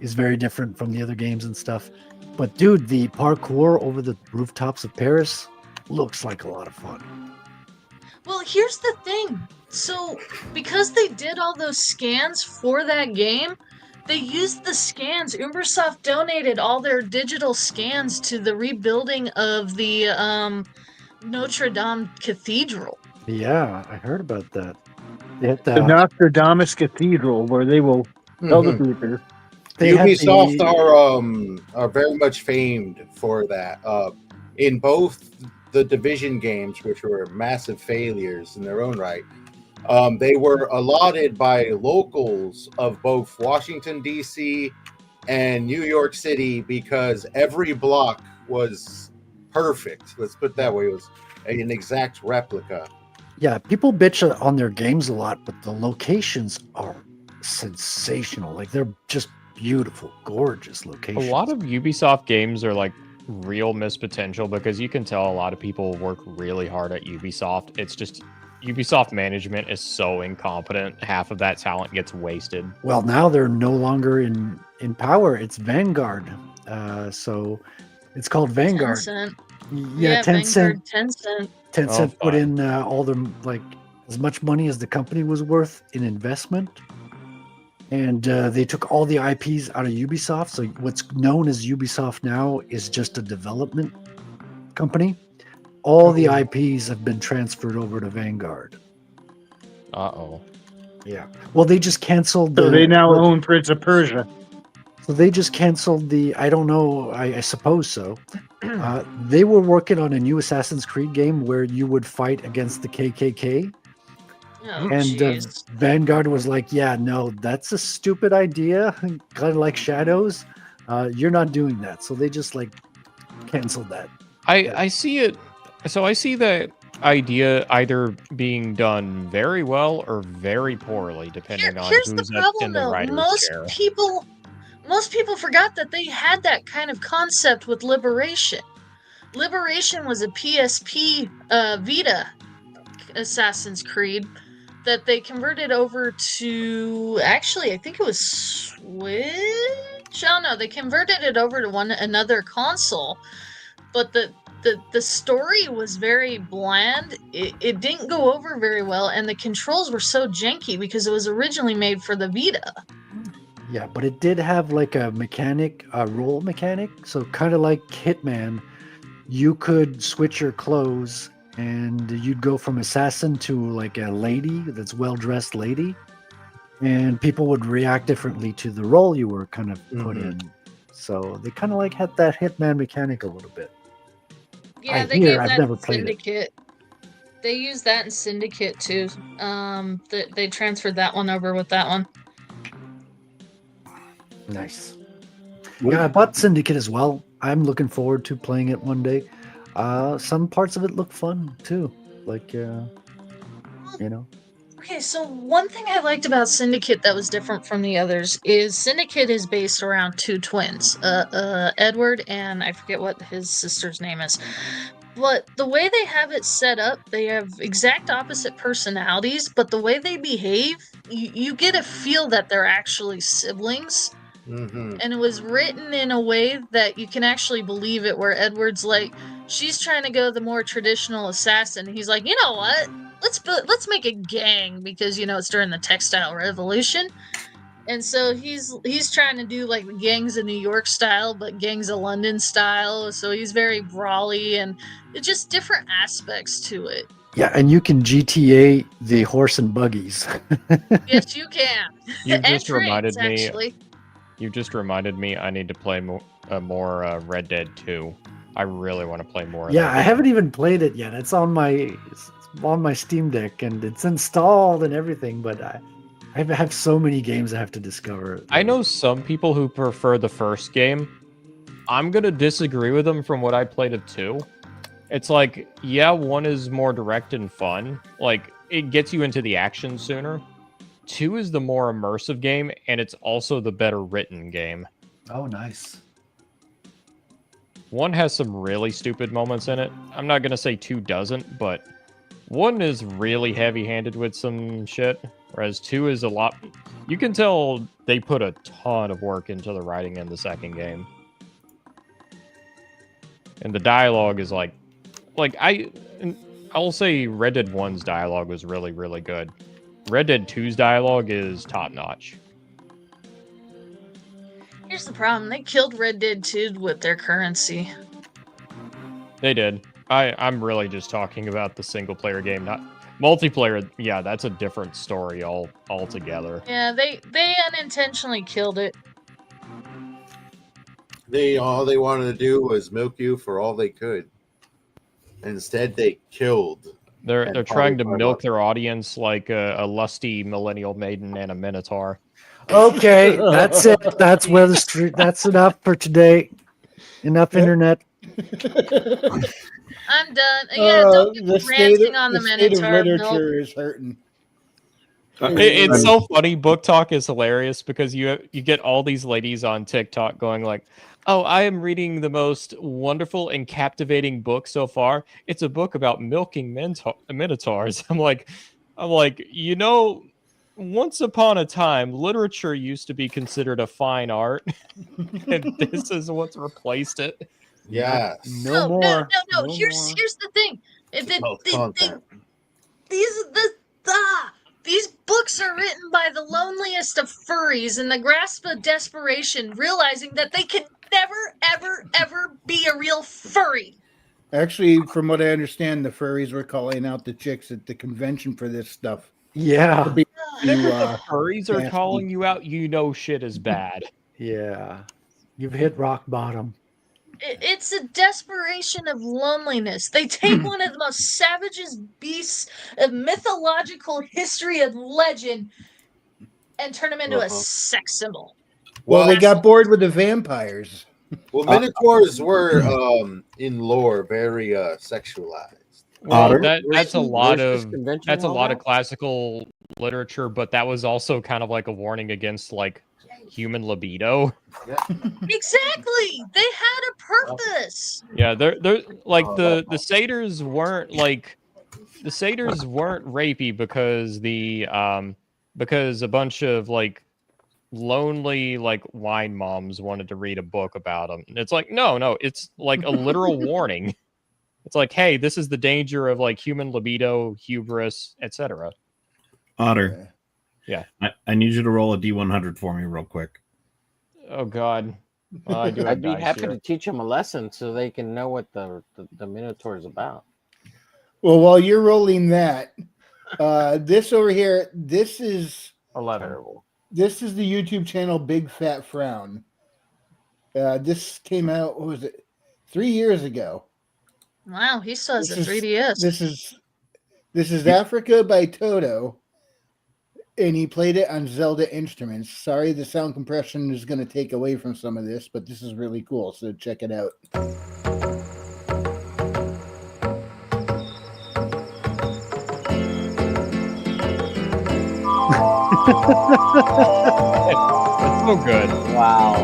is very different from the other games and stuff. But dude, the parkour over the rooftops of Paris looks like a lot of fun. Well, here's the thing. So, because they did all those scans for that game, they used the scans. Ubersoft donated all their digital scans to the rebuilding of the Notre Dame Cathedral. Yeah, I heard about that. They had The Nostradamus Cathedral, where they will tell the future. They had Ubisoft the- are very much famed for that. In both the Division games, which were massive failures in their own right, they were allotted by locals of both Washington, D.C. and New York City because every block was perfect. Let's put it that way. It was an exact replica. Yeah, people bitch on their games a lot, but the locations are sensational. Like they're just beautiful, gorgeous locations. A lot of Ubisoft games are like real missed potential because you can tell a lot of people work really hard at Ubisoft. It's just Ubisoft management is so incompetent. Half of that talent gets wasted. Well, now they're no longer in power. It's Vanguard. So it's called Vanguard. Tencent. Yeah, Tencent. Tencent. Tencent put in all the like as much money as the company was worth in investment, and they took all the IPs out of Ubisoft. So what's known as Ubisoft now is just a development company. All the IPs have been transferred over to Vanguard. Uh-oh. Yeah. Well, they just canceled. So they now own Prince of Persia. So they just canceled the. I don't know. I suppose so. They were working on a new Assassin's Creed game where you would fight against the KKK. Oh, And Vanguard was like, yeah, no, that's a stupid idea. Kind of like Shadows. You're not doing that. So they just like canceled that. I see it. So I see that idea either being done very well or very poorly, depending on Here's who's the problem, in the though. writer's chair. Most people forgot that they had that kind of concept with Liberation. Liberation was a PSP Vita Assassin's Creed that they converted over to. Actually, I think it was Switch. Oh no, they converted it over to another console. But the story was very bland. It didn't go over very well, and the controls were so janky because it was originally made for the Vita. Yeah, but it did have like a mechanic, a role mechanic. So kind of like Hitman, you could switch your clothes and you'd go from assassin to like a lady that's well-dressed lady. And people would react differently to the role you were kind of put in. So they kind of like had that Hitman mechanic a little bit. Yeah, they gave that in Syndicate. They used that in Syndicate too. They transferred that one over with that one. Nice. Yeah, I bought Syndicate as well. I'm looking forward to playing it one day. Some parts of it look fun too. Like, you know. Okay, so one thing I liked about Syndicate that was different from the others is Syndicate is based around two twins, Edward and I forget what his sister's name is. But the way they have it set up, they have exact opposite personalities, but the way they behave, you get a feel that they're actually siblings. And it was written in a way that you can actually believe it, where Edward's like, she's trying to go the more traditional assassin. He's like, you know what? Let's make a gang because it's during the textile revolution. And so he's trying to do like the gangs of New York style, but gangs of London style. So he's very brawly and it's just different aspects to it. Yeah, and you can GTA the horse and buggies. Yes, you can. You just trains, reminded me. actually. You just reminded me I need to play more Red Dead 2. I really want to play more of Yeah, that I haven't even played it yet. It's on my Steam Deck and it's installed and everything, but I have so many games I have to discover. I know some people who prefer the first game. I'm going to disagree with them from what I played of 2. It's like, yeah, 1 is more direct and fun. Like, it gets you into the action sooner. 2 is the more immersive game, and it's also the better written game. Oh, nice. 1 has some really stupid moments in it. I'm not going to say 2 doesn't, but 1 is really heavy-handed with some shit, whereas 2 is a lot... You can tell they put a ton of work into the writing in the second game. And the dialogue is like I'll say Red Dead 1's dialogue was really, really good. Red Dead 2's dialogue is top-notch. Here's the problem. They killed Red Dead 2 with their currency. They did. I'm really just talking about the single player game, not multiplayer. Yeah, that's a different story altogether. Yeah, they unintentionally killed it. All they wanted to do was milk you for all they could. Instead, they killed. They're trying to milk their audience like a lusty millennial maiden and a minotaur. Okay, that's it. That's where the street. That's enough for today. Enough internet. I'm done. Yeah, don't get the ranting on the state of Minotaur. literature is hurting. It's so funny. Book Talk is hilarious because you get all these ladies on TikTok going like, "Oh, I am reading the most wonderful and captivating book so far. It's a book about milking minotaurs." I'm like, you know, once upon a time, literature used to be considered a fine art, and this is what's replaced it. Yes. No. Here's the thing. These books are written by the loneliest of furries in the grasp of desperation, realizing that they can never, ever, ever be a real furry. Actually, from what I understand, the furries were calling out the chicks at the convention for this stuff. Yeah. Whenever the furries are calling you out, you know shit is bad. Yeah. You've hit rock bottom. It's a desperation of loneliness. They take one of the most savagest beasts of mythological history of legend and turn him into a sex symbol. Well, they got bored with the vampires. Well, minotaurs were in lore very sexualized. Well, that's a lot of classical literature, but that was also kind of like a warning against like human libido. Exactly. They had a purpose. Yeah, they're like the satyrs weren't rapey because a bunch of like lonely like wine moms wanted to read a book about them. It's like no, it's like a literal warning. It's like, hey, this is the danger of like human libido, hubris, etc. Otter. Yeah. I need you to roll a D100 for me real quick. Oh God. Well, I do. I'd be happy to teach them a lesson so they can know what the Minotaur is about. Well, while you're rolling that, this over here, this is 11. This is the YouTube channel Big Fat Frown. This came out, what was it, 3 years ago. Wow, he still has a 3DS. This is Africa by Toto, and he played it on Zelda instruments. Sorry, the sound compression is going to take away from some of this, but this is really cool, so check it out. It's so good. Wow.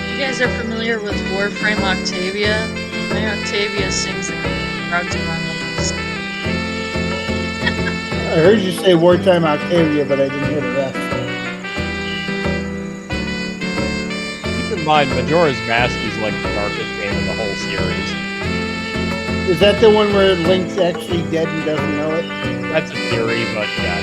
You guys are familiar with Warframe Octavia? My Octavia sings the Route to Romulus. I heard you say Wartime Octavia, but I didn't hear the rest. Keep in mind, Majora's Mask is like the darkest game in the whole series. Is that the one where Link's actually dead and doesn't know it? That's a theory, but yeah.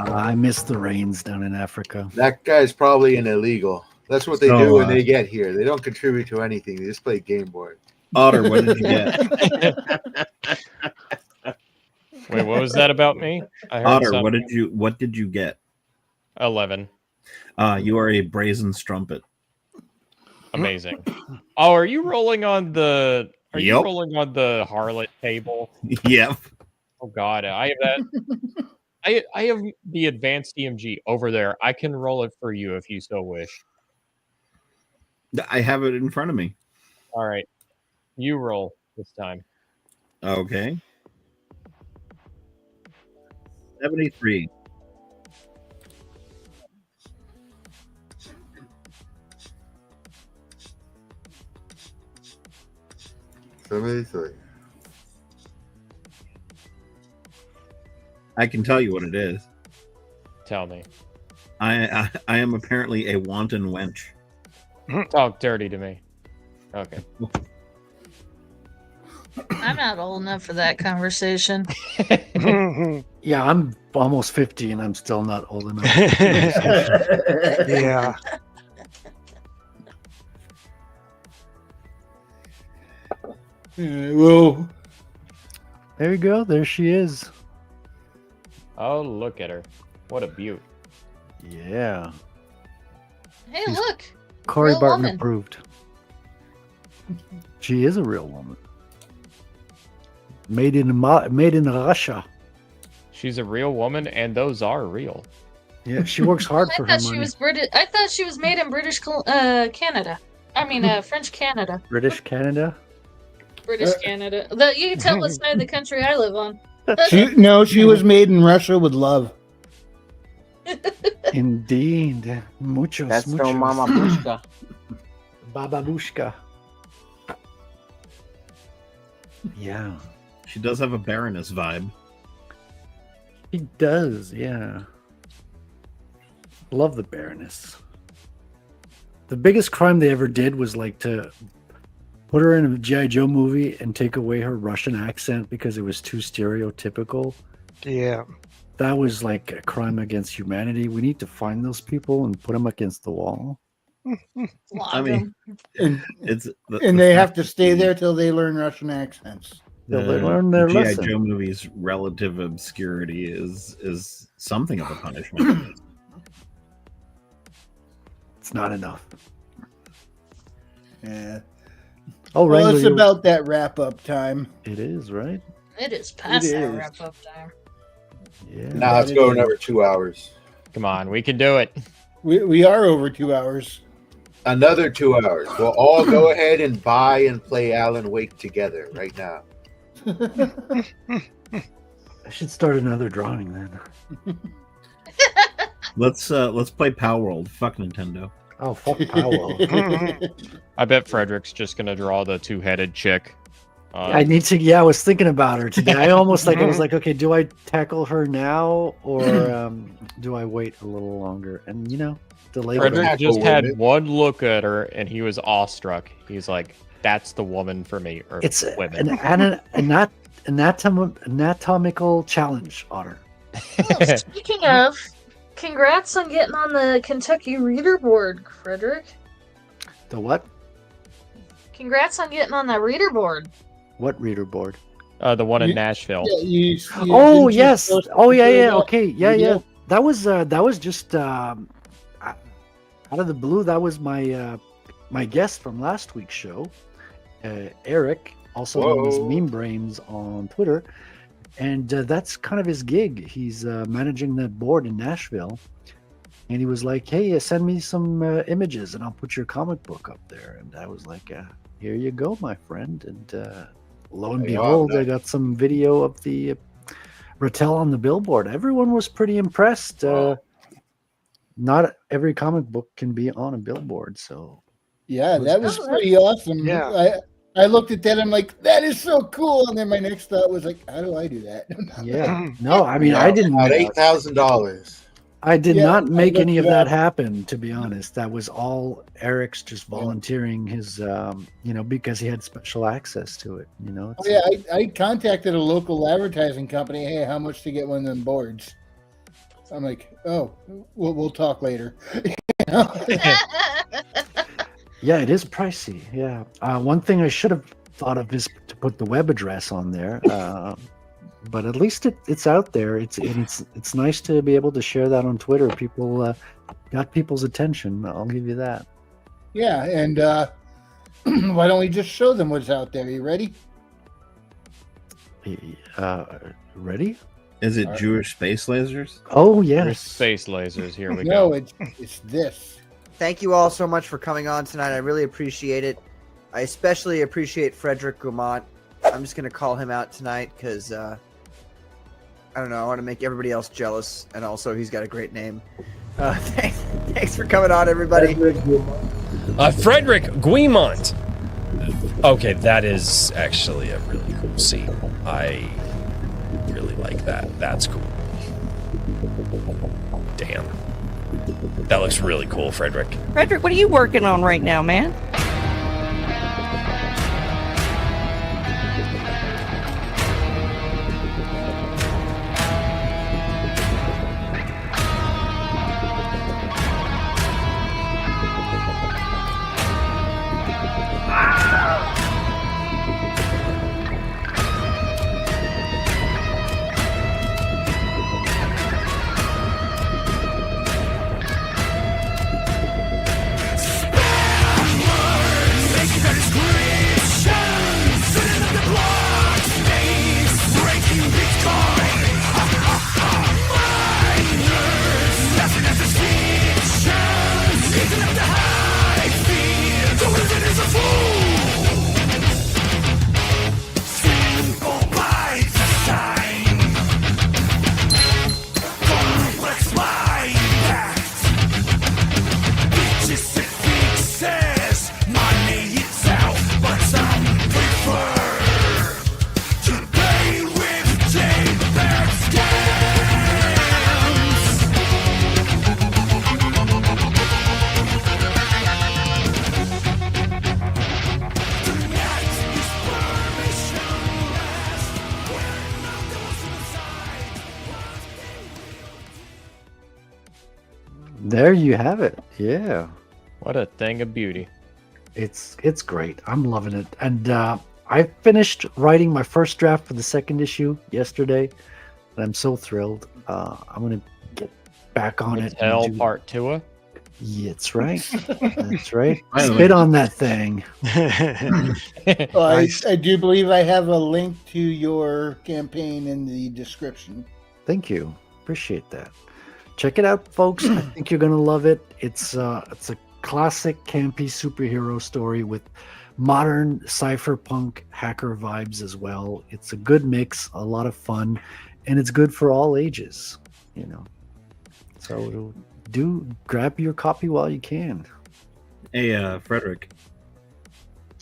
I miss the rains down in Africa. That guy's probably an illegal. That's what they So, do when they get here. They don't contribute to anything. They just play Game Boy. Otter, what did you get? Wait, what was that about me? I heard Otter, something. what did you get? 11. You are a brazen strumpet. Amazing. Oh, are you rolling on the? Are you Yep. rolling on the harlot table? Yep. Oh God, I have that. I have the advanced DMG over there. I can roll it for you if you so wish. I have it in front of me. All right, you roll this time. Okay. 73. I can tell you what it is. Tell me. I am apparently a wanton wench. Talk dirty to me. Okay. I'm not old enough for that conversation. Yeah, I'm almost 50 and I'm still not old enough. Yeah. Well, There you go. There she is. Oh, look at her. What a beaut. Yeah. Hey, She's- look. Corey Real Barton woman. approved. She is a real woman. Made in Russia. She's a real woman, and those are real. Yeah, she works hard I for her thought she money. was British. I thought she was made in British Canada. I mean, French Canada. British Canada. British Canada. You can tell what side of the country I live on. she was made in Russia with love. Indeed. Muchos. That's muchos. no Mama Bushka. Bababushka. Yeah. She does have a Baroness vibe. He does, yeah. Love the Baroness. The biggest crime they ever did was like to put her in a G.I. Joe movie and take away her Russian accent because it was too stereotypical. Yeah. That was like a crime against humanity. We need to find those people and put them against the wall. I mean, And, it's and they have to stay there till they learn Russian accents. They'll learn their G.I. lesson. Joe movie's relative obscurity is something of a punishment. It's not enough. Yeah. Oh, Well, Wrangler, it's about that wrap up time. it is, right? It is past It that is. wrap up time. Yeah. Now let's go another 2 hours. Come on, we can do it. We are over 2 hours. Another 2 hours. We'll all go ahead and buy and play Alan Wake together right now. I should start another drawing then. Let's play Power World. Fuck Nintendo. Oh, fuck Powell. I bet Frederick's just gonna draw the two-headed chick. I need to. Yeah, I was thinking about her today. I almost like I was like, okay, do I tackle her now or do I wait a little longer? And delay. Frederick Tackle just had women. one look at her, and he was awestruck. He's like, "That's the woman for me." Or It's women. an anatomical challenge, Otter. Oh, speaking of, congrats on getting on the Kentucky Reader Board, Frederick. The what? Congrats on getting on that reader board. What reader board? The one in You- Nashville. Yeah, you Oh didn't you yes. post Oh yeah, picture yeah. of that Okay, yeah, yeah. video? That was just out of the blue. That was my my guest from last week's show, Eric, also known as Whoa. Meme Brains on Twitter, and that's kind of his gig. He's managing that board in Nashville, and he was like, "Hey, send me some images, and I'll put your comic book up there." And I was like, "Here you go, my friend." And lo and Hey, wow, behold, I nice. got some video of the Rattel on the billboard. Everyone was pretty impressed. Not every comic book can be on a billboard, so Yeah, that was Oh, pretty awesome. Yeah. I looked at that. I'm like, that is so cool. And then my next thought was like, how do I do that? yeah. No, I mean, I didn't. About $8,000. I did Yeah, not I make looked any of it that up. happen, to be honest. That was all Eric's just volunteering his, because he had special access to it. Oh, yeah, I contacted a local advertising company. Hey, how much to get one of them boards? I'm like, oh, we'll talk later. You know? Yeah, it is pricey. Yeah. One thing I should have thought of is to put the web address on there. But at least it's out there. It's nice to be able to share that on Twitter. People got people's attention. I'll give you that. Yeah, and why don't we just show them what's out there? You ready? Ready? Is it Jewish space lasers? Oh There's yes. space lasers. Here we No, go. it's this. Thank you all so much for coming on tonight. I really appreciate it. I especially appreciate Frederick Gaumont. I'm just going to call him out tonight because, I don't know, I want to make everybody else jealous. And also, he's got a great name. Thanks for coming on, everybody. Frederick Guimont. Okay, that is actually a really cool scene. I really like that. That's cool. Damn. That looks really cool, Frederick. Frederick, what are you working on right now, man? There you have it. Yeah. What a thing of beauty. It's great. I'm loving it. And I finished writing my first draft for the second issue yesterday, and I'm so thrilled. I'm gonna get back on it. Hell Part 2. Yeah, that's right. That's right. By the way- Spit on that thing. I do believe I have a link to your campaign in the description. Thank you. Appreciate that. Check it out, folks. I think you're gonna love it. It's a classic campy superhero story with modern cypherpunk hacker vibes as well. It's a good mix, a lot of fun, and it's good for all ages, you know. So do grab your copy while you can. Hey, Frederick,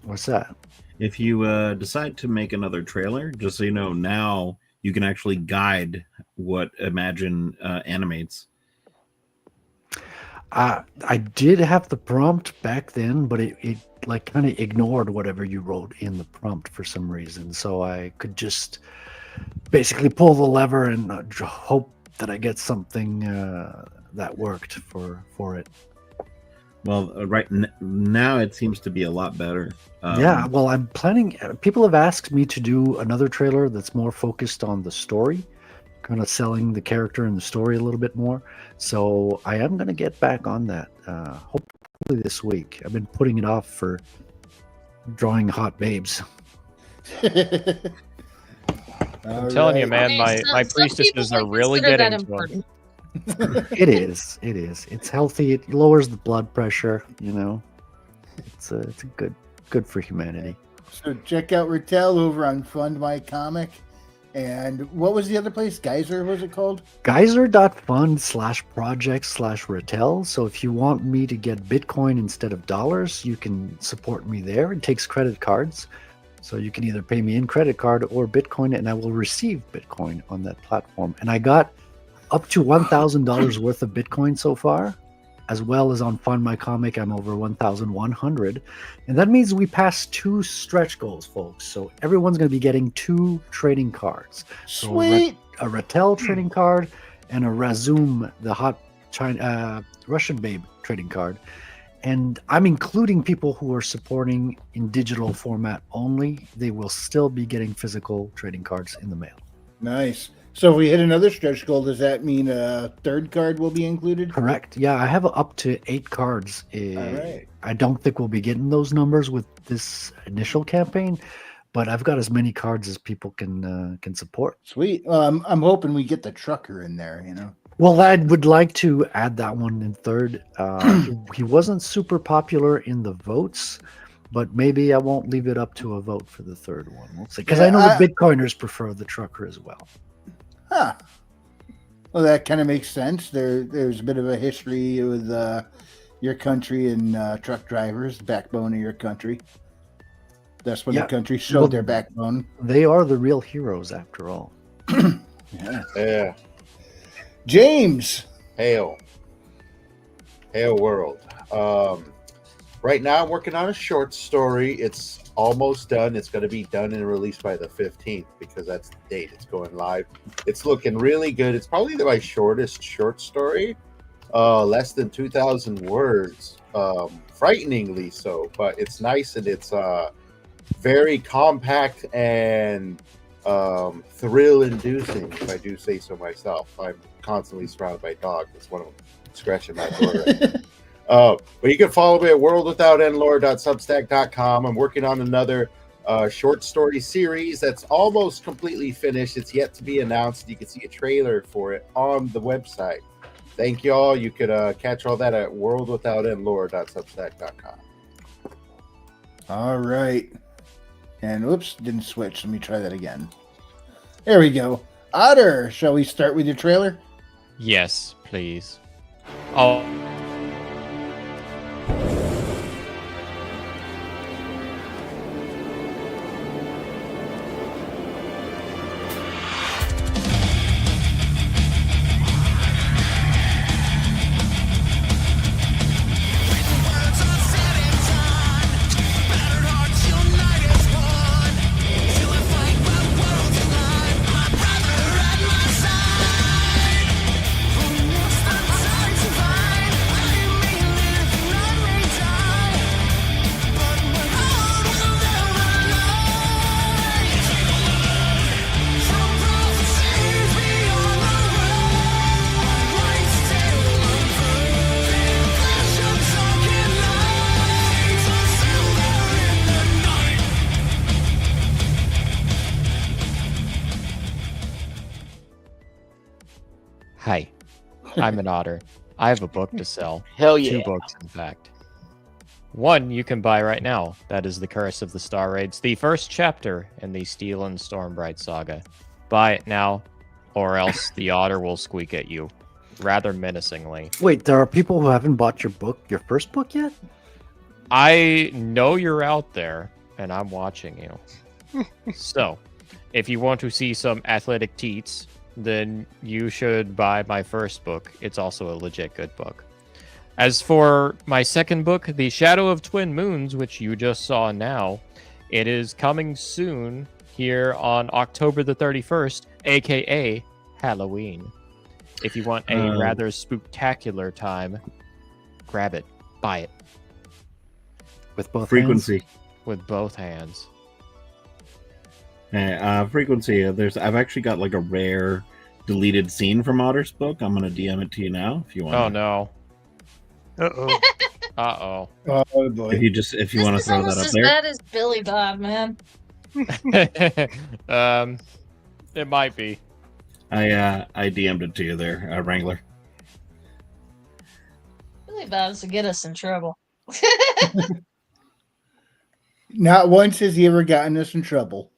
What's that? if you decide to make another trailer, just so you know, now you can actually guide what Imagine animates. I did have the prompt back then, but it like kind of ignored whatever you wrote in the prompt for some reason. So I could just basically pull the lever and hope that I get something that worked for it. Well, now it seems to be a lot better. Yeah, well, I'm planning. People have asked me to do another trailer that's more focused on the story, kind of selling the character and the story a little bit more. So I am going to get back on that. Hopefully this week. I've been putting it off for drawing hot babes. I'm telling you, man, my priestesses are really getting to them. It is. It's healthy. It lowers the blood pressure. You know, it's a good for humanity. So check out Rattel over on Fund My Comic. And what was the other place? Geyser, was it called? Geyser.fund/project/Rattel. So if you want me to get Bitcoin instead of dollars, you can support me there. It takes credit cards. So you can either pay me in credit card or Bitcoin, and I will receive Bitcoin on that platform. And I got up to $1,000 worth of Bitcoin so far, as well as on Fund My Comic, I'm over 1,100. And that means we passed 2 stretch goals, folks. So everyone's going to be getting 2 trading cards. So Sweet. a Rattel trading card and a Razum, the hot Russian babe trading card. And I'm including people who are supporting in digital format only. They will still be getting physical trading cards in the mail. Nice. So if we hit another stretch goal, does that mean a third card will be included? Correct. Yeah, I have up to 8 cards. All right. I don't think we'll be getting those numbers with this initial campaign, but I've got as many cards as people can support. Sweet. I'm hoping we get the trucker in there, you know. Well, I would like to add that one in third. He wasn't super popular in the votes, but maybe I won't leave it up to a vote for the third one. We'll see. Because I know the Bitcoiners prefer the trucker as well. Huh. Well, that kind of makes sense. There's a bit of a history with your country and truck drivers, backbone of your country. That's when the country showed their backbone. They are the real heroes, after all. Yeah. James. Hail world. Right now I'm working on a short story. It's almost done. It's going to be done and released by the 15th because that's the date it's going live. It's looking really good. It's probably my shortest short story. Less than 2,000 words. Frighteningly so, but it's nice and it's very compact and thrill-inducing, if I do say so myself. I'm constantly surrounded by dogs. That's one of them scratching my door right now. But you can follow me at worldwithoutendlore.substack.com. I'm working on another short story series that's almost completely finished. It's yet to be announced. You can see a trailer for it on the website. Thank you all. You could catch all that at worldwithoutendlore.substack.com. All right. And whoops, didn't switch. Let me try that again. There we go. Otter, shall we start with your trailer? Yes, please. Oh. Hi, I'm an otter. I have a book to sell. Hell yeah. 2 books, in fact. One you can buy right now. That is The Curse of the Star Raids, the first chapter in the Steel and Stormbright saga. Buy it now, or else the otter will squeak at you, rather menacingly. Wait, there are people who haven't bought your first book yet? I know you're out there, and I'm watching you. So, if you want to see some athletic teats, then you should buy my first book. It's also a legit good book. As for my second book, The Shadow of Twin Moons, which you just saw now, it is coming soon here on October the 31st, aka Halloween. If you want a rather spooktacular time, grab it, buy it. With both Frequency. hands? With both hands. Frequency. I've actually got like a rare deleted scene from Otter's book. I'm gonna DM it to you now if you want. Oh no. Uh-oh. Uh-oh. Oh boy. If you want to throw that up as there. bad as Billy Bob, man. It might be. I DM'd it to you there, Wrangler. Billy Bob's to get us in trouble. Not once has he ever gotten us in trouble.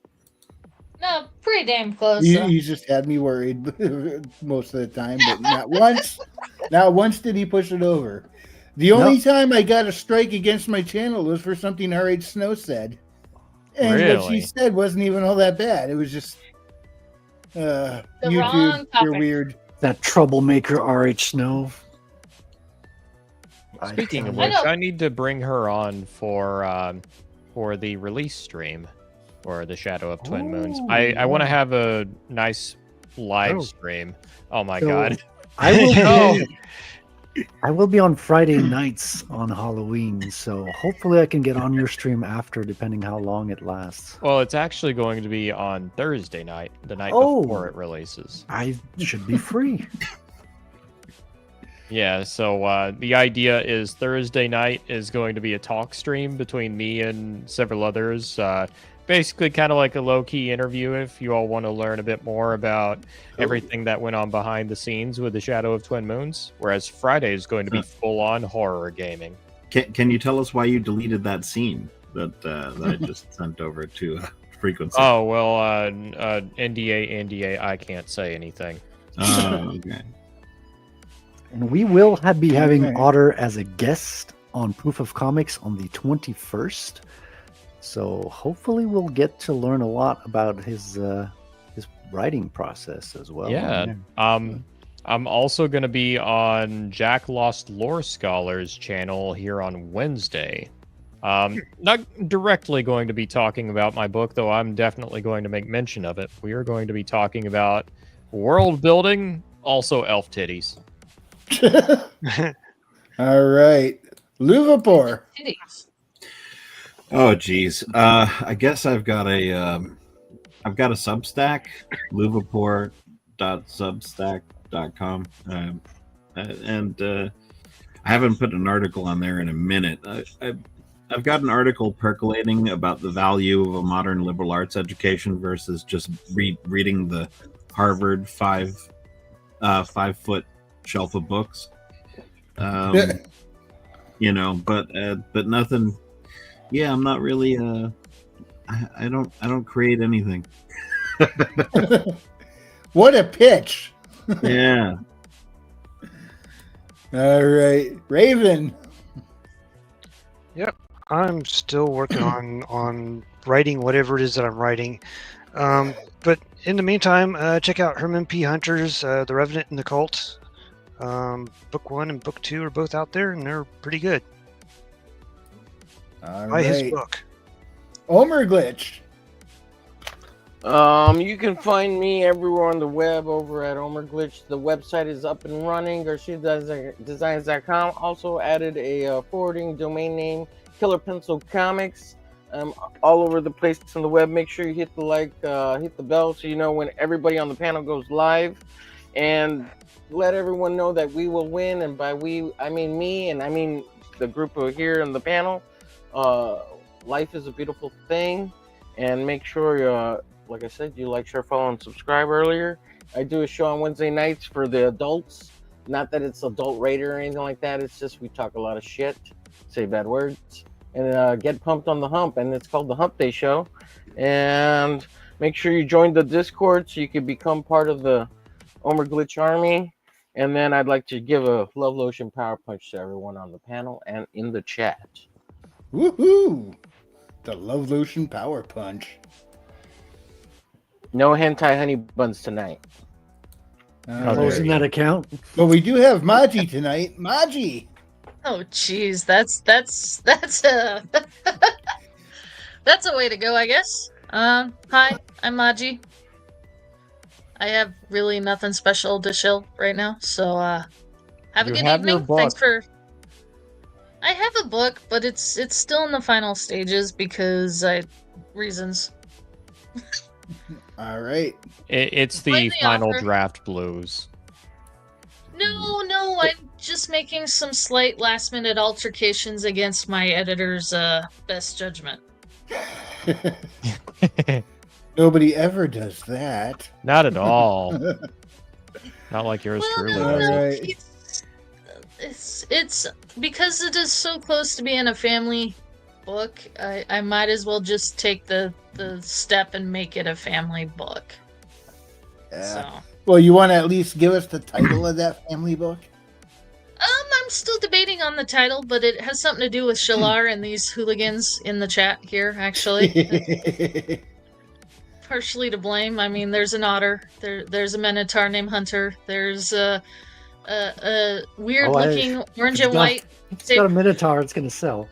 No, pretty damn close. He's just had me worried most of the time, but not once. Not once did he push it over. The only time I got a strike against my channel was for something RH Snow said. And what she said wasn't even all that bad. It was just YouTube, you're weird. That troublemaker RH Snow. Speaking of which, I need to bring her on for the release stream for The Shadow of Twin Moons. I want to have a nice live stream. Oh my god. I will I will be on Friday nights on Halloween, so hopefully I can get on your stream after, depending how long it lasts. Well, it's actually going to be on Thursday night, the night Oh. before it releases. I should be free. Yeah, so the idea is Thursday night is going to be a talk stream between me and several others. Basically, kind of like a low-key interview if you all want to learn a bit more about everything that went on behind the scenes with the Shadow of Twin Moons. Whereas Friday is going to be full-on horror gaming. Can you tell us why you deleted that scene that I just sent over to Frequency? Oh, well, NDA, I can't say anything. Okay. And we will be having Okay. Otter as a guest on Proof of Comics on the 21st. So hopefully we'll get to learn a lot about his writing process as well. Yeah. I'm also going to be on Jack Lost Lore Scholar's channel here on Wednesday. Not directly going to be talking about my book, though I'm definitely going to make mention of it. We are going to be talking about world building, also elf titties. All right. Luvapor. Oh geez. I guess I've got a Substack, luvapor.substack.com. And I haven't put an article on there in a minute. I've got an article percolating about the value of a modern liberal arts education versus just reading the Harvard 5-foot shelf of books. You know, but nothing. Yeah, I'm not really. I don't create anything. What a pitch! Yeah. All right, Raven. Yep, I'm still working on writing whatever it is that I'm writing. But in the meantime, check out Herman P. Hunter's The Revenant and the Cult. Book 1 and Book 2 are both out there, and they're pretty good. All Buy his right. book. Omer Glitch. You can find me everywhere on the web over at Omer Glitch. The website is up and running, GarciaDesigns.com. Also added a forwarding domain name, Killer Pencil Comics. All over the place on the web. Make sure you hit the bell so you know when everybody on the panel goes live. And let everyone know that we will win. And by we, I mean me, and I mean the group over here on the panel. Life is a beautiful thing. And make sure like I said, you like, share, follow, and subscribe earlier. I do a show on Wednesday nights for the adults. Not that it's adult rated or anything like that. It's just we talk a lot of shit, say bad words, and get pumped on the hump. And it's called the Hump Day Show. And make sure you join the Discord so you can become part of the Omer Glitch Army. And then I'd like to give a Love Lotion Power Punch to everyone on the panel and in the chat. Woohoo! The Love Lotion Power Punch. No hentai honey buns tonight. Closing that account. But we do have Maji tonight. Maji. Oh, geez, that's a that's a way to go, I guess. Hi, I'm Maji. I have really nothing special to shill right now, so have a good evening. Thanks for. I have a book, but it's still in the final stages because reasons. All right. It's the final draft blues. No, I'm just making some slight last-minute altercations against my editor's best judgment. Nobody ever does that. Not at all. Not like yours truly. All right. It's because it is so close to being a family book. I might as well just take the step and make it a family book. So. Well, you want to at least give us the title of that family book? I'm still debating on the title, but it has something to do with Shalar and these hooligans in the chat here, actually. Partially to blame. I mean, there's an otter. There's a minotaur named Hunter. There's a weird-looking orange and white. It's got a minotaur. It's going to sell.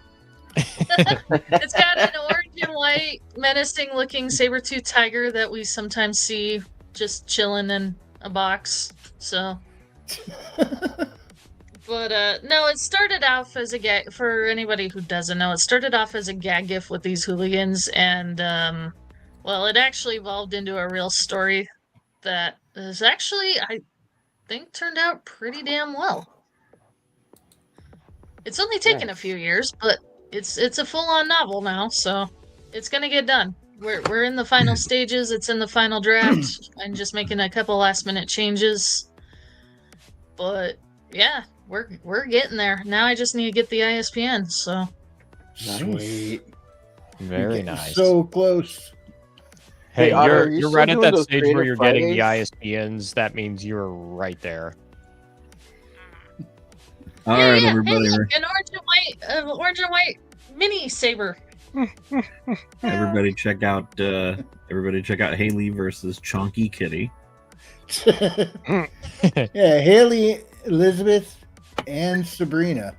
It's got an orange and white, menacing-looking saber-toothed tiger that we sometimes see just chilling in a box. So But no, it started off as a gag. For anybody who doesn't know, it started off as a gag gift with these hooligans, and well, it actually evolved into a real story that is actually, I think, turned out pretty damn well. It's only taken a few years, but it's a full-on novel now, so it's gonna get done. We're in the final stages. It's in the final draft. I'm just making a couple last-minute changes, but yeah. We're getting there. Now I just need to get the ISBN, so. Sweet. Very nice. So close. Hey, Otto, you're still right at doing that those stage where Creative you're getting the Fridays? ISBNs. That means you're right there. All Yeah, right, yeah. everybody. Hey, look, an orange and white mini saber. Everybody check out Haley versus Chonky Kitty. Yeah, Haley, Elizabeth, and Sabrina.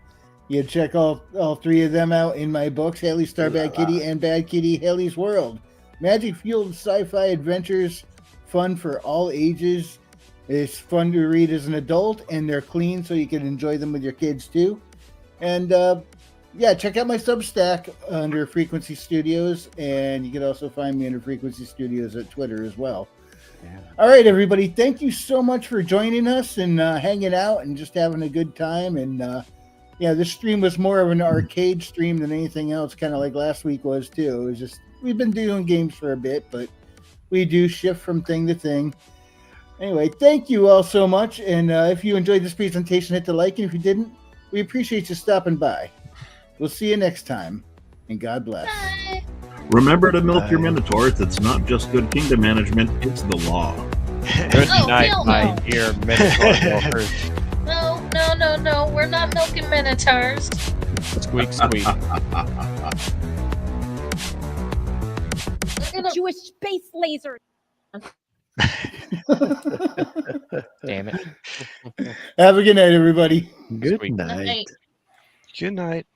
You check all three of them out in my books: Haley Star Bad Kitty and Bad Kitty Haley's World. Magic-fueled sci-fi adventures, fun for all ages. It's fun to read as an adult, and they're clean, so you can enjoy them with your kids too. And yeah, check out my Substack under Frequency Studios, and you can also find me under Frequency Studios at Twitter as well. Yeah. All right, everybody. Thank you so much for joining us and hanging out and just having a good time. And yeah, this stream was more of an arcade stream than anything else, kind of like last week was too. It was just, we've been doing games for a bit, but we do shift from thing to thing. Anyway, thank you all so much. And if you enjoyed this presentation, hit the like. And if you didn't, we appreciate you stopping by. We'll see you next time. And God bless. Bye. Remember to milk your minotaurs. It's not just good kingdom management, it's the law. Good Oh, night, hell my no. dear Minotaur milkers. No. We're not milking minotaurs. Squeak, squeak. Jewish space laser. Damn it. Have a good night, everybody. Good Sweet. night. Night. Good night.